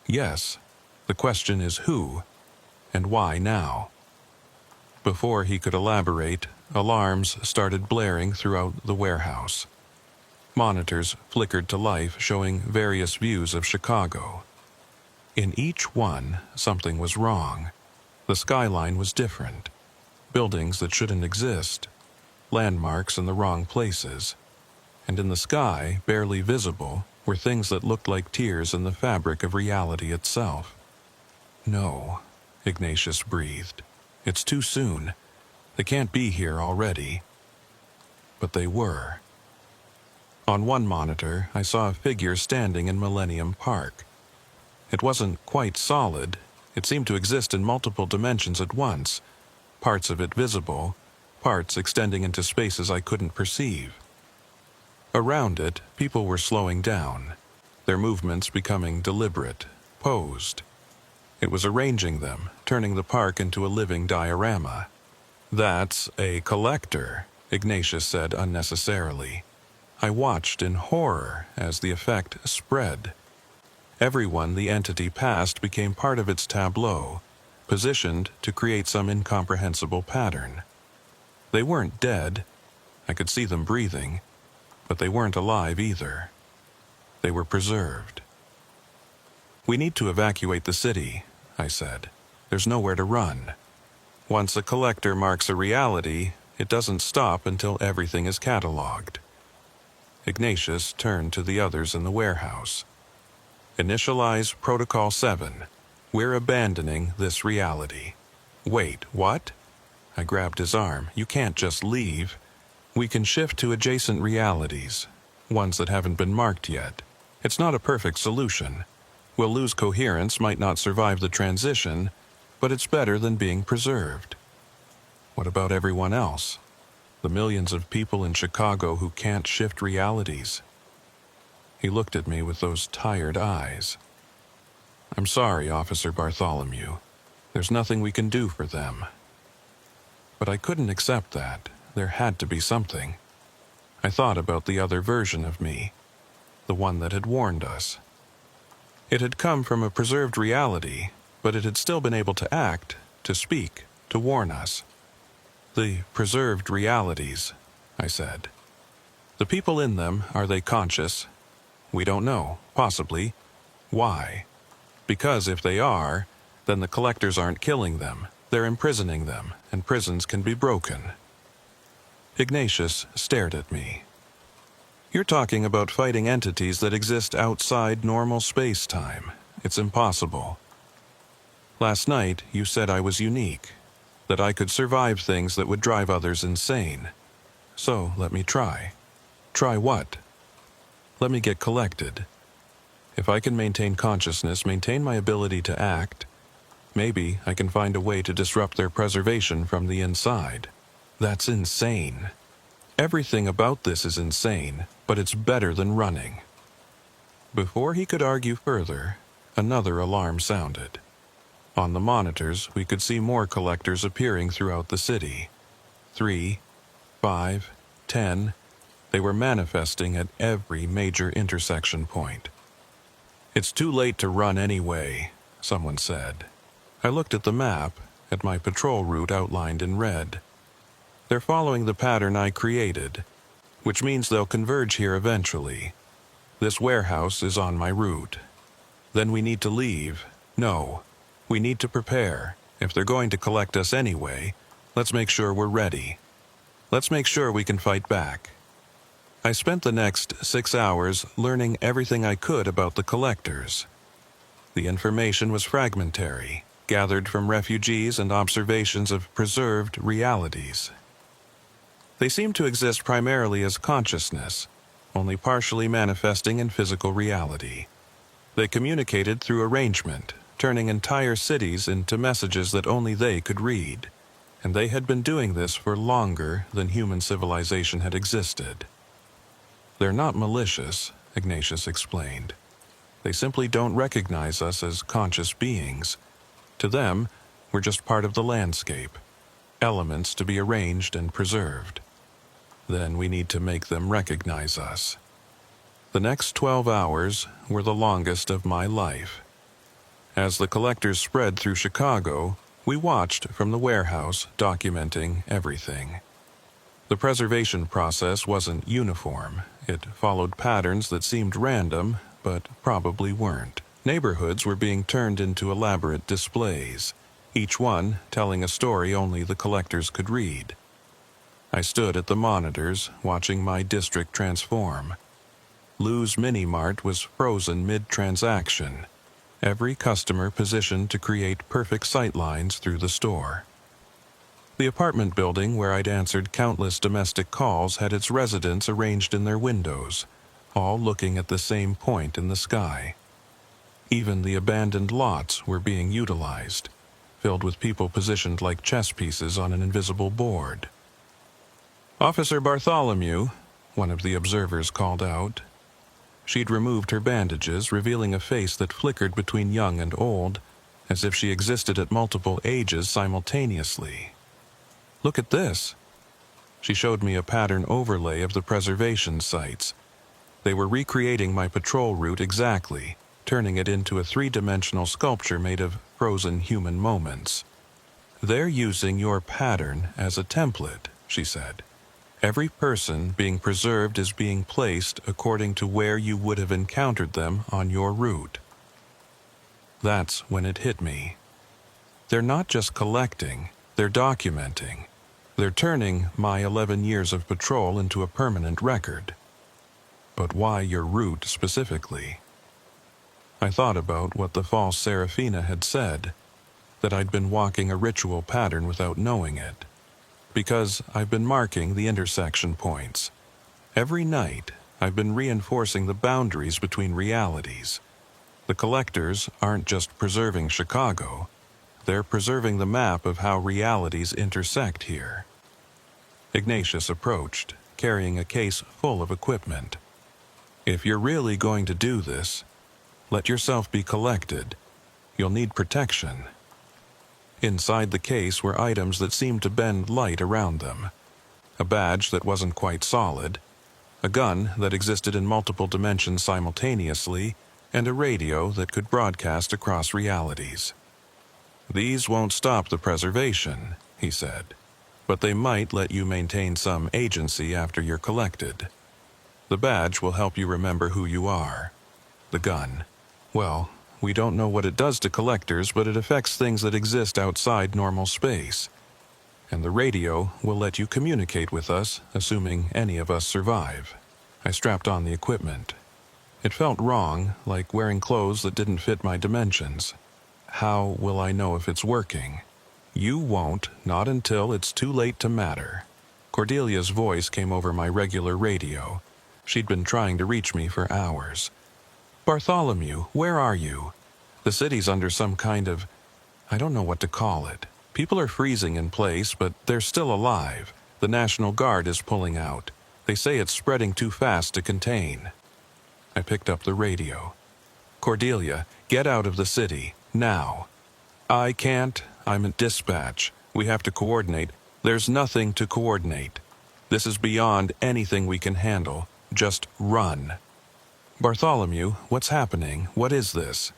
Yes. The question is who, and why now?" Before he could elaborate, alarms started blaring throughout the warehouse. Monitors flickered to life, showing various views of Chicago. In each one, something was wrong. The skyline was different. Buildings that shouldn't exist. Landmarks in the wrong places. And in the sky, barely visible, were things that looked like tears in the fabric of reality itself. "No," Ignatius breathed. "It's too soon. They can't be here already." But they were. On one monitor, I saw a figure standing in Millennium Park. It wasn't quite solid. It seemed to exist in multiple dimensions at once, parts of it visible, parts extending into spaces I couldn't perceive. Around it, people were slowing down, their movements becoming deliberate, posed. It was arranging them, turning the park into a living diorama. "That's a collector," Ignatius said unnecessarily. I watched in horror as the effect spread. Everyone the entity passed became part of its tableau, positioned to create some incomprehensible pattern. They weren't dead. I could see them breathing, but they weren't alive either. They were preserved. "We need to evacuate the city," I said. "There's nowhere to run. Once a collector marks a reality, it doesn't stop until everything is cataloged." Ignatius turned to the others in the warehouse. "Initialize Protocol 7. We're abandoning this reality." "Wait, what?" I grabbed his arm. "You can't just leave. We can shift to adjacent realities, ones that haven't been marked yet. It's not a perfect solution. We'll lose coherence, might not survive the transition, but it's better than being preserved." "What about everyone else? The millions of people in Chicago who can't shift realities?" He looked at me with those tired eyes. "I'm sorry, Officer Bartholomew. There's nothing we can do for them." But I couldn't accept that. There had to be something. I thought about the other version of me, the one that had warned us. It had come from a preserved reality, but it had still been able to act, to speak, to warn us. "The preserved realities," I said. "The people in them, are they conscious? We don't know. Possibly. Why? Because if they are, then the collectors aren't killing them. They're imprisoning them, and prisons can be broken." Ignatius stared at me. "You're talking about fighting entities that exist outside normal space-time. It's impossible. Last night, you said I was unique, that I could survive things that would drive others insane. So let me try." "Try what?" "Let me get collected. If I can maintain consciousness, maintain my ability to act, maybe I can find a way to disrupt their preservation from the inside." "That's insane." "Everything about this is insane, but it's better than running." Before he could argue further, another alarm sounded. On the monitors, we could see more collectors appearing throughout the city. 3, 5, 10. They were manifesting at every major intersection point. "It's too late to run anyway," someone said. I looked at the map, at my patrol route outlined in red. "They're following the pattern I created, which means they'll converge here eventually. This warehouse is on my route. Then we need to leave. No, we need to prepare. If they're going to collect us anyway, let's make sure we're ready. Let's make sure we can fight back." I spent the next 6 hours learning everything I could about the collectors. The information was fragmentary, gathered from refugees and observations of preserved realities. They seemed to exist primarily as consciousness, only partially manifesting in physical reality. They communicated through arrangement, turning entire cities into messages that only they could read, and they had been doing this for longer than human civilization had existed. "They're not malicious," Ignatius explained. "They simply don't recognize us as conscious beings. To them, we're just part of the landscape, elements to be arranged and preserved. Then we need to make them recognize us." The next 12 hours were the longest of my life. As the collectors spread through Chicago, we watched from the warehouse, documenting everything. The preservation process wasn't uniform. It followed patterns that seemed random, but probably weren't. Neighborhoods were being turned into elaborate displays, each one telling a story only the collectors could read. I stood at the monitors, watching my district transform. Lou's Mini-Mart was frozen mid-transaction, every customer positioned to create perfect sightlines through the store. The apartment building where I'd answered countless domestic calls had its residents arranged in their windows, all looking at the same point in the sky. Even the abandoned lots were being utilized, filled with people positioned like chess pieces on an invisible board. "Officer Bartholomew," one of the observers called out. She'd removed her bandages, revealing a face that flickered between young and old, as if she existed at multiple ages simultaneously. "Look at this." She showed me a pattern overlay of the preservation sites. They were recreating my patrol route exactly, turning it into a three-dimensional sculpture made of frozen human moments. "They're using your pattern as a template," she said. "Every person being preserved is being placed according to where you would have encountered them on your route." That's when it hit me. They're not just collecting, they're documenting. They're turning my 11 years of patrol into a permanent record. But why your route specifically? I thought about what the false Seraphina had said, that I'd been walking a ritual pattern without knowing it. Because I've been marking the intersection points. Every night, I've been reinforcing the boundaries between realities. The collectors aren't just preserving Chicago, they're preserving the map of how realities intersect here. Ignatius approached, carrying a case full of equipment. "If you're really going to do this, let yourself be collected. You'll need protection." Inside the case were items that seemed to bend light around them. A badge that wasn't quite solid, a gun that existed in multiple dimensions simultaneously, and a radio that could broadcast across realities. "These won't stop the preservation," he said, "but they might let you maintain some agency after you're collected. The badge will help you remember who you are. The gun, well, we don't know what it does to collectors, but it affects things that exist outside normal space. And the radio will let you communicate with us, assuming any of us survive." I strapped on the equipment. It felt wrong, like wearing clothes that didn't fit my dimensions. "How will I know if it's working?" "You won't, not until it's too late to matter." Cordelia's voice came over my regular radio. She'd been trying to reach me for hours. "Bartholomew, where are you? The city's under some kind of... I don't know what to call it. People are freezing in place, but they're still alive. The National Guard is pulling out. They say it's spreading too fast to contain." I picked up the radio. "Cordelia, get out of the city, now." "I can't. I'm at dispatch. We have to coordinate." "There's nothing to coordinate. This is beyond anything we can handle. Just run." "Bartholomew, what's happening? What is this?"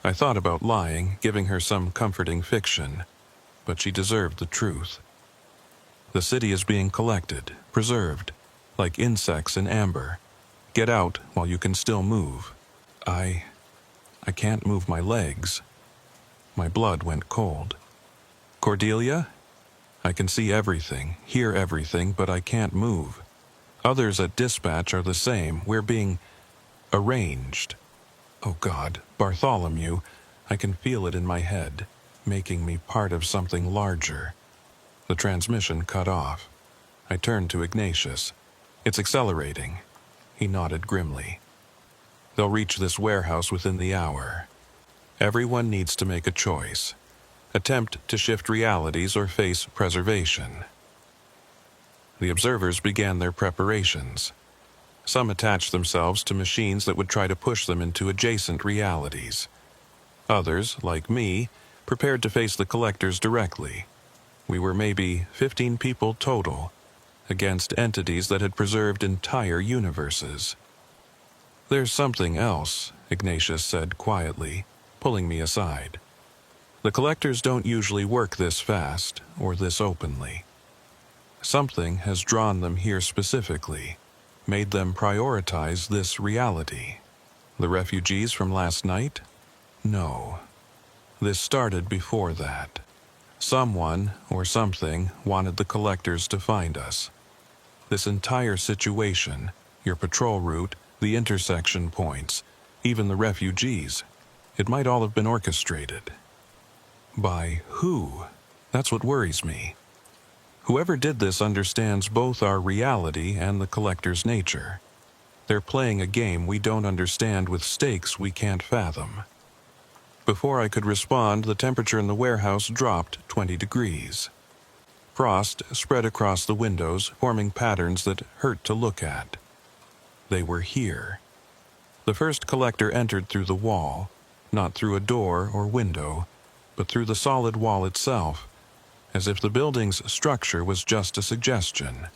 I thought about lying, giving her some comforting fiction, but she deserved the truth. "The city is being collected, preserved, like insects in amber. Get out while you can still move." I can't move my legs." My blood went cold. "Cordelia? I can see everything, hear everything, but I can't move. Others at dispatch are the same. We're being arranged." Oh God, Bartholomew, I can feel it in my head, making me part of something larger. The transmission cut off. I turned to Ignatius. "It's accelerating." He nodded grimly. "They'll reach this warehouse within the hour. Everyone needs to make a choice. Attempt to shift realities or face preservation." The observers began their preparations. Some attached themselves to machines that would try to push them into adjacent realities. Others, like me, prepared to face the collectors directly. We were maybe 15 people total, against entities that had preserved entire universes. "There's something else," Ignatius said quietly, pulling me aside. "The collectors don't usually work this fast, or this openly." Something has drawn them here specifically, made them prioritize this reality. The refugees from last night? No. This started before that. Someone or something wanted the collectors to find us. This entire situation, your patrol route, the intersection points, even the refugees, it might all have been orchestrated. By who? That's what worries me. Whoever did this understands both our reality and the collector's nature. They're playing a game we don't understand with stakes we can't fathom. Before I could respond, the temperature in the warehouse dropped 20 degrees. Frost spread across the windows, forming patterns that hurt to look at. They were here. The first collector entered through the wall, not through a door or window, but through the solid wall itself, as if the building's structure was just a suggestion.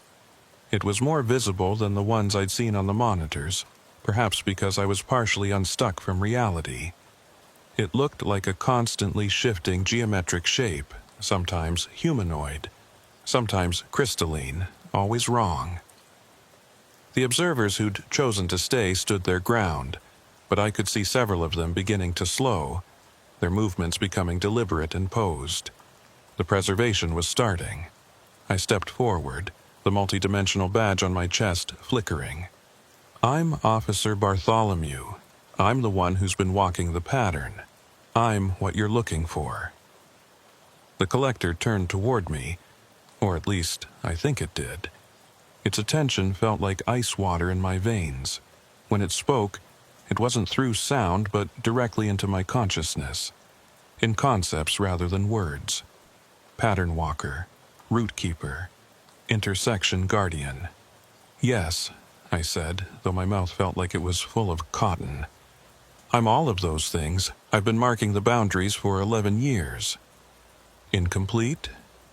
It was more visible than the ones I'd seen on the monitors, perhaps because I was partially unstuck from reality. It looked like a constantly shifting geometric shape, sometimes humanoid, sometimes crystalline, always wrong. The observers who'd chosen to stay stood their ground, but I could see several of them beginning to slow, their movements becoming deliberate and posed. The preservation was starting. I stepped forward, the multidimensional badge on my chest flickering. I'm Officer Bartholomew. I'm the one who's been walking the pattern. I'm what you're looking for. The collector turned toward me, or at least I think it did. Its attention felt like ice water in my veins. When it spoke, it wasn't through sound but directly into my consciousness, in concepts rather than words. Pattern walker, root keeper, intersection guardian. Yes, I said, though my mouth felt like it was full of cotton. I'm all of those things. I've been marking the boundaries for 11 years. Incomplete,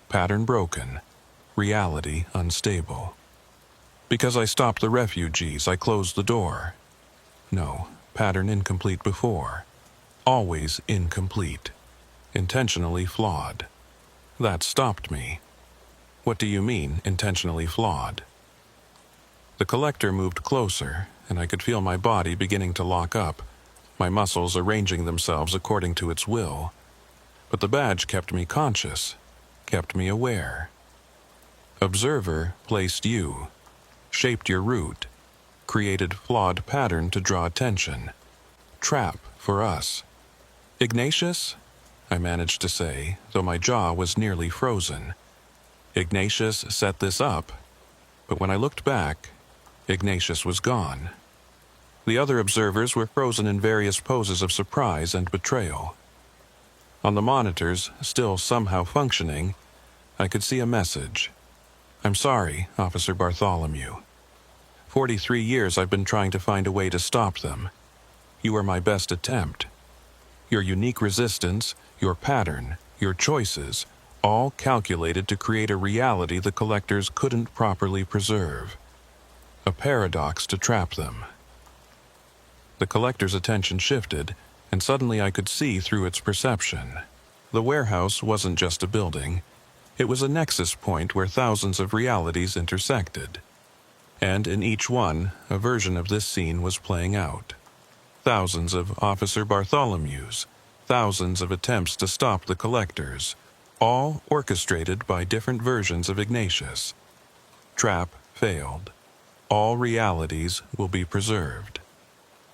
pattern broken, reality unstable. Because I stopped the refugees, I closed the door. No, pattern incomplete before. Always incomplete. Intentionally flawed. That stopped me. What do you mean, intentionally flawed? The collector moved closer, and I could feel my body beginning to lock up, my muscles arranging themselves according to its will. But the badge kept me conscious, kept me aware. Observer placed you, shaped your route, created flawed pattern to draw attention. Trap for us. Ignatius? I managed to say, though my jaw was nearly frozen. Ignatius set this up, but when I looked back, Ignatius was gone. The other observers were frozen in various poses of surprise and betrayal. On the monitors, still somehow functioning, I could see a message. I'm sorry, Officer Bartholomew. 43 years I've been trying to find a way to stop them. You are my best attempt. Your unique resistance, your pattern, your choices, all calculated to create a reality the collectors couldn't properly preserve. A paradox to trap them. The collector's attention shifted, and suddenly I could see through its perception. The warehouse wasn't just a building. It was a nexus point where thousands of realities intersected. And in each one, a version of this scene was playing out. Thousands of Officer Bartholomews, thousands of attempts to stop the collectors, all orchestrated by different versions of Ignatius. Trap failed. All realities will be preserved.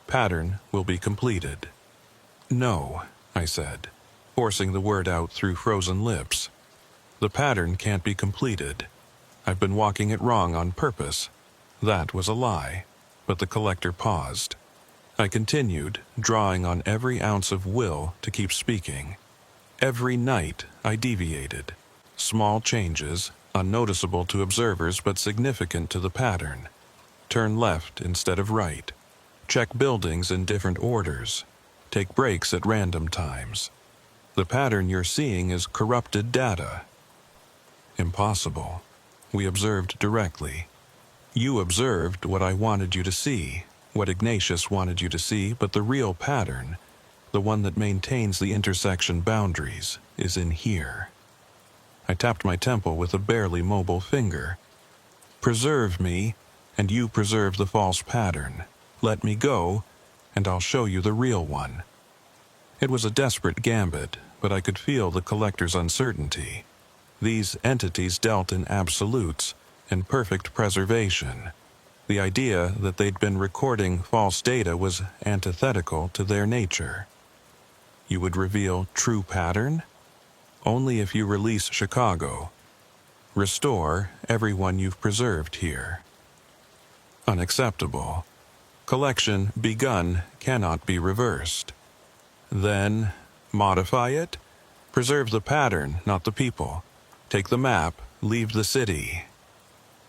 Pattern will be completed. No, I said, forcing the word out through frozen lips. The pattern can't be completed. I've been walking it wrong on purpose. That was a lie. But the collector paused. I continued, drawing on every ounce of will to keep speaking. Every night I deviated. Small changes, unnoticeable to observers but significant to the pattern. Turn left instead of right. Check buildings in different orders. Take breaks at random times. The pattern you're seeing is corrupted data. Impossible. We observed directly. You observed what I wanted you to see, what Ignatius wanted you to see, but the real pattern, the one that maintains the intersection boundaries, is in here. I tapped my temple with a barely mobile finger. Preserve me, and you preserve the false pattern. Let me go, and I'll show you the real one. It was a desperate gambit, but I could feel the collector's uncertainty. These entities dealt in absolutes and perfect preservation. The idea that they'd been recording false data was antithetical to their nature. You would reveal true pattern? Only if you release Chicago. Restore everyone you've preserved here. Unacceptable. Collection begun cannot be reversed. Then, modify it? Preserve the pattern, not the people. Take the map, leave the city.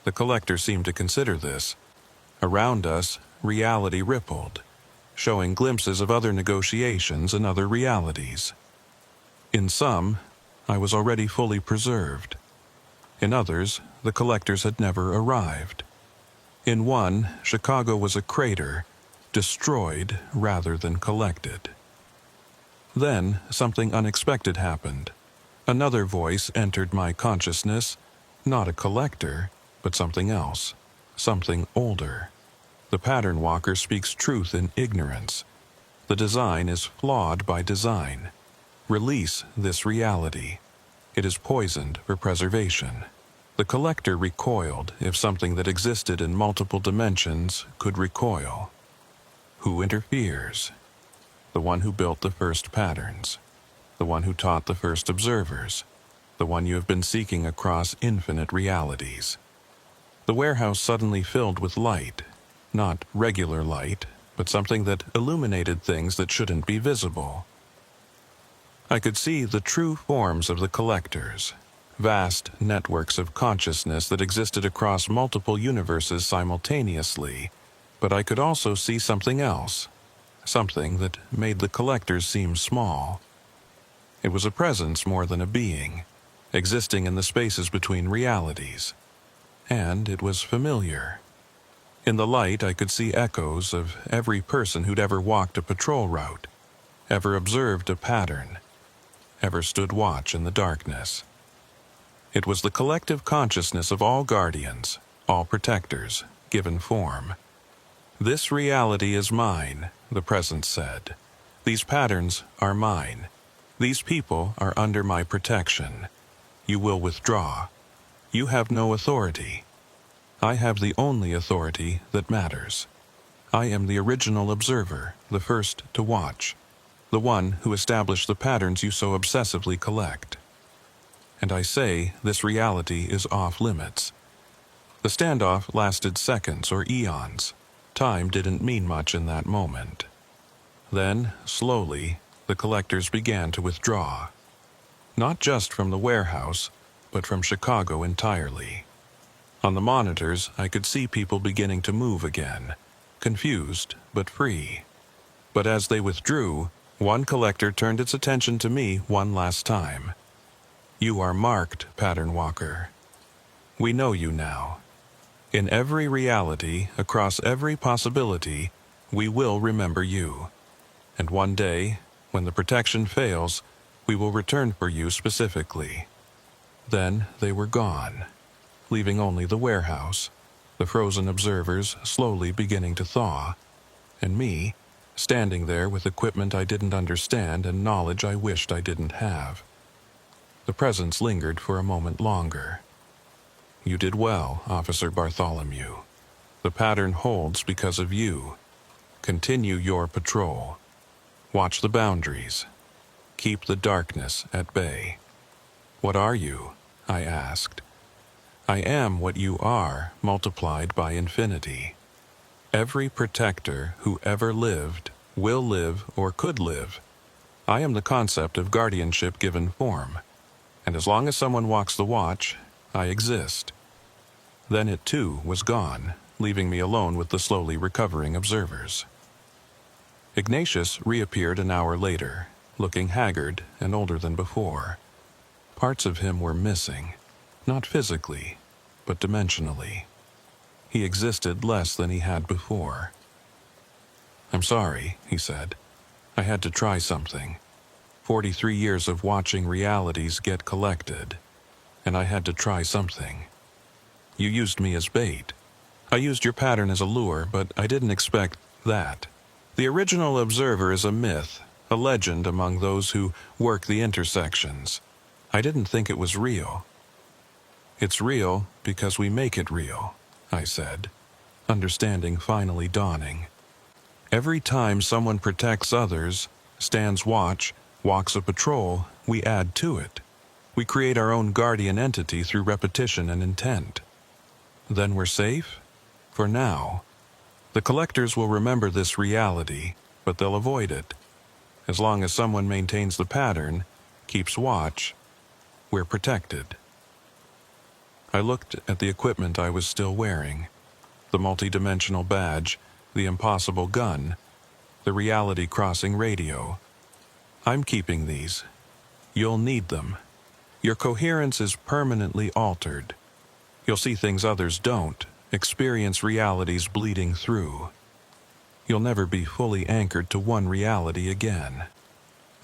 The collector seemed to consider this. Around us, reality rippled, showing glimpses of other negotiations and other realities. In some, I was already fully preserved. In others, the collectors had never arrived. In one, Chicago was a crater, destroyed rather than collected. Then, something unexpected happened. Another voice entered my consciousness, not a collector, but something else, something older. The pattern walker speaks truth in ignorance. The design is flawed by design. Release this reality. It is poisoned for preservation. The collector recoiled if something that existed in multiple dimensions could recoil. Who interferes? The one who built the first patterns. The one who taught the first observers. The one you have been seeking across infinite realities. The warehouse suddenly filled with light. Not regular light, but something that illuminated things that shouldn't be visible. I could see the true forms of the collectors, vast networks of consciousness that existed across multiple universes simultaneously, but I could also see something else, something that made the collectors seem small. It was a presence more than a being, existing in the spaces between realities. And it was familiar. In the light, I could see echoes of every person who'd ever walked a patrol route, ever observed a pattern, ever stood watch in the darkness. It was the collective consciousness of all guardians, all protectors, given form. This reality is mine, the presence said. These patterns are mine. These people are under my protection. You will withdraw. You have no authority. I have the only authority that matters. I am the original observer, the first to watch, the one who established the patterns you so obsessively collect. And I say this reality is off limits. The standoff lasted seconds or eons. Time didn't mean much in that moment. Then, slowly, the collectors began to withdraw. Not just from the warehouse, but from Chicago entirely. On the monitors, I could see people beginning to move again, confused but free. But as they withdrew, one collector turned its attention to me one last time. You are marked, Pattern Walker. We know you now. In every reality, across every possibility, we will remember you. And one day, when the protection fails, we will return for you specifically. Then they were gone, leaving only the warehouse, the frozen observers slowly beginning to thaw, and me, standing there with equipment I didn't understand and knowledge I wished I didn't have. The presence lingered for a moment longer. You did well, Officer Bartholomew. The pattern holds because of you. Continue your patrol. Watch the boundaries. Keep the darkness at bay. What are you? I asked. I am what you are, multiplied by infinity. Every protector who ever lived, will live, or could live. I am the concept of guardianship given form. And as long as someone walks the watch, I exist. Then it too was gone, leaving me alone with the slowly recovering observers. Ignatius reappeared an hour later, looking haggard and older than before. Parts of him were missing, not physically, but dimensionally. He existed less than he had before. I'm sorry, he said. I had to try something. 43 years of watching realities get collected. and I had to try something. You used me as bait. I used your pattern as a lure, but I didn't expect that. The original observer is a myth, a legend among those who work the intersections. I didn't think it was real. It's real because we make it real, I said, understanding finally dawning. Every time someone protects others, stands watch, walks a patrol, we add to it. We create our own guardian entity through repetition and intent. Then we're safe? For now. The collectors will remember this reality, but they'll avoid it. As long as someone maintains the pattern, keeps watch, we're protected. I looked at the equipment I was still wearing. The multi-dimensional badge, the impossible gun, the reality-crossing radio. I'm keeping these. You'll need them. Your coherence is permanently altered. You'll see things others don't, experience realities bleeding through. You'll never be fully anchored to one reality again.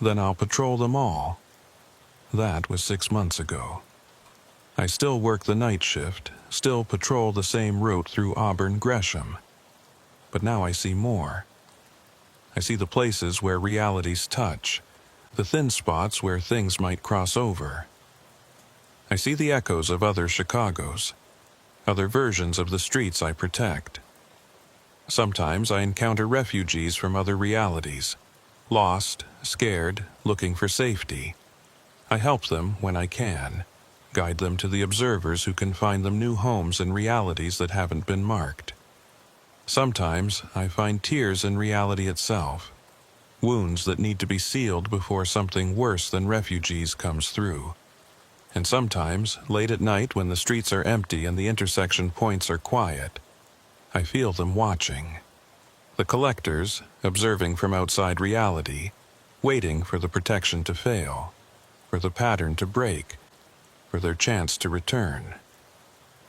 Then I'll patrol them all. That was 6 months ago. I still work the night shift, still patrol the same route through Auburn-Gresham. But now I see more. I see the places where realities touch, the thin spots where things might cross over. I see the echoes of other Chicagos, other versions of the streets I protect. Sometimes I encounter refugees from other realities, lost, scared, looking for safety. I help them when I can, guide them to the observers who can find them new homes in realities that haven't been marked. Sometimes I find tears in reality itself, wounds that need to be sealed before something worse than refugees comes through. And sometimes, late at night when the streets are empty and the intersection points are quiet, I feel them watching. The collectors, observing from outside reality, waiting for the protection to fail, for the pattern to break, for their chance to return.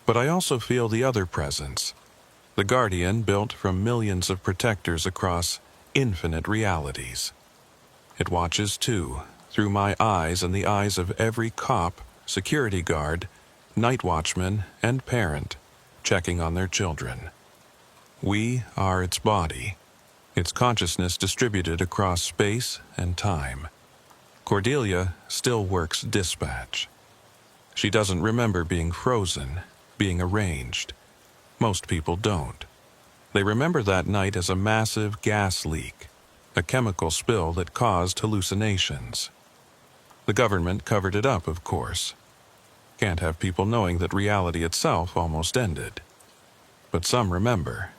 But I also feel the other presence, the guardian built from millions of protectors across infinite realities. It watches too, through my eyes and the eyes of every cop, security guard, night watchman, and parent, checking on their children. We are its body, its consciousness distributed across space and time. Cordelia still works dispatch. She doesn't remember being frozen, being arranged. Most people don't. They remember that night as a massive gas leak, a chemical spill that caused hallucinations. The government covered it up, of course. Can't have people knowing that reality itself almost ended. But some remember.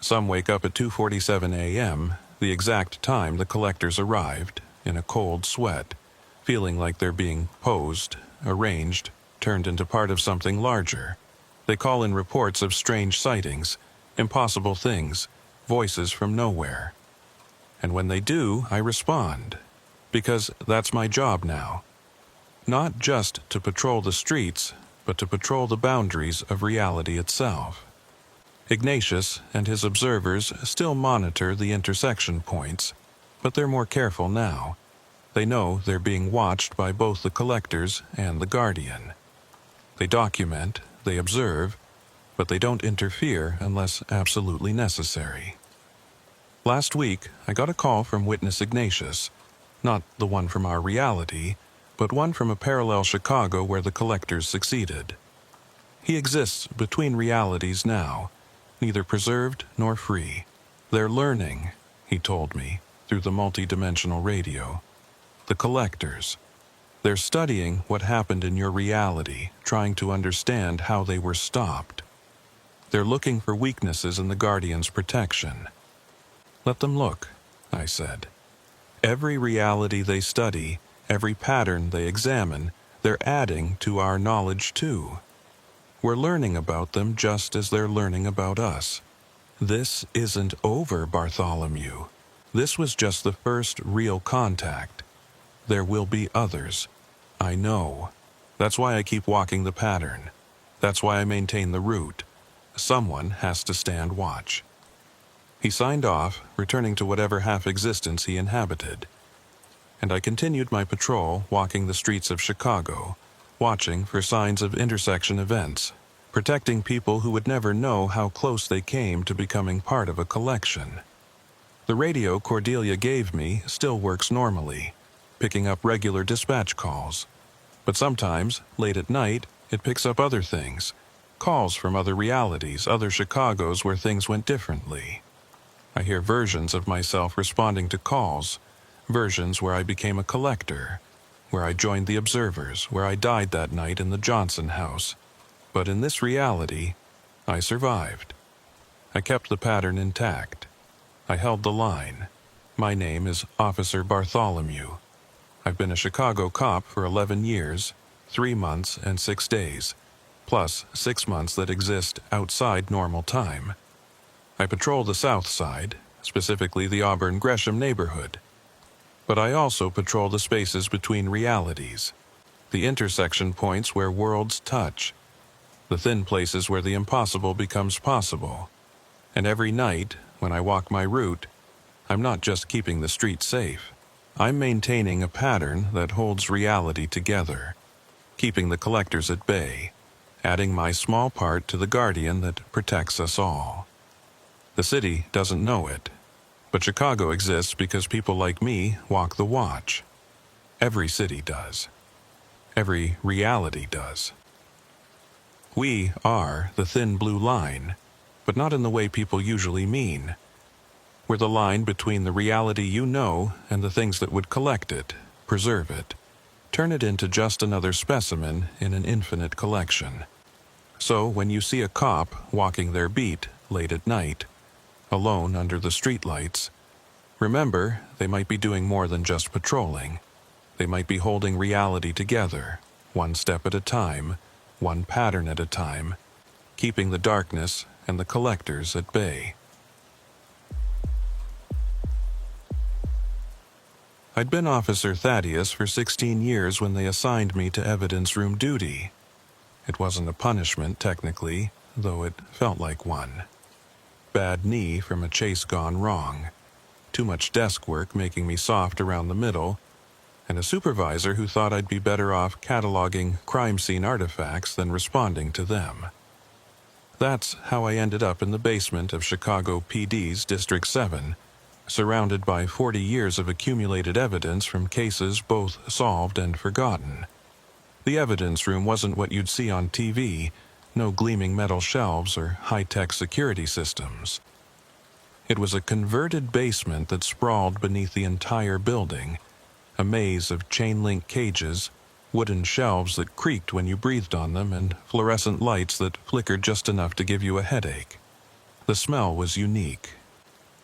Some wake up at 2:47 a.m., the exact time the collectors arrived, in a cold sweat, feeling like they're being posed, arranged, turned into part of something larger. They call in reports of strange sightings, impossible things, voices from nowhere. And when they do, I respond. Because that's my job now. Not just to patrol the streets, but to patrol the boundaries of reality itself. Ignatius and his observers still monitor the intersection points, but they're more careful now. They know they're being watched by both the collectors and the guardian. They document, they observe, but they don't interfere unless absolutely necessary. Last week, I got a call from Witness Ignatius, not the one from our reality, but one from a parallel Chicago where the collectors succeeded. He exists between realities now, neither preserved nor free. They're learning, he told me, through the multi-dimensional radio. The collectors. They're studying what happened in your reality, trying to understand how they were stopped. They're looking for weaknesses in the Guardian's protection. Let them look, I said. Every reality they study, every pattern they examine, they're adding to our knowledge too. We're learning about them just as they're learning about us. This isn't over, Bartholomew. This was just the first real contact. There will be others. I know. That's why I keep walking the pattern. That's why I maintain the route. Someone has to stand watch. He signed off, returning to whatever half-existence he inhabited. And I continued my patrol, walking the streets of Chicago, watching for signs of intersection events, protecting people who would never know how close they came to becoming part of a collection. The radio Cordelia gave me still works normally, picking up regular dispatch calls. But sometimes, late at night, it picks up other things, calls from other realities, other Chicagos where things went differently. I hear versions of myself responding to calls, versions where I became a collector, where I joined the observers, where I died that night in the Johnson house. But in this reality, I survived. I kept the pattern intact. I held the line. My name is Officer Bartholomew. I've been a Chicago cop for 11 years, 3 months and 6 days, plus 6 months that exist outside normal time. I patrol the South Side, specifically the Auburn-Gresham neighborhood. But I also patrol the spaces between realities, the intersection points where worlds touch, the thin places where the impossible becomes possible. And every night, when I walk my route, I'm not just keeping the street safe. I'm maintaining a pattern that holds reality together, keeping the collectors at bay, adding my small part to the guardian that protects us all. The city doesn't know it, but Chicago exists because people like me walk the watch. Every city does. Every reality does. We are the thin blue line, but not in the way people usually mean. We're the line between the reality you know and the things that would collect it, preserve it, turn it into just another specimen in an infinite collection. So when you see a cop walking their beat late at night, alone under the streetlights, remember they might be doing more than just patrolling. They might be holding reality together, one step at a time, one pattern at a time, keeping the darkness and the collectors at bay. I'd been Officer Thaddeus for 16 years when they assigned me to evidence room duty. It wasn't a punishment, technically, though it felt like one. Bad knee from a chase gone wrong, too much desk work making me soft around the middle, and a supervisor who thought I'd be better off cataloging crime scene artifacts than responding to them. That's how I ended up in the basement of Chicago PD's District 7, surrounded by 40 years of accumulated evidence from cases both solved and forgotten. The evidence room wasn't what you'd see on TV, no gleaming metal shelves or high-tech security systems. It was a converted basement that sprawled beneath the entire building, a maze of chain-link cages, wooden shelves that creaked when you breathed on them, and fluorescent lights that flickered just enough to give you a headache. The smell was unique.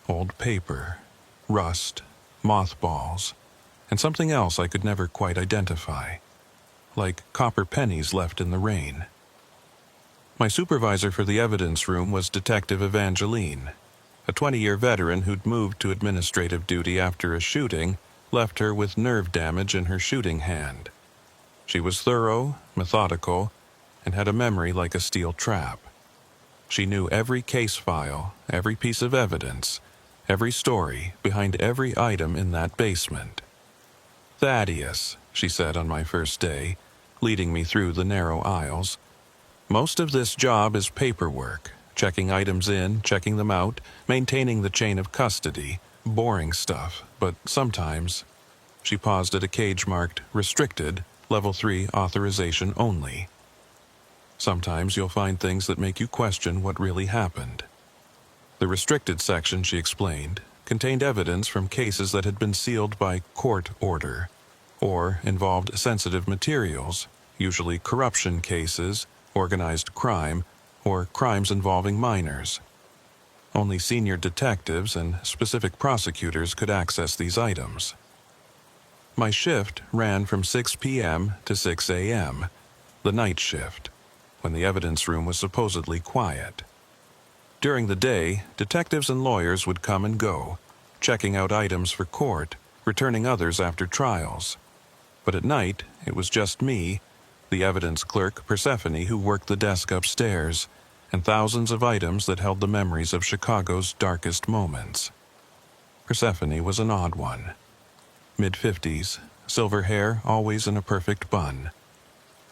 Old paper, rust, mothballs, and something else I could never quite identify, like copper pennies left in the rain. My supervisor for the evidence room was Detective Evangeline, a 20-year veteran who'd moved to administrative duty after a shooting left her with nerve damage in her shooting hand. She was thorough, methodical, and had a memory like a steel trap. She knew every case file, every piece of evidence, every story behind every item in that basement. "Thaddeus," she said on my first day, leading me through the narrow aisles, "most of this job is paperwork, checking items in, checking them out, maintaining the chain of custody, boring stuff, but sometimes—" She paused at a cage marked "Restricted, Level 3 Authorization Only." "Sometimes you'll find things that make you question what really happened." The restricted section, she explained, contained evidence from cases that had been sealed by court order, or involved sensitive materials, usually corruption cases, organized crime, or crimes involving minors. Only senior detectives and specific prosecutors could access these items. My shift ran from 6 p.m. to 6 a.m., the night shift, when the evidence room was supposedly quiet. During the day, detectives and lawyers would come and go, checking out items for court, returning others after trials. But at night, it was just me, the evidence clerk Persephone, who worked the desk upstairs, and thousands of items that held the memories of Chicago's darkest moments. Persephone was an odd one. Mid-50s, silver hair always in a perfect bun.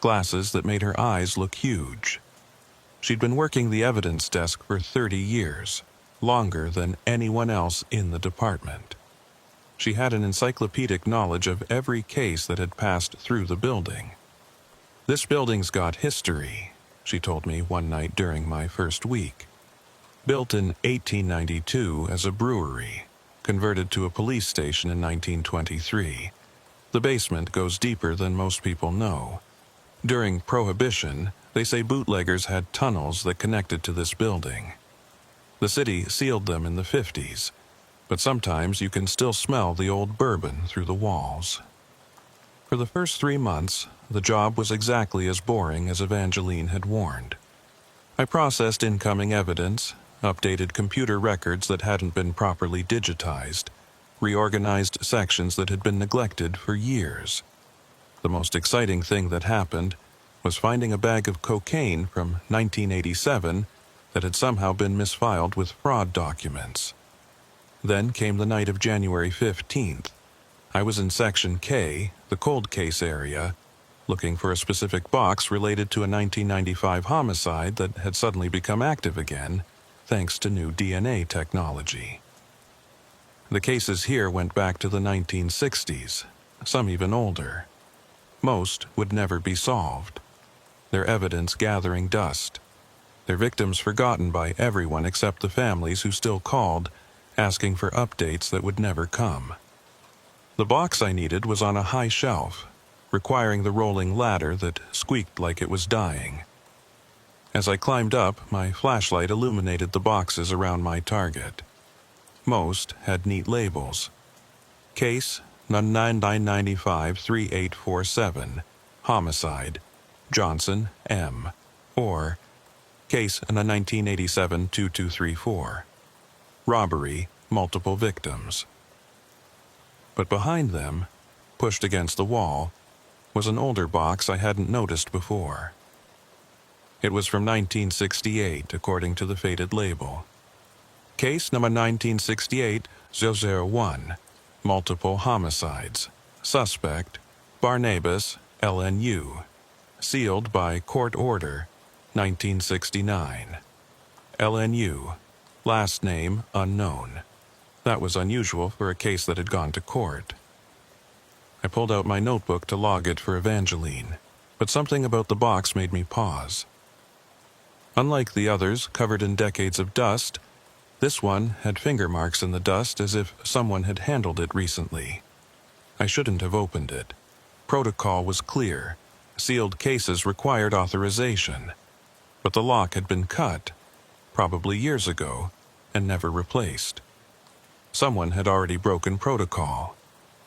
glasses that made her eyes look huge. She'd been working the evidence desk for 30 years, longer than anyone else in the department. She had an encyclopedic knowledge of every case that had passed through the building. "This building's got history," she told me one night during my first week. Built in 1892 as a brewery, converted to a police station in 1923. The basement goes deeper than most people know. During Prohibition, they say bootleggers had tunnels that connected to this building. The city sealed them in the 50s, but sometimes you can still smell the old bourbon through the walls. For the first 3 months, the job was exactly as boring as Evangeline had warned. I processed incoming evidence, updated computer records that hadn't been properly digitized, reorganized sections that had been neglected for years. The most exciting thing that happened was finding a bag of cocaine from 1987 that had somehow been misfiled with fraud documents. Then came the night of January 15th. I was in Section K, the cold case area, looking for a specific box related to a 1995 homicide that had suddenly become active again, thanks to new DNA technology. The cases here went back to the 1960s, some even older. Most would never be solved, their evidence gathering dust, their victims forgotten by everyone except the families who still called, asking for updates that would never come. The box I needed was on a high shelf, requiring the rolling ladder that squeaked like it was dying. As I climbed up, my flashlight illuminated the boxes around my target. Most had neat labels. Case 9995-3847, Homicide, Johnson, M. Or Case 1987-2234, Robbery, Multiple Victims. But behind them, pushed against the wall, was an older box I hadn't noticed before. It was from 1968, according to the faded label. Case number 1968-001, Multiple Homicides. Suspect, Barnabas, LNU. Sealed by court order, 1969. LNU. Last name unknown. That was unusual for a case that had gone to court. I pulled out my notebook to log it for Evangeline, but something about the box made me pause. Unlike the others, covered in decades of dust, this one had finger marks in the dust as if someone had handled it recently. I shouldn't have opened it. Protocol was clear. Sealed cases required authorization. But the lock had been cut, probably years ago, and never replaced. Someone had already broken protocol.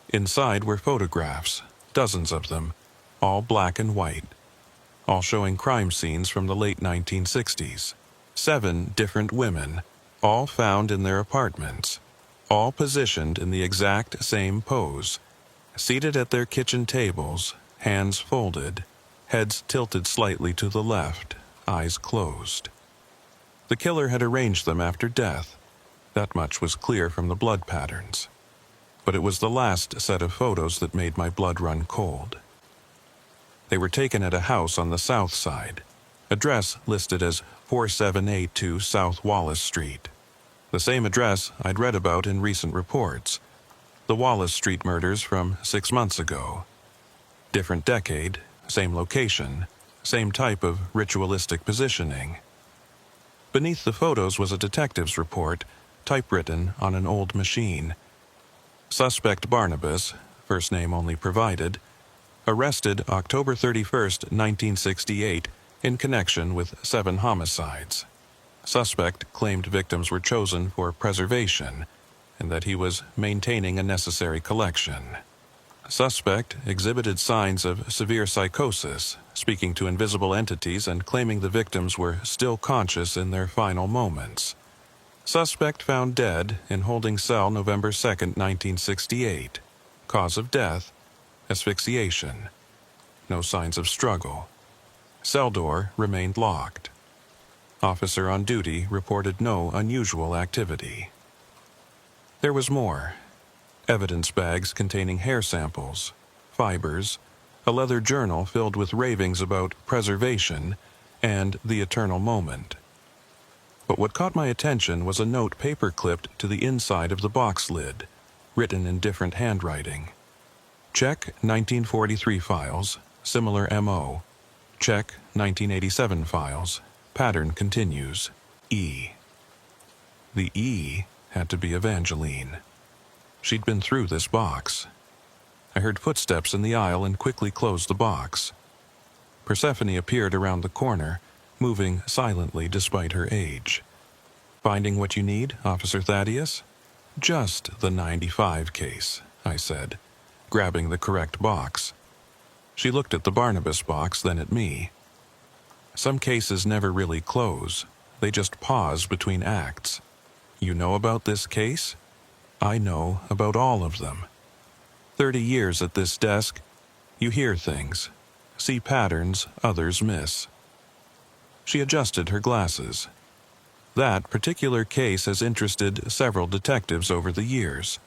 Inside were photographs, dozens of them, all black and white, all showing crime scenes from the late 1960s. 7 different women, all found in their apartments, all positioned in the exact same pose, seated at their kitchen tables, hands folded, heads tilted slightly to the left, eyes closed. The killer had arranged them after death. That much was clear from the blood patterns. But it was the last set of photos that made my blood run cold. They were taken at a house on the south side, address listed as 4782 South Wallace Street. The same address I'd read about in recent reports. The Wallace Street murders from 6 months ago. Different decade, same location, same type of ritualistic positioning. Beneath the photos was a detective's report, typewritten on an old machine. Suspect Barnabas, first name only provided, arrested October 31st, 1968, in connection with 7 homicides. Suspect claimed victims were chosen for preservation and that he was maintaining a necessary collection. Suspect exhibited signs of severe psychosis, speaking to invisible entities and claiming the victims were still conscious in their final moments. Suspect found dead in holding cell November 2nd, 1968. Cause of death, asphyxiation. No signs of struggle. Cell door remained locked. Officer on duty reported no unusual activity. There was more. Evidence bags containing hair samples, fibers, a leather journal filled with ravings about preservation and the eternal moment. But what caught my attention was a note paper-clipped to the inside of the box lid, written in different handwriting. Check 1943 files, similar MO. Check 1987 files, pattern continues, E. The E had to be Evangeline. She'd been through this box. I heard footsteps in the aisle and quickly closed the box. Persephone appeared around the corner, moving silently despite her age. "Finding what you need, Officer Thaddeus?" "Just the 95 case," I said, grabbing the correct box. She looked at the Barnabas box, then at me. "Some cases never really close. They just pause between acts. You know about this case?" "I know about all of them. 30 years at this desk, you hear things, see patterns others miss." She adjusted her glasses. "That particular case has interested several detectives over the years.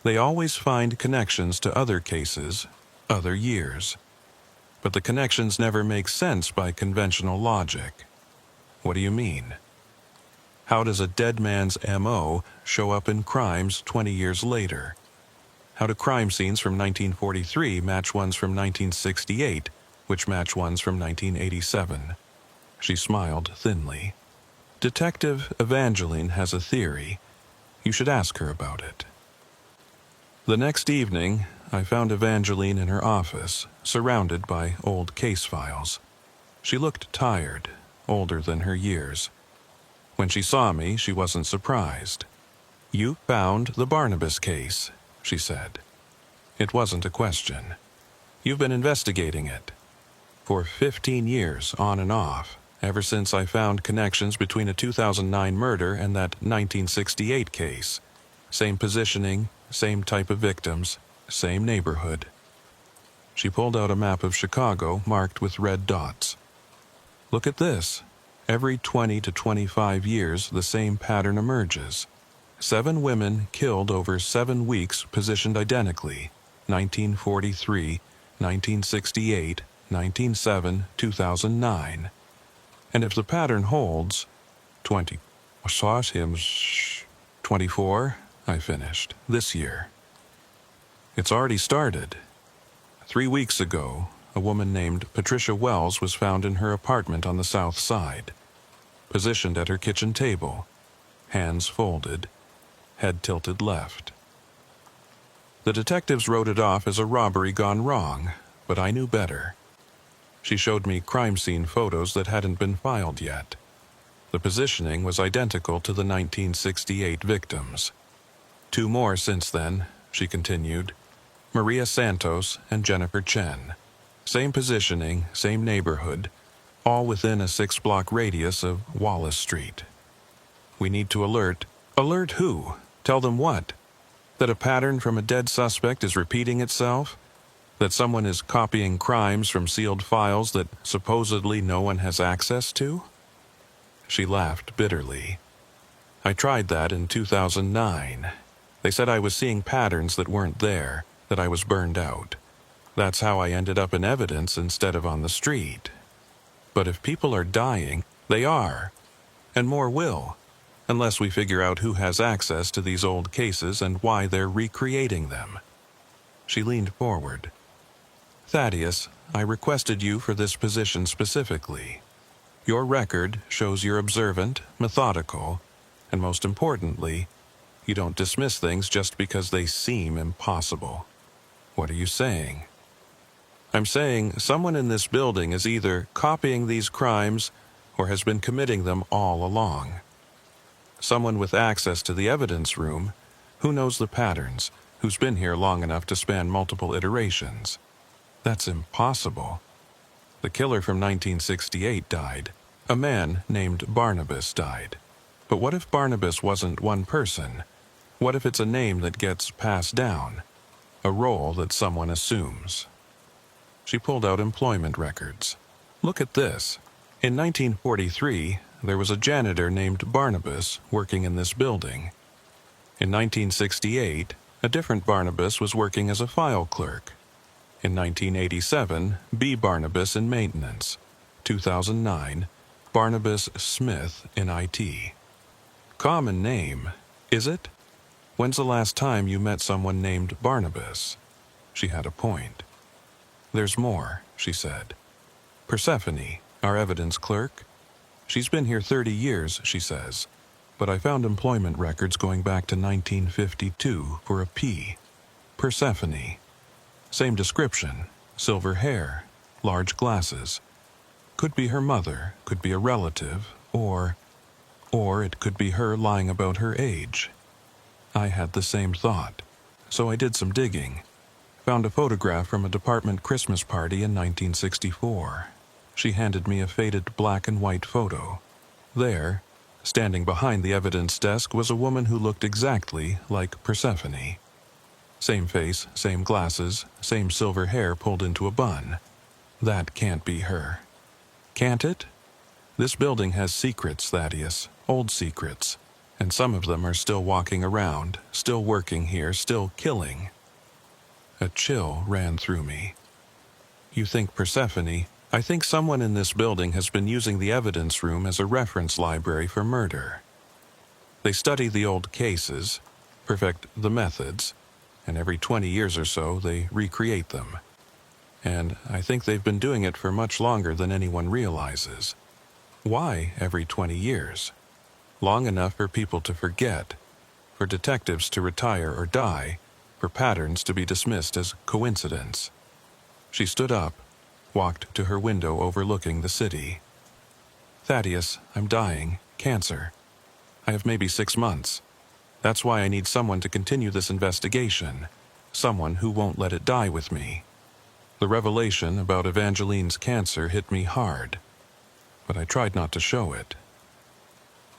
They always find connections to other cases, other years. But the connections never make sense by conventional logic." "What do you mean?" "How does a dead man's MO show up in crimes 20 years later? How do crime scenes from 1943 match ones from 1968, which match ones from 1987? She smiled thinly. "Detective Evangeline has a theory. You should ask her about it." The next evening, I found Evangeline in her office, surrounded by old case files. She looked tired, older than her years. When she saw me, she wasn't surprised. "You found the Barnabas case," she said. It wasn't a question. "You've been investigating it." "For 15 years, on and off, ever since I found connections between a 2009 murder and that 1968 case. Same positioning, same type of victims, same neighborhood." She pulled out a map of Chicago marked with red dots. "Look at this. Every 20 to 25 years, the same pattern emerges. 7 women killed over 7 weeks positioned identically, 1943, 1968, 1907, 2009. And if the pattern holds, 20. I saw him 24, I finished, this year. It's already started. 3 weeks ago, a woman named Patricia Wells was found in her apartment on the south side, positioned at her kitchen table, hands folded, head tilted left. The detectives wrote it off as a robbery gone wrong, but I knew better. She showed me crime scene photos that hadn't been filed yet. The positioning was identical to the 1968 victims. 2 more since then, she continued. Maria Santos and Jennifer Chen. Same positioning, same neighborhood, all within a 6-block radius of Wallace Street. We need to alert. Alert who? Tell them what? That a pattern from a dead suspect is repeating itself? That someone is copying crimes from sealed files that supposedly no one has access to? She laughed bitterly. I tried that in 2009. They said I was seeing patterns that weren't there, that I was burned out. That's how I ended up in evidence instead of on the street. But if people are dying, they are. And more will, unless we figure out who has access to these old cases and why they're recreating them. She leaned forward. Thaddeus, I requested you for this position specifically. Your record shows you're observant, methodical, and most importantly, you don't dismiss things just because they seem impossible. What are you saying? I'm saying someone in this building is either copying these crimes or has been committing them all along. Someone with access to the evidence room, who knows the patterns, who's been here long enough to span multiple iterations. That's impossible. The killer from 1968 died. A man named Barnabas died. But what if Barnabas wasn't one person? What if it's a name that gets passed down? A role that someone assumes? She pulled out employment records. Look at this. In 1943, there was a janitor named Barnabas working in this building. In 1968, a different Barnabas was working as a file clerk. In 1987, B. Barnabas in maintenance. 2009, Barnabas Smith in IT. Common name, is it? When's the last time you met someone named Barnabas? She had a point. There's more, she said. Persephone, our evidence clerk. She's been here 30 years, she says, but I found employment records going back to 1952 for a P. Persephone. Same description, silver hair, large glasses. Could be her mother, could be a relative, or it could be her lying about her age. I had the same thought, so I did some digging. Found a photograph from a department Christmas party in 1964. She handed me a faded black and white photo. There, standing behind the evidence desk, was a woman who looked exactly like Persephone. Same face, same glasses, same silver hair pulled into a bun. That can't be her. Can't it? This building has secrets, Thaddeus, old secrets, and some of them are still walking around, still working here, still killing. A chill ran through me. You think Persephone? I think someone in this building has been using the evidence room as a reference library for murder. They study the old cases, perfect the methods, and every 20 years or so they recreate them. And I think they've been doing it for much longer than anyone realizes. Why every 20 years? Long enough for people to forget, for detectives to retire or die, for patterns to be dismissed as coincidence. She stood up, walked to her window overlooking the city. Thaddeus, I'm dying, cancer. I have maybe 6 months. That's why I need someone to continue this investigation, someone who won't let it die with me. The revelation about Evangeline's cancer hit me hard, but I tried not to show it.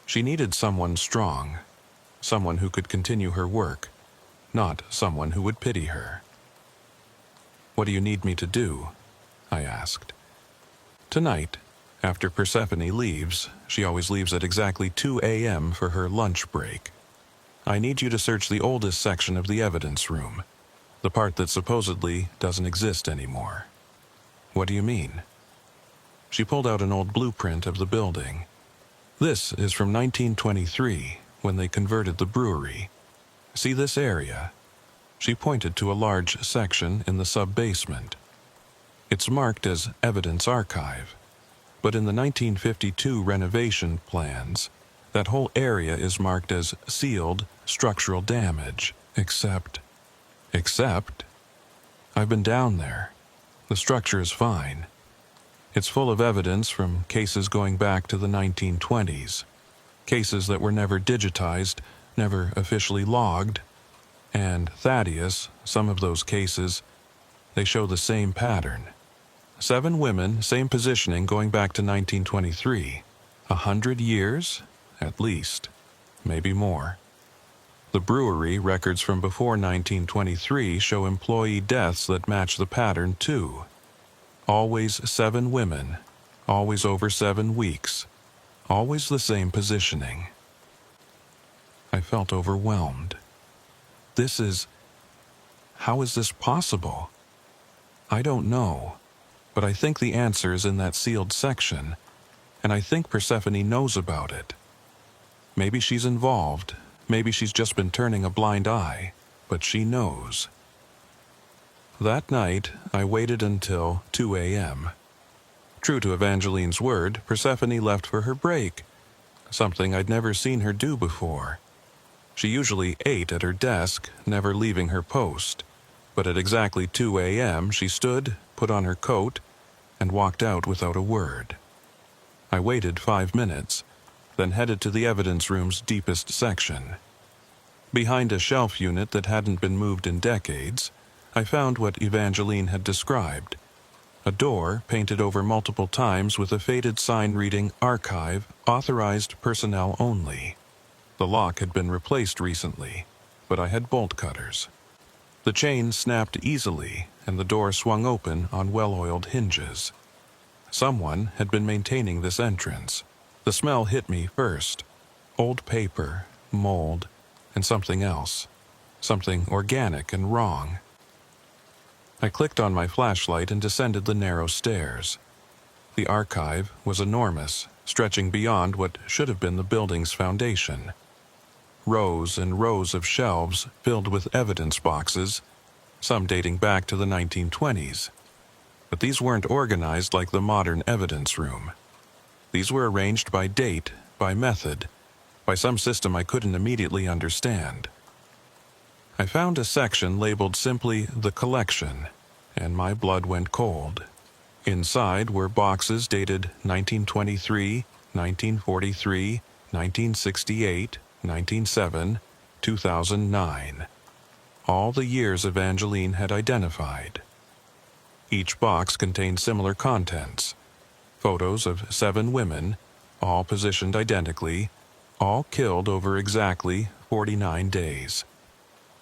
She needed someone strong, someone who could continue her work, not someone who would pity her. What do you need me to do? I asked. Tonight, after Persephone leaves, she always leaves at exactly 2 a.m. for her lunch break. I need you to search the oldest section of the evidence room, the part that supposedly doesn't exist anymore. What do you mean? She pulled out an old blueprint of the building. This is from 1923, when they converted the brewery. See this area? She pointed to a large section in the sub-basement. It's marked as Evidence Archive, but in the 1952 renovation plans, that whole area is marked as sealed structural damage, except... I've been down there. The structure is fine. It's full of evidence from cases going back to the 1920s, cases that were never digitized, never officially logged. And Thaddeus, some of those cases, they show the same pattern. 7 women, same positioning going back to 1923. 100 years? At least. Maybe more. The brewery records from before 1923 show employee deaths that match the pattern too. Always 7 women, always over 7 weeks, always the same positioning. I felt overwhelmed. How is this possible? I don't know, but I think the answer is in that sealed section, and I think Persephone knows about it. Maybe she's involved, maybe she's just been turning a blind eye, but she knows. That night, I waited until 2 a.m. True to Evangeline's word, Persephone left for her break, something I'd never seen her do before. She usually ate at her desk, never leaving her post, but at exactly 2 a.m. she stood, put on her coat, and walked out without a word. I waited 5 minutes, then headed to the evidence room's deepest section. Behind a shelf unit that hadn't been moved in decades, I found what Evangeline had described. A door painted over multiple times with a faded sign reading, Archive, Authorized Personnel Only. The lock had been replaced recently, but I had bolt cutters. The chain snapped easily, and the door swung open on well-oiled hinges. Someone had been maintaining this entrance. The smell hit me first. Old paper, mold, and something else. Something organic and wrong. I clicked on my flashlight and descended the narrow stairs. The archive was enormous, stretching beyond what should have been the building's foundation. Rows and rows of shelves filled with evidence boxes, some dating back to the 1920s. But these weren't organized like the modern evidence room. These were arranged by date, by method, by some system I couldn't immediately understand. I found a section labeled simply "The Collection," and my blood went cold. Inside were boxes dated 1923, 1943, 1968, 1907, 2009. All the years Evangeline had identified. Each box contained similar contents. Photos of 7 women, all positioned identically, all killed over exactly 49 days.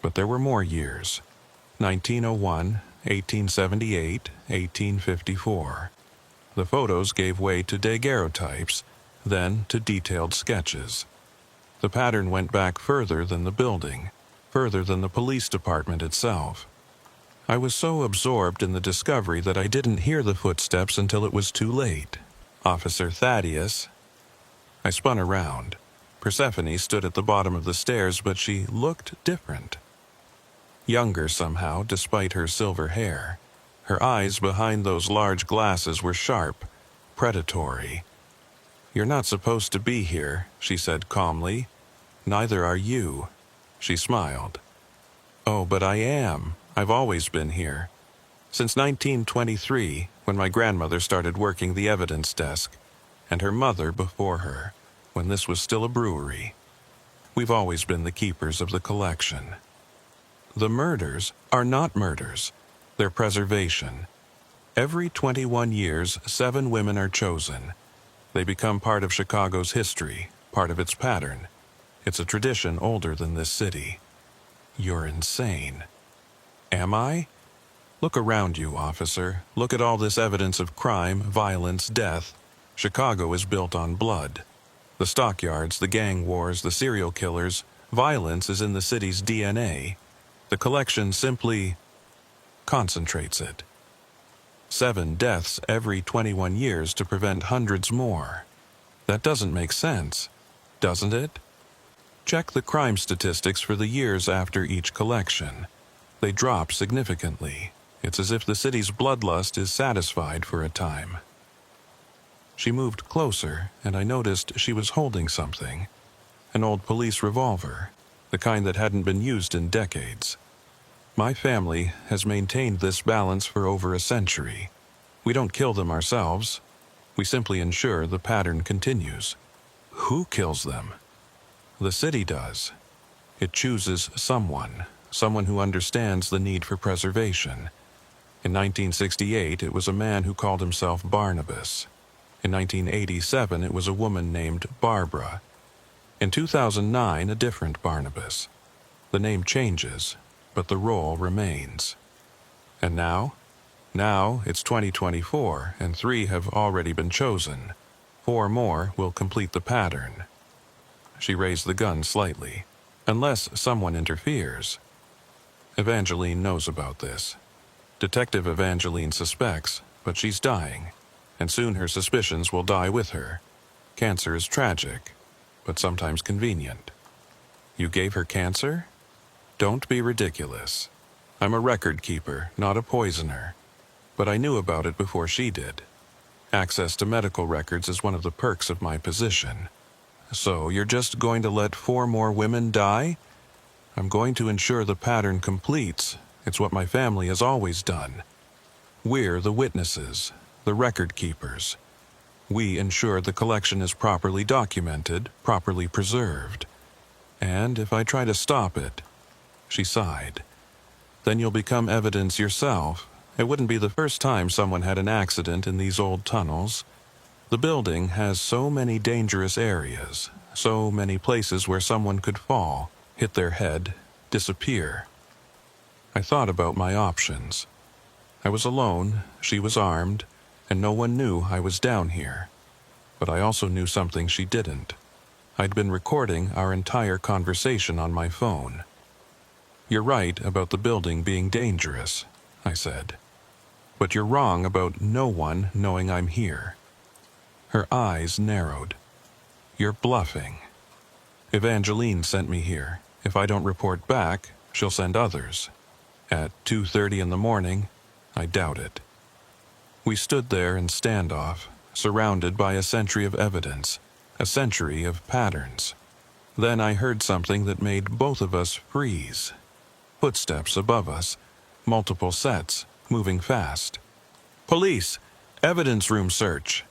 But there were more years: 1901, 1878, 1854. The photos gave way to daguerreotypes, then to detailed sketches. The pattern went back further than the building, further than the police department itself. I was so absorbed in the discovery that I didn't hear the footsteps until it was too late. "Officer Thaddeus." I spun around. Persephone stood at the bottom of the stairs, but she looked different. Younger somehow, despite her silver hair. Her eyes behind those large glasses were sharp, predatory. "You're not supposed to be here," she said calmly. "Neither are you." She smiled. "Oh, but I am. I've always been here. Since 1923, when my grandmother started working the evidence desk, and her mother before her, when this was still a brewery. We've always been the keepers of the collection. The murders are not murders. They're preservation. Every 21 years, 7 women are chosen. They become part of Chicago's history, part of its pattern. It's a tradition older than this city. You're insane. Am I? Look around you, officer. Look at all this evidence of crime, violence, death. Chicago is built on blood. The stockyards, the gang wars, the serial killers. Violence is in the city's DNA. The collection simply concentrates it. 7 deaths every 21 years to prevent hundreds more. That doesn't make sense, doesn't it? Check the crime statistics for the years after each collection. They drop significantly. It's as if the city's bloodlust is satisfied for a time. She moved closer, and I noticed she was holding something. An old police revolver, the kind that hadn't been used in decades. My family has maintained this balance for over a century. We don't kill them ourselves. We simply ensure the pattern continues. Who kills them? The city does. It chooses someone who understands the need for preservation. In 1968, it was a man who called himself Barnabas. In 1987, it was a woman named Barbara. In 2009, a different Barnabas. The name changes, but the role remains. And now? Now it's 2024, and 3 have already been chosen. 4 more will complete the pattern. She raised the gun slightly. Unless someone interferes. Evangeline knows about this. Detective Evangeline suspects, but she's dying, and soon her suspicions will die with her. Cancer is tragic, but sometimes convenient. You gave her cancer? Don't be ridiculous. I'm a record keeper, not a poisoner. But I knew about it before she did. Access to medical records is one of the perks of my position. So you're just going to let 4 more women die? I'm going to ensure the pattern completes. It's what my family has always done. We're the witnesses, the record keepers. We ensure the collection is properly documented, properly preserved. And if I try to stop it, she sighed, then you'll become evidence yourself. It wouldn't be the first time someone had an accident in these old tunnels. The building has so many dangerous areas, so many places where someone could fall, hit their head, disappear. I thought about my options. I was alone, she was armed, and no one knew I was down here. But I also knew something she didn't. I'd been recording our entire conversation on my phone. You're right about the building being dangerous. I said. "But you're wrong about no one knowing I'm here." Her eyes narrowed. "You're bluffing. Evangeline sent me here. If I don't report back, she'll send others. At 2:30 in the morning, I doubt it." We stood there in standoff, surrounded by a century of evidence, a century of patterns. Then I heard something that made both of us freeze. Footsteps above us, multiple sets, moving fast. "Police! Evidence room search!"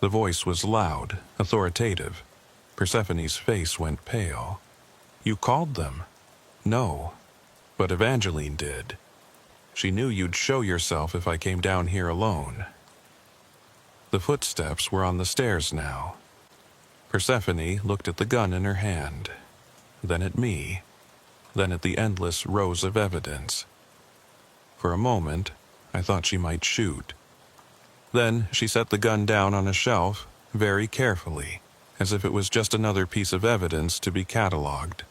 The voice was loud, authoritative. Persephone's face went pale. "You called them?" "No, but Evangeline did. She knew you'd show yourself if I came down here alone." The footsteps were on the stairs now. Persephone looked at the gun in her hand, then at me, then at the endless rows of evidence. For a moment, I thought she might shoot. Then she set the gun down on a shelf, very carefully, as if it was just another piece of evidence to be catalogued.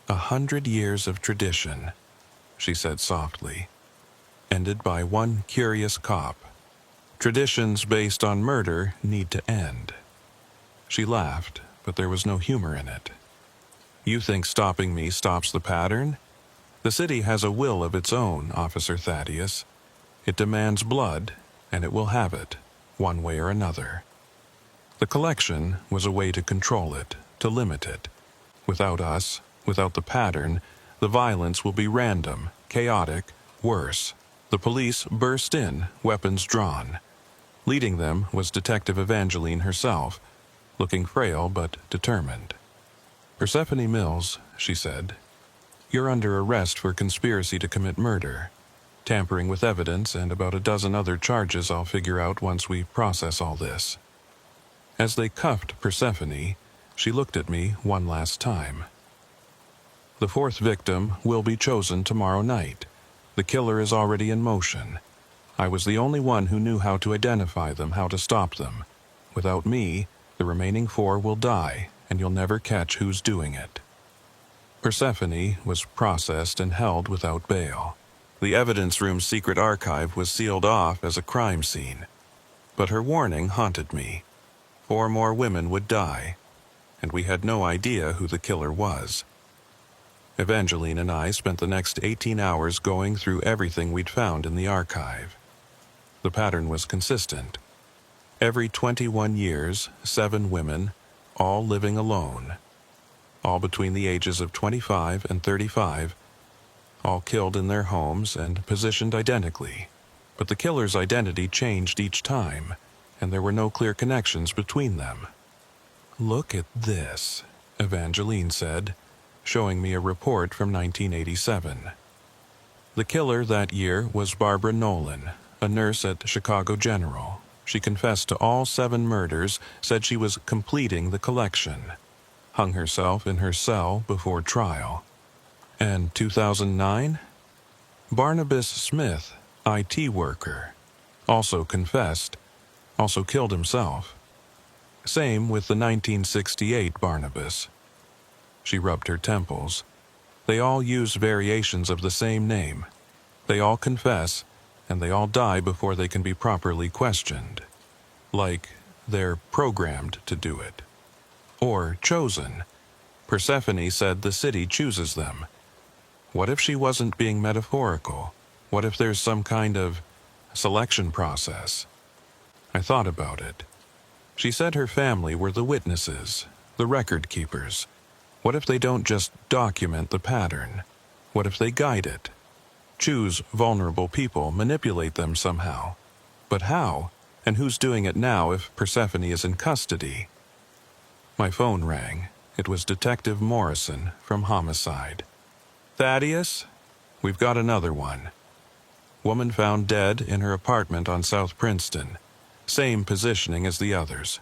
100 years of tradition, she said softly, ended by one curious cop. Traditions based on murder need to end. She laughed, but there was no humor in it. "You think stopping me stops the pattern? The city has a will of its own, Officer Thaddeus. It demands blood, and it will have it, one way or another." The collection was a way to control it, to limit it. Without us, without the pattern, the violence will be random, chaotic, worse. The police burst in, weapons drawn. Leading them was Detective Evangeline herself, looking frail but determined. "Persephone Mills," she said, "you're under arrest for conspiracy to commit murder, tampering with evidence, and about a dozen other charges I'll figure out once we process all this." As they cuffed Persephone, she looked at me one last time. "The fourth victim will be chosen tomorrow night. The killer is already in motion. I was the only one who knew how to identify them, how to stop them. Without me, the remaining 4 will die, and you'll never catch who's doing it." Persephone was processed and held without bail. The evidence room's secret archive was sealed off as a crime scene. But her warning haunted me. 4 more women would die, and we had no idea who the killer was. Evangeline and I spent the next 18 hours going through everything we'd found in the archive. The pattern was consistent. Every 21 years, 7 women, all living alone, all between the ages of 25 and 35, all killed in their homes and positioned identically. But the killer's identity changed each time, and there were no clear connections between them. "Look at this," Evangeline said, showing me a report from 1987. The killer that year was Barbara Nolan, a nurse at Chicago General. She confessed to all 7 murders, said she was completing the collection, hung herself in her cell before trial. And 2009? Barnabas Smith, IT worker, also confessed, also killed himself. Same with the 1968 Barnabas. She rubbed her temples. They all use variations of the same name. They all confess, and they all die before they can be properly questioned. Like they're programmed to do it. Or chosen. Persephone said the city chooses them. What if she wasn't being metaphorical? What if there's some kind of selection process? I thought about it. She said her family were the witnesses, the record keepers. What if they don't just document the pattern? What if they guide it? Choose vulnerable people, manipulate them somehow. But how? And who's doing it now if Persephone is in custody? My phone rang. It was Detective Morrison from Homicide. "Thaddeus, we've got another one. Woman found dead in her apartment on South Princeton. Same positioning as the others.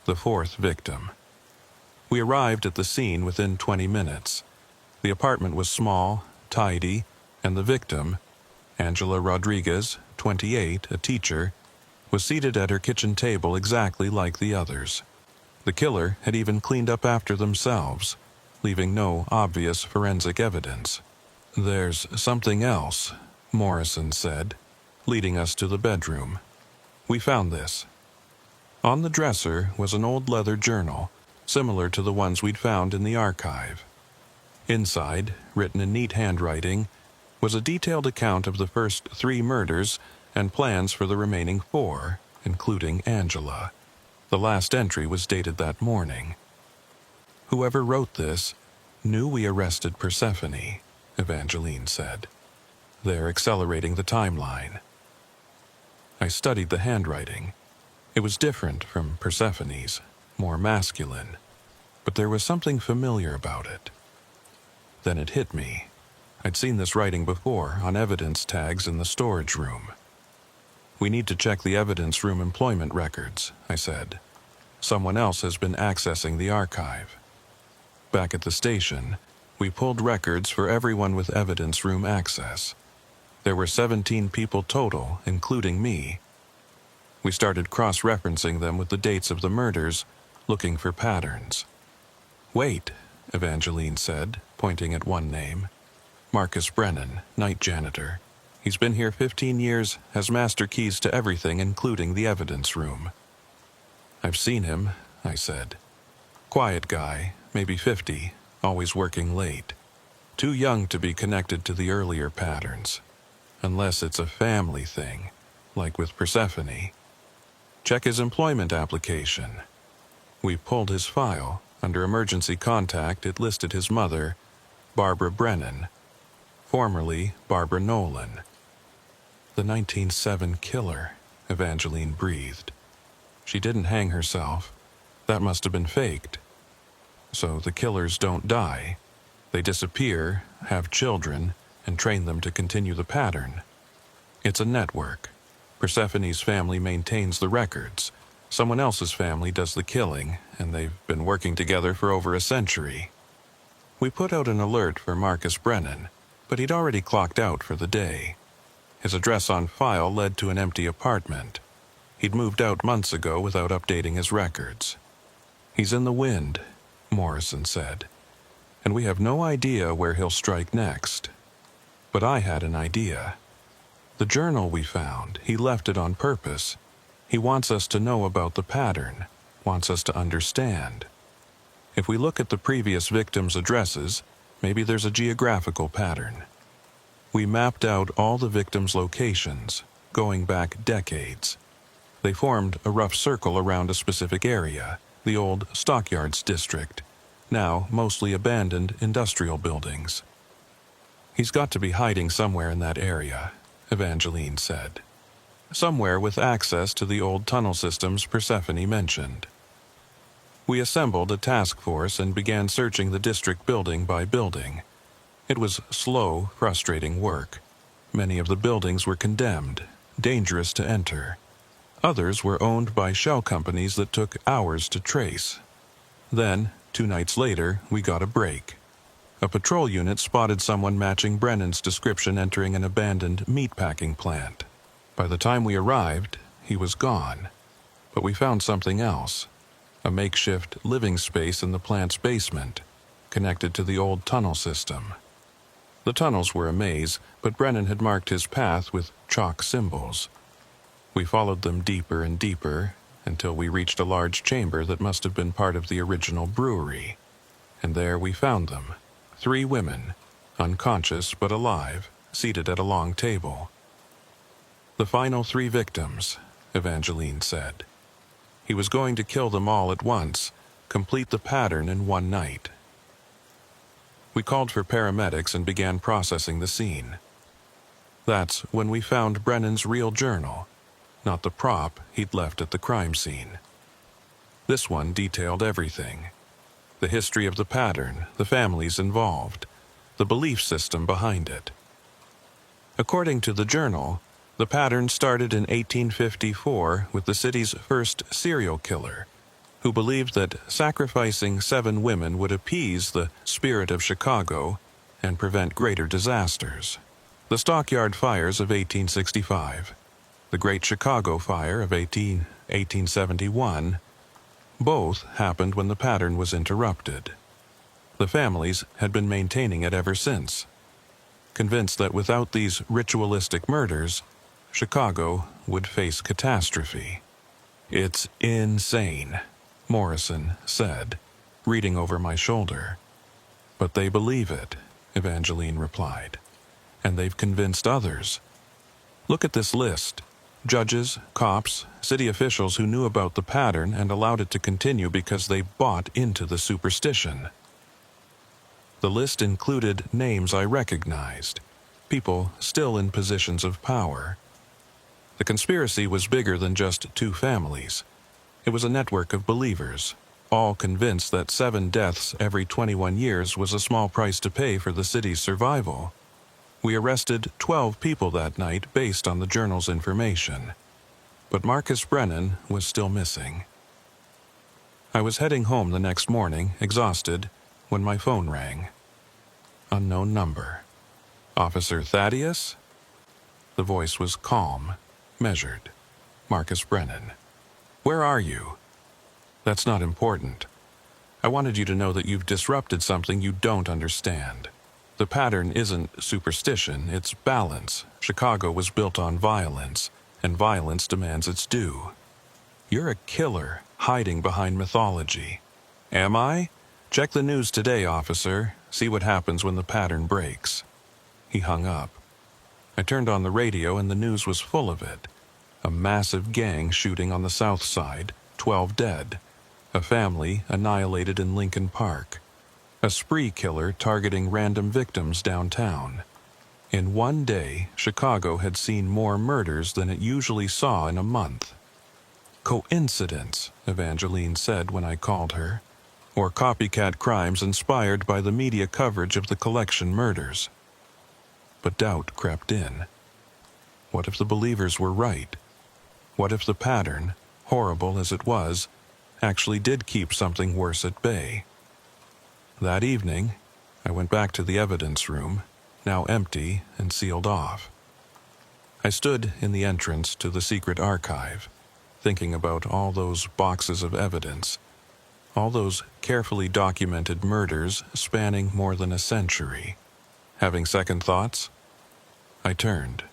The 4th victim." We arrived at the scene within 20 minutes. The apartment was small, tidy, and the victim, Angela Rodriguez, 28, a teacher, was seated at her kitchen table exactly like the others. The killer had even cleaned up after themselves, leaving no obvious forensic evidence. "There's something else," Morrison said, leading us to the bedroom. We found this. On the dresser was an old leather journal, similar to the ones we'd found in the archive. Inside, written in neat handwriting, was a detailed account of the first 3 murders and plans for the remaining 4, including Angela. The last entry was dated that morning. Whoever wrote this knew we arrested Persephone, Evangeline said. They're accelerating the timeline. I studied the handwriting. It was different from Persephone's, more masculine, but there was something familiar about it. Then it hit me. I'd seen this writing before on evidence tags in the storage room. We need to check the evidence room employment records, I said. Someone else has been accessing the archive. Back at the station, we pulled records for everyone with evidence room access. There were 17 people total, including me. We started cross-referencing them with the dates of the murders, looking for patterns. Wait, Evangeline said, pointing at one name. Marcus Brennan, night janitor. He's been here 15 years, has master keys to everything, including the evidence room. I've seen him, I said. Quiet guy, maybe 50, always working late. Too young to be connected to the earlier patterns. Unless it's a family thing, like with Persephone. Check his employment application. We pulled his file. Under emergency contact, it listed his mother, Barbara Brennan, formerly Barbara Nolan. The 1907 killer, Evangeline breathed. She didn't hang herself. That must have been faked. So the killers don't die. They disappear, have children, and train them to continue the pattern. It's a network. Persephone's family maintains the records. Someone else's family does the killing, and they've been working together for over a century. We put out an alert for Marcus Brennan, but he'd already clocked out for the day. His address on file led to an empty apartment. He'd moved out months ago without updating his records. He's in the wind, Morrison said, and we have no idea where he'll strike next. But I had an idea. The journal we found, he left it on purpose. He wants us to know about the pattern, wants us to understand. If we look at the previous victims' addresses, maybe there's a geographical pattern. We mapped out all the victims' locations, going back decades. They formed a rough circle around a specific area, the old Stockyards district, now mostly abandoned industrial buildings. He's got to be hiding somewhere in that area, Evangeline said. Somewhere with access to the old tunnel systems Persephone mentioned. We assembled a task force and began searching the district building by building. It was slow, frustrating work. Many of the buildings were condemned, dangerous to enter. Others were owned by shell companies that took hours to trace. Then, 2 nights later, we got a break. A patrol unit spotted someone matching Brennan's description entering an abandoned meatpacking plant. By the time we arrived, he was gone. But we found something else. A makeshift living space in the plant's basement, connected to the old tunnel system. The tunnels were a maze, but Brennan had marked his path with chalk symbols. We followed them deeper and deeper, until we reached a large chamber that must have been part of the original brewery. And there we found them, 3 women, unconscious but alive, seated at a long table. The final 3 victims, Evangeline said. He was going to kill them all at once, complete the pattern in one night. We called for paramedics and began processing the scene. That's when we found Brennan's real journal, not the prop he'd left at the crime scene. This one detailed everything. The history of the pattern, the families involved, the belief system behind it. According to the journal, the pattern started in 1854 with the city's first serial killer, who believed that sacrificing 7 women would appease the spirit of Chicago and prevent greater disasters. The Stockyard fires of 1865, the Great Chicago Fire of 1871, both happened when the pattern was interrupted. The families had been maintaining it ever since. convinced that without these ritualistic murders, Chicago would face catastrophe. "It's insane," Morrison said, reading over my shoulder. "But they believe it," Evangeline replied. "And they've convinced others. Look at this list. Judges, cops, city officials who knew about the pattern and allowed it to continue because they bought into the superstition." The list included names I recognized, people still in positions of power. The conspiracy was bigger than just two families. It was a network of believers, all convinced that 7 deaths every 21 years was a small price to pay for the city's survival. We arrested 12 people that night based on the journal's information. But Marcus Brennan was still missing. I was heading home the next morning, exhausted, when my phone rang. Unknown number. "Officer Thaddeus?" The voice was calm, measured. "Marcus Brennan. Where are you?" "That's not important. I wanted you to know that you've disrupted something you don't understand. The pattern isn't superstition, it's balance. Chicago was built on violence, and violence demands its due. You're a killer, hiding behind mythology." "Am I? Check the news today, officer. See what happens when the pattern breaks." He hung up. I turned on the radio and the news was full of it. A massive gang shooting on the south side, 12 dead. A family annihilated in Lincoln Park. A spree killer targeting random victims downtown. In one day, Chicago had seen more murders than it usually saw in a month. "Coincidence," Evangeline said when I called her. "Or copycat crimes inspired by the media coverage of the collection murders." But doubt crept in. What if the believers were right? What if the pattern, horrible as it was, actually did keep something worse at bay? That evening, I went back to the evidence room, now empty and sealed off. I stood in the entrance to the secret archive, thinking about all those boxes of evidence, all those carefully documented murders spanning more than a century. Having second thoughts, I turned.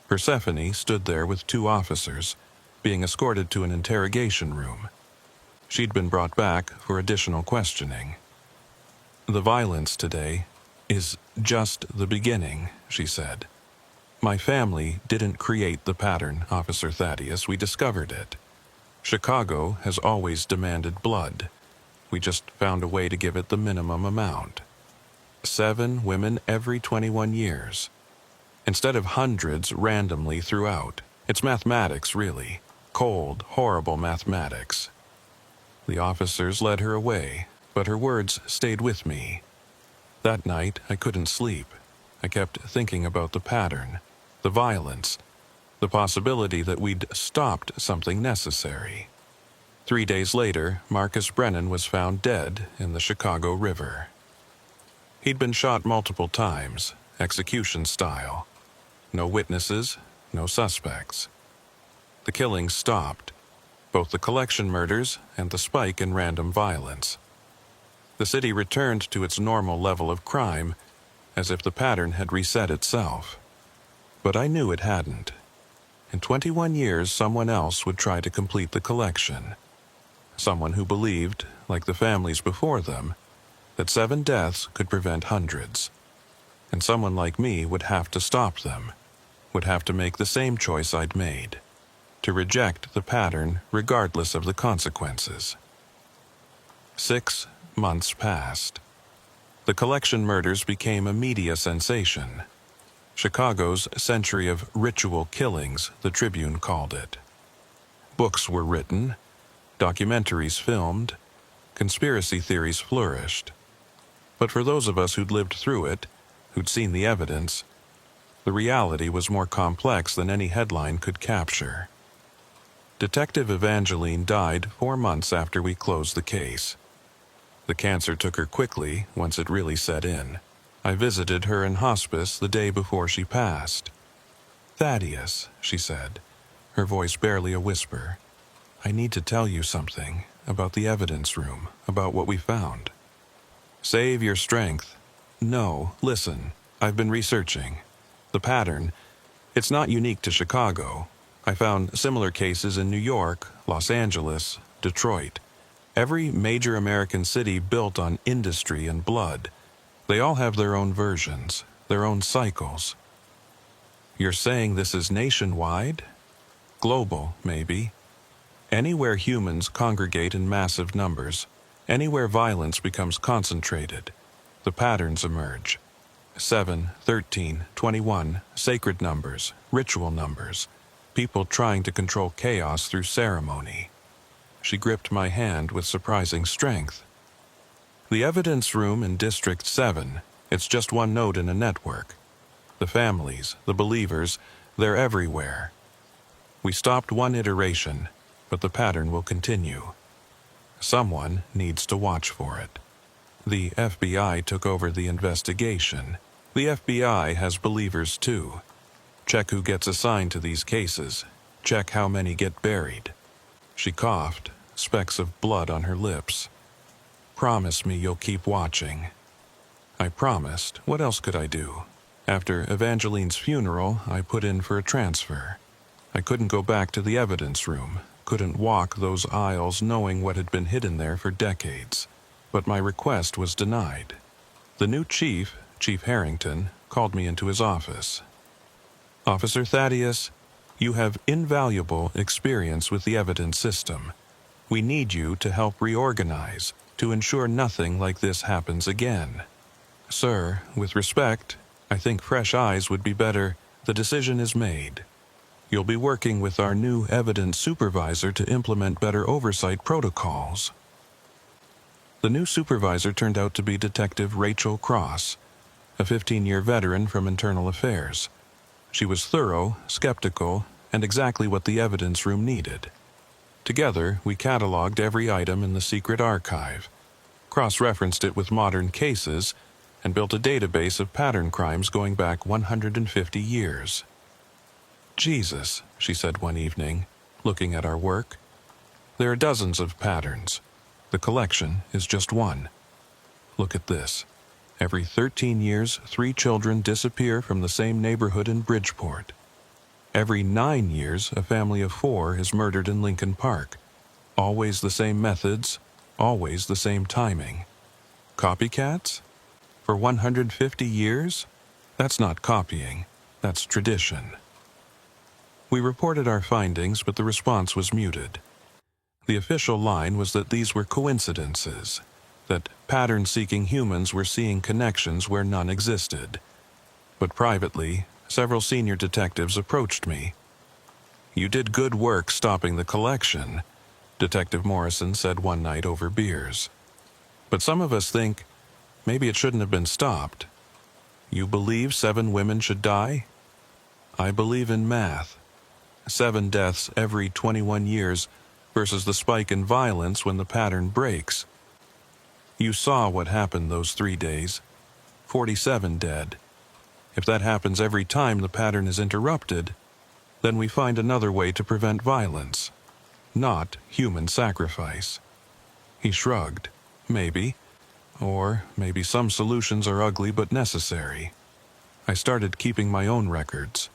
Persephone stood there with 2 officers, being escorted to an interrogation room. She'd been brought back for additional questioning. "The violence today is just the beginning," she said. "My family didn't create the pattern, Officer Thaddeus. We discovered it. Chicago has always demanded blood. We just found a way to give it the minimum amount. 7 women every 21 years. Instead of hundreds randomly throughout. It's mathematics, really. Cold, horrible mathematics." The officers led her away, but her words stayed with me. That night, I couldn't sleep. I kept thinking about the pattern, the violence, the possibility that we'd stopped something necessary. 3 days later, Marcus Brennan was found dead in the Chicago River. He'd been shot multiple times, execution style. No witnesses, no suspects. The killings stopped, both the collection murders and the spike in random violence. The city returned to its normal level of crime, as if the pattern had reset itself. But I knew it hadn't. In 21 years, someone else would try to complete the collection. Someone who believed, like the families before them, that 7 deaths could prevent hundreds. And someone like me would have to stop them, would have to make the same choice I'd made, to reject the pattern regardless of the consequences. 6 months passed. The collection murders became a media sensation. Chicago's century of ritual killings, the Tribune called it. Books were written, documentaries filmed, conspiracy theories flourished. But for those of us who'd lived through it, who'd seen the evidence, the reality was more complex than any headline could capture. Detective Evangeline died 4 months after we closed the case. The cancer took her quickly once it really set in. I visited her in hospice the day before she passed. "Thaddeus," she said, her voice barely a whisper, "I need to tell you something about the evidence room, about what we found." "Save your strength." "No, listen. I've been researching. The pattern, it's not unique to Chicago. I found similar cases in New York, Los Angeles, Detroit. Every major American city built on industry and blood. They all have their own versions, their own cycles. You're saying this is nationwide? Global, maybe. Anywhere humans congregate in massive numbers, anywhere violence becomes concentrated, the patterns emerge. 7, 13, 21, sacred numbers, ritual numbers, people trying to control chaos through ceremony. She gripped my hand with surprising strength. The evidence room in District 7, it's just one node in a network. The families, the believers, they're everywhere. We stopped one iteration, but the pattern will continue. Someone needs to watch for it. The FBI took over the investigation. The FBI has believers too. Check who gets assigned to these cases. Check how many get buried. She coughed, specks of blood on her lips. Promise me you'll keep watching. I promised. What else could I do? After Evangeline's funeral, I put in for a transfer. I couldn't go back to the evidence room, couldn't walk those aisles knowing what had been hidden there for decades. But my request was denied. The new chief, Chief Harrington, called me into his office. Officer Thaddeus, you have invaluable experience with the evidence system. We need you to help reorganize, to ensure nothing like this happens again. Sir, with respect, I think fresh eyes would be better. The decision is made. You'll be working with our new evidence supervisor to implement better oversight protocols. The new supervisor turned out to be Detective Rachel Cross, a 15-year veteran from Internal Affairs. She was thorough, skeptical, and exactly what the evidence room needed. Together, we cataloged every item in the secret archive, cross-referenced it with modern cases, and built a database of pattern crimes going back 150 years. Jesus, she said one evening, looking at our work. There are dozens of patterns. The collection is just one. Look at this. Every 13 years, 3 children disappear from the same neighborhood in Bridgeport. Every 9 years, a family of 4 is murdered in Lincoln Park. Always the same methods, always the same timing. Copycats? For 150 years? That's not copying, that's tradition. We reported our findings, but the response was muted. The official line was that these were coincidences, that pattern-seeking humans were seeing connections where none existed. But privately, several senior detectives approached me. "You did good work stopping the collection," Detective Morrison said one night over beers. "But some of us think maybe it shouldn't have been stopped. You believe 7 women should die? I believe in math. 7 deaths every 21 years versus the spike in violence when the pattern breaks. You saw what happened those 3 days. 47 dead. If that happens every time the pattern is interrupted, then we find another way to prevent violence, not human sacrifice." He shrugged. Maybe. Or maybe some solutions are ugly but necessary. I started keeping my own records,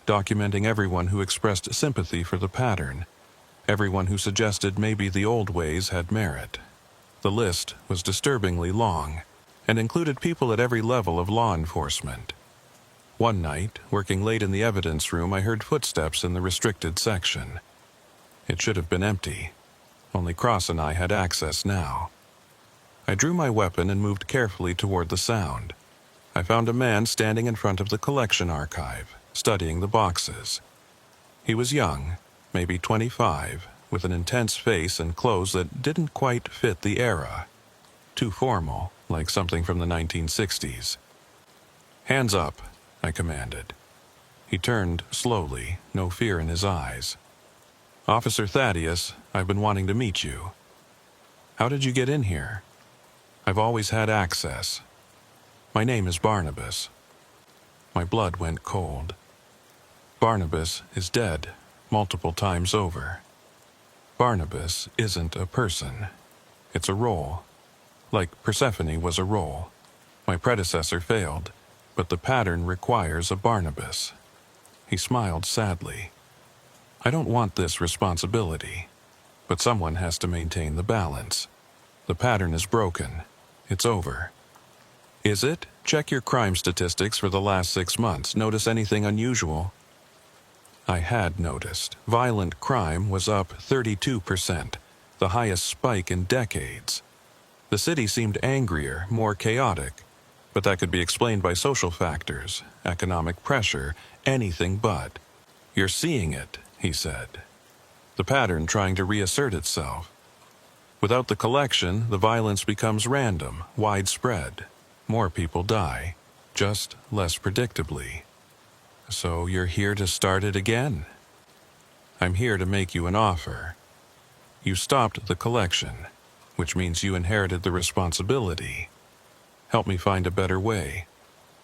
documenting everyone who expressed sympathy for the pattern, everyone who suggested maybe the old ways had merit. The list was disturbingly long, and included people at every level of law enforcement. One night, working late in the evidence room, I heard footsteps in the restricted section. It should have been empty. Only Cross and I had access now. I drew my weapon and moved carefully toward the sound. I found a man standing in front of the collection archive, studying the boxes. He was young, maybe 25, with an intense face and clothes that didn't quite fit the era. Too formal, like something from the 1960s. "Hands up," I commanded. He turned slowly, no fear in his eyes. "Officer Thaddeus, I've been wanting to meet you." "How did you get in here?" "I've always had access. My name is Barnabas." My blood went cold. Barnabas is dead, multiple times over. Barnabas isn't a person. It's a role. Like Persephone was a role. My predecessor failed. but the pattern requires a Barnabas. He smiled sadly. I don't want this responsibility, but someone has to maintain the balance. The pattern is broken. It's over. Is it? Check your crime statistics for the last 6 months. Notice anything unusual? I had noticed. Violent crime was up 32%, the highest spike in decades. The city seemed angrier, more chaotic, but that could be explained by social factors, economic pressure, anything but. You're seeing it, he said. The pattern trying to reassert itself. Without the collection, the violence becomes random, widespread. More people die, just less predictably. So you're here to start it again? I'm here to make you an offer. You stopped the collection, which means you inherited the responsibility. Help me find a better way.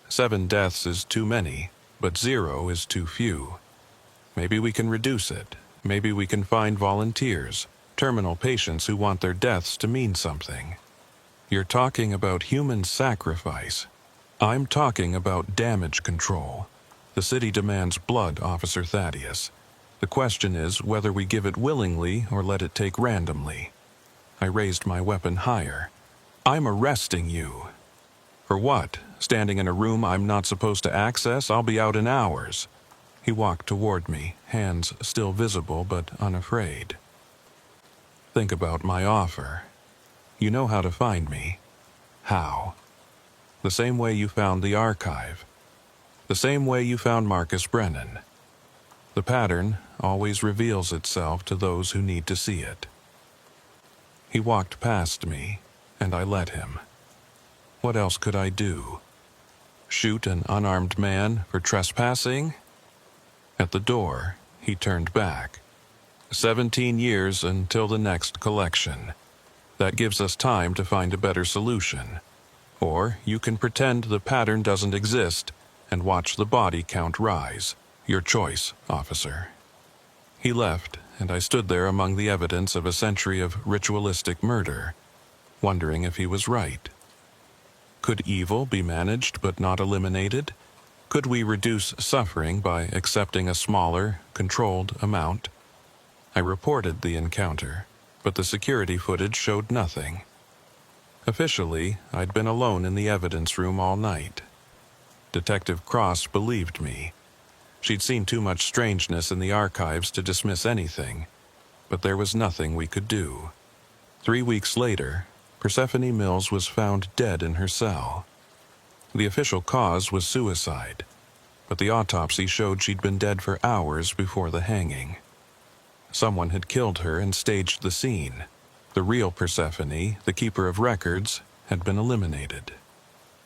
7 deaths is too many, but 0 is too few. Maybe we can reduce it. Maybe we can find volunteers, terminal patients who want their deaths to mean something. You're talking about human sacrifice. I'm talking about damage control. The city demands blood, Officer Thaddeus. The question is whether we give it willingly or let it take randomly. I raised my weapon higher. I'm arresting you. For what? Standing in a room I'm not supposed to access? I'll be out in hours. He walked toward me, hands still visible but unafraid. Think about my offer. You know how to find me. How? The same way you found the archive. The same way you found Marcus Brennan. The pattern always reveals itself to those who need to see it. He walked past me, and I let him. What else could I do? Shoot an unarmed man for trespassing? At the door, he turned back. 17 years until the next collection. That gives us time to find a better solution. Or you can pretend the pattern doesn't exist and watch the body count rise. Your choice, officer. He left, and I stood there among the evidence of a century of ritualistic murder, wondering if he was right. Could evil be managed but not eliminated? Could we reduce suffering by accepting a smaller, controlled amount? I reported the encounter, but the security footage showed nothing. Officially, I'd been alone in the evidence room all night. Detective Cross believed me. She'd seen too much strangeness in the archives to dismiss anything, but there was nothing we could do. 3 weeks later, Persephone Mills was found dead in her cell. The official cause was suicide, but the autopsy showed she'd been dead for hours before the hanging. Someone had killed her and staged the scene. The real Persephone, the keeper of records, had been eliminated.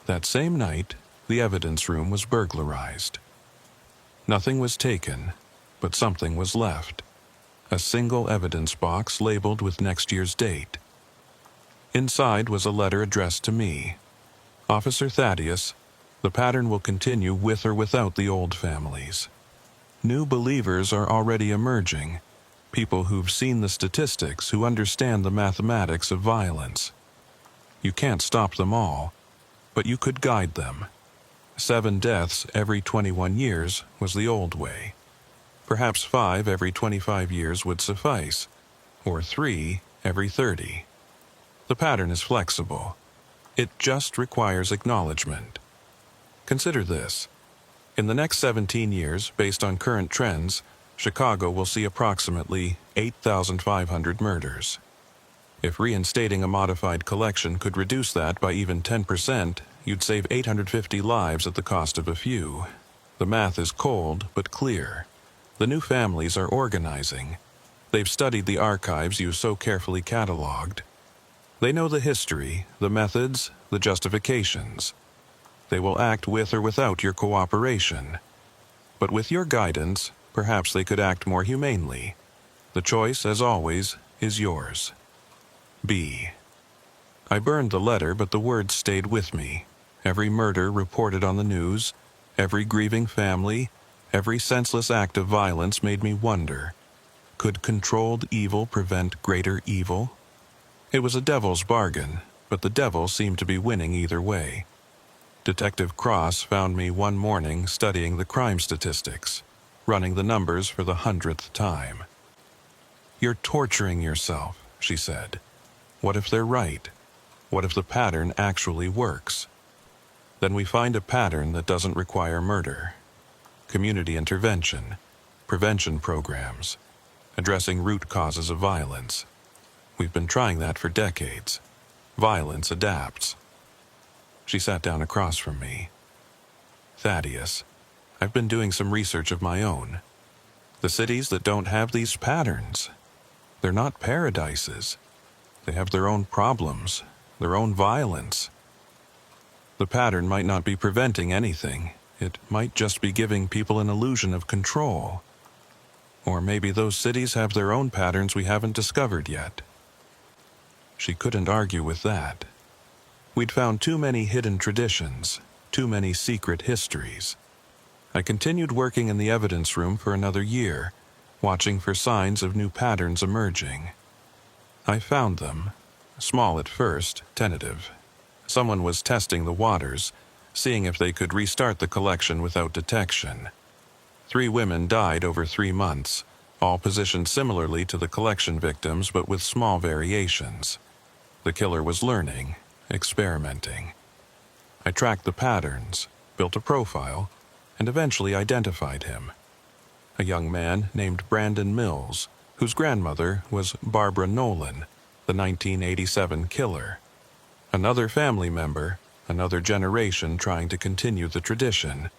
That same night, the evidence room was burglarized. Nothing was taken, but something was left. A single evidence box labeled with next year's date. Inside was a letter addressed to me. Officer Thaddeus, the pattern will continue with or without the old families. New believers are already emerging, people who've seen the statistics, who understand the mathematics of violence. You can't stop them all, but you could guide them. 7 deaths every 21 years was the old way. Perhaps 5 every 25 years would suffice, or 3 every 30. The pattern is flexible. It just requires acknowledgement. Consider this. In the next 17 years, based on current trends, Chicago will see approximately 8,500 murders. If reinstating a modified collection could reduce that by even 10%, you'd save 850 lives at the cost of a few. The math is cold but clear. The new families are organizing. They've studied the archives you so carefully cataloged. They know the history, the methods, the justifications. They will act with or without your cooperation. But with your guidance, perhaps they could act more humanely. The choice, as always, is yours. B. I burned the letter, but the words stayed with me. Every murder reported on the news, every grieving family, every senseless act of violence made me wonder, could controlled evil prevent greater evil? It was a devil's bargain, but the devil seemed to be winning either way. Detective Cross found me one morning studying the crime statistics, running the numbers for the 100th time. "You're torturing yourself," she said. "What if they're right? What if the pattern actually works? Then we find a pattern that doesn't require murder. Community intervention, prevention programs, addressing root causes of violence. We've been trying that for decades. Violence adapts." She sat down across from me. "Thaddeus, I've been doing some research of my own. The cities that don't have these patterns, they're not paradises. They have their own problems, their own violence. The pattern might not be preventing anything. It might just be giving people an illusion of control. Or maybe those cities have their own patterns we haven't discovered yet." She couldn't argue with that. We'd found too many hidden traditions, too many secret histories. I continued working in the evidence room for another year, watching for signs of new patterns emerging. I found them, small at first, tentative. Someone was testing the waters, seeing if they could restart the collection without detection. 3 women died over 3 months, all positioned similarly to the collection victims but with small variations. The killer was learning, experimenting. I tracked the patterns, built a profile, and eventually identified him. A young man named Brandon Mills, whose grandmother was Barbara Nolan, the 1987 killer. Another family member, another generation trying to continue the tradition.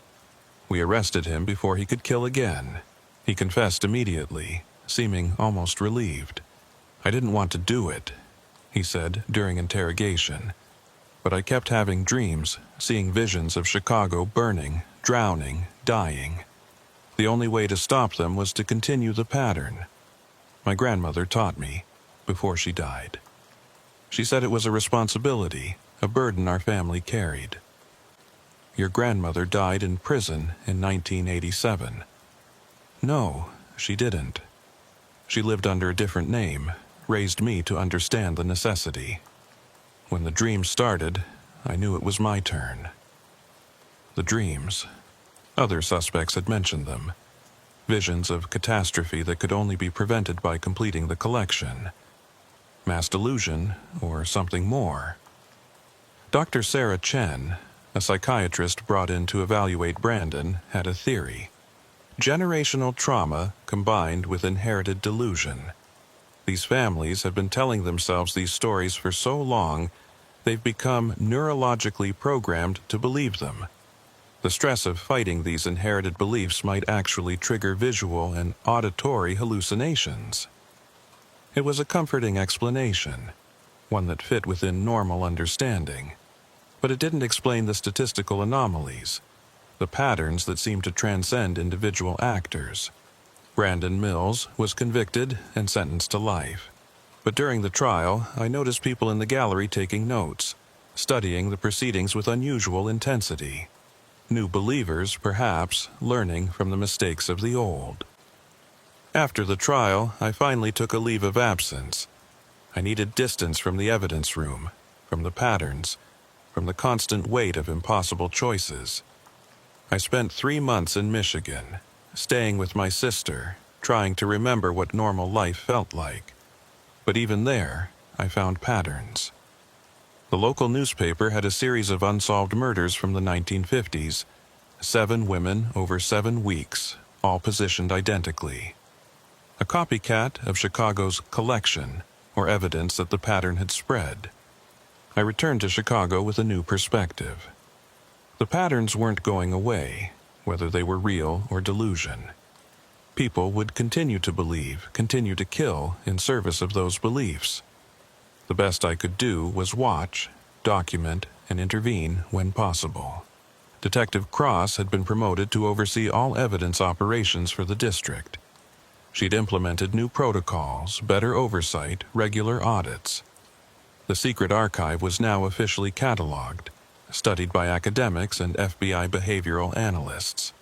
We arrested him before he could kill again. He confessed immediately, seeming almost relieved. "I didn't want to do it," he said during interrogation. "But I kept having dreams, seeing visions of Chicago burning, drowning, dying. The only way to stop them was to continue the pattern. My grandmother taught me, before she died. She said it was a responsibility, a burden our family carried." "Your grandmother died in prison in 1987. "No, she didn't. She lived under a different name, raised me to understand the necessity. When the dreams started, I knew it was my turn." The dreams. Other suspects had mentioned them. Visions of catastrophe that could only be prevented by completing the collection. Mass delusion, or something more. Dr. Sarah Chen, a psychiatrist brought in to evaluate Brandon, had a theory. Generational trauma combined with inherited delusion. These families have been telling themselves these stories for so long, they've become neurologically programmed to believe them. The stress of fighting these inherited beliefs might actually trigger visual and auditory hallucinations. It was a comforting explanation, one that fit within normal understanding. But it didn't explain the statistical anomalies, the patterns that seemed to transcend individual actors. Brandon Mills was convicted and sentenced to life. But during the trial, I noticed people in the gallery taking notes, studying the proceedings with unusual intensity. New believers, perhaps, learning from the mistakes of the old. After the trial, I finally took a leave of absence. I needed distance from the evidence room, from the patterns, from the constant weight of impossible choices. I spent 3 months in Michigan, staying with my sister, trying to remember what normal life felt like. But even there, I found patterns. The local newspaper had a series of unsolved murders from the 1950s. 7 women over 7 weeks, all positioned identically. A copycat of Chicago's collection, or evidence that the pattern had spread. I returned to Chicago with a new perspective. The patterns weren't going away, whether they were real or delusion. People would continue to believe, continue to kill in service of those beliefs. The best I could do was watch, document, and intervene when possible. Detective Cross had been promoted to oversee all evidence operations for the district. She'd implemented new protocols, better oversight, regular audits. The secret archive was now officially cataloged, studied by academics and FBI behavioral analysts.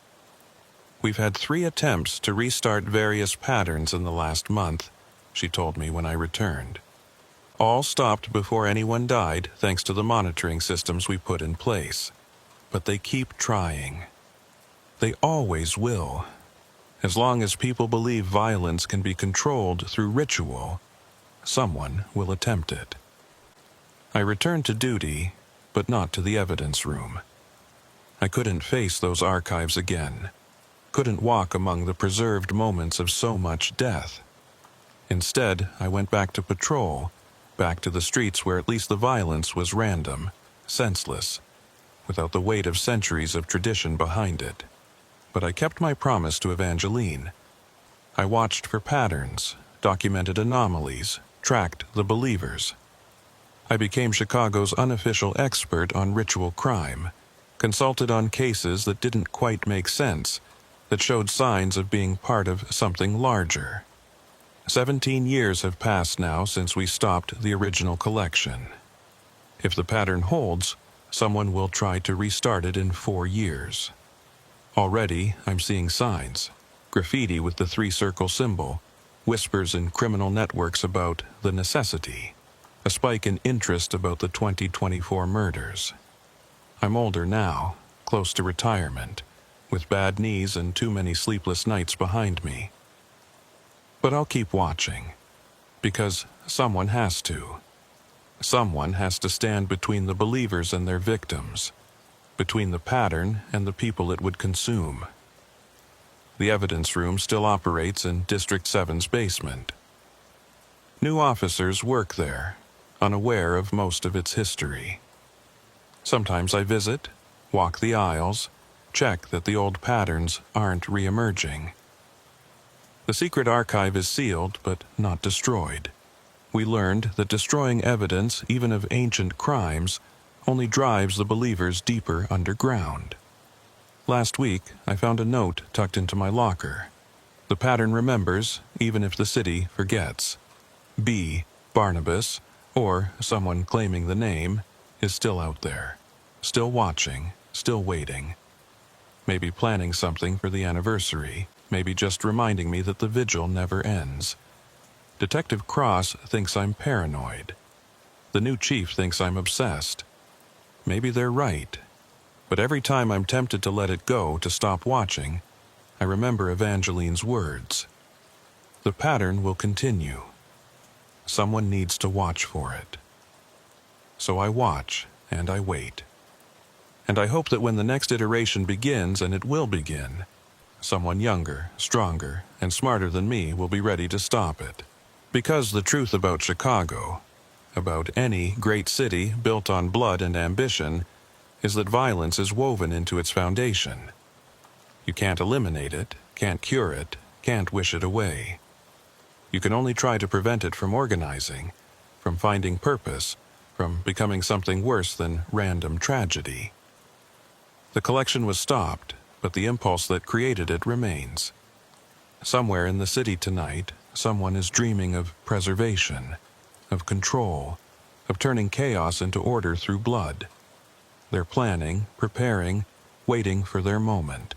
"We've had 3 attempts to restart various patterns in the last month," she told me when I returned. "All stopped before anyone died thanks to the monitoring systems we put in place. but they keep trying. They always will. As long as people believe violence can be controlled through ritual, someone will attempt it. I returned to duty, but not to the evidence room. I couldn't face those archives again, couldn't walk among the preserved moments of so much death. Instead, I went back to patrol, back to the streets where at least the violence was random, senseless, without the weight of centuries of tradition behind it. But I kept my promise to Evangeline. I watched for patterns, documented anomalies, tracked the believers. I became Chicago's unofficial expert on ritual crime, consulted on cases that didn't quite make sense, that showed signs of being part of something larger. 17 years have passed now since we stopped the original collection. If the pattern holds, someone will try to restart it in 4 years. Already, I'm seeing signs. Graffiti with the 3-circle symbol, whispers in criminal networks about the necessity, a spike in interest about the 2024 murders. I'm older now, close to retirement, with bad knees and too many sleepless nights behind me. But I'll keep watching, because someone has to. Someone has to stand between the believers and their victims, between the pattern and the people it would consume. The evidence room still operates in District 7's basement. New officers work there, unaware of most of its history. Sometimes I visit, walk the aisles, check that the old patterns aren't re-emerging. The secret archive is sealed but not destroyed. We learned that destroying evidence, even of ancient crimes, only drives the believers deeper underground. Last week, I found a note tucked into my locker. The pattern remembers, even if the city forgets. B. Barnabas, or someone claiming the name, is still out there, still watching, still waiting. Maybe planning something for the anniversary, maybe just reminding me that the vigil never ends. Detective Cross thinks I'm paranoid. The new chief thinks I'm obsessed. Maybe they're right, but every time I'm tempted to let it go, to stop watching, I remember Evangeline's words. The pattern will continue. Someone needs to watch for it. So I watch, and I wait. And I hope that when the next iteration begins, and it will begin, someone younger, stronger, and smarter than me will be ready to stop it. Because the truth about Chicago, about any great city built on blood and ambition, is that violence is woven into its foundation. You can't eliminate it, can't cure it, can't wish it away. You can only try to prevent it from organizing, from finding purpose, from becoming something worse than random tragedy. The collection was stopped, but the impulse that created it remains. Somewhere in the city tonight, someone is dreaming of preservation, of control, of turning chaos into order through blood. They're planning, preparing, waiting for their moment.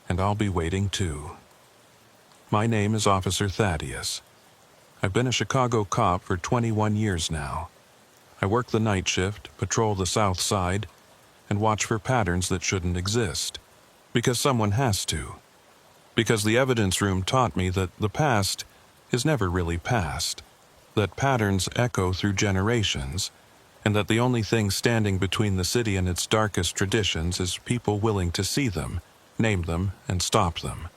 And I'll be waiting too. My name is Officer Thaddeus. I've been a Chicago cop for 21 years now. I work the night shift, patrol the South Side, and watch for patterns that shouldn't exist. Because someone has to. Because the evidence room taught me that the past is never really past, that patterns echo through generations, and that the only thing standing between the city and its darkest traditions is people willing to see them, name them, and stop them.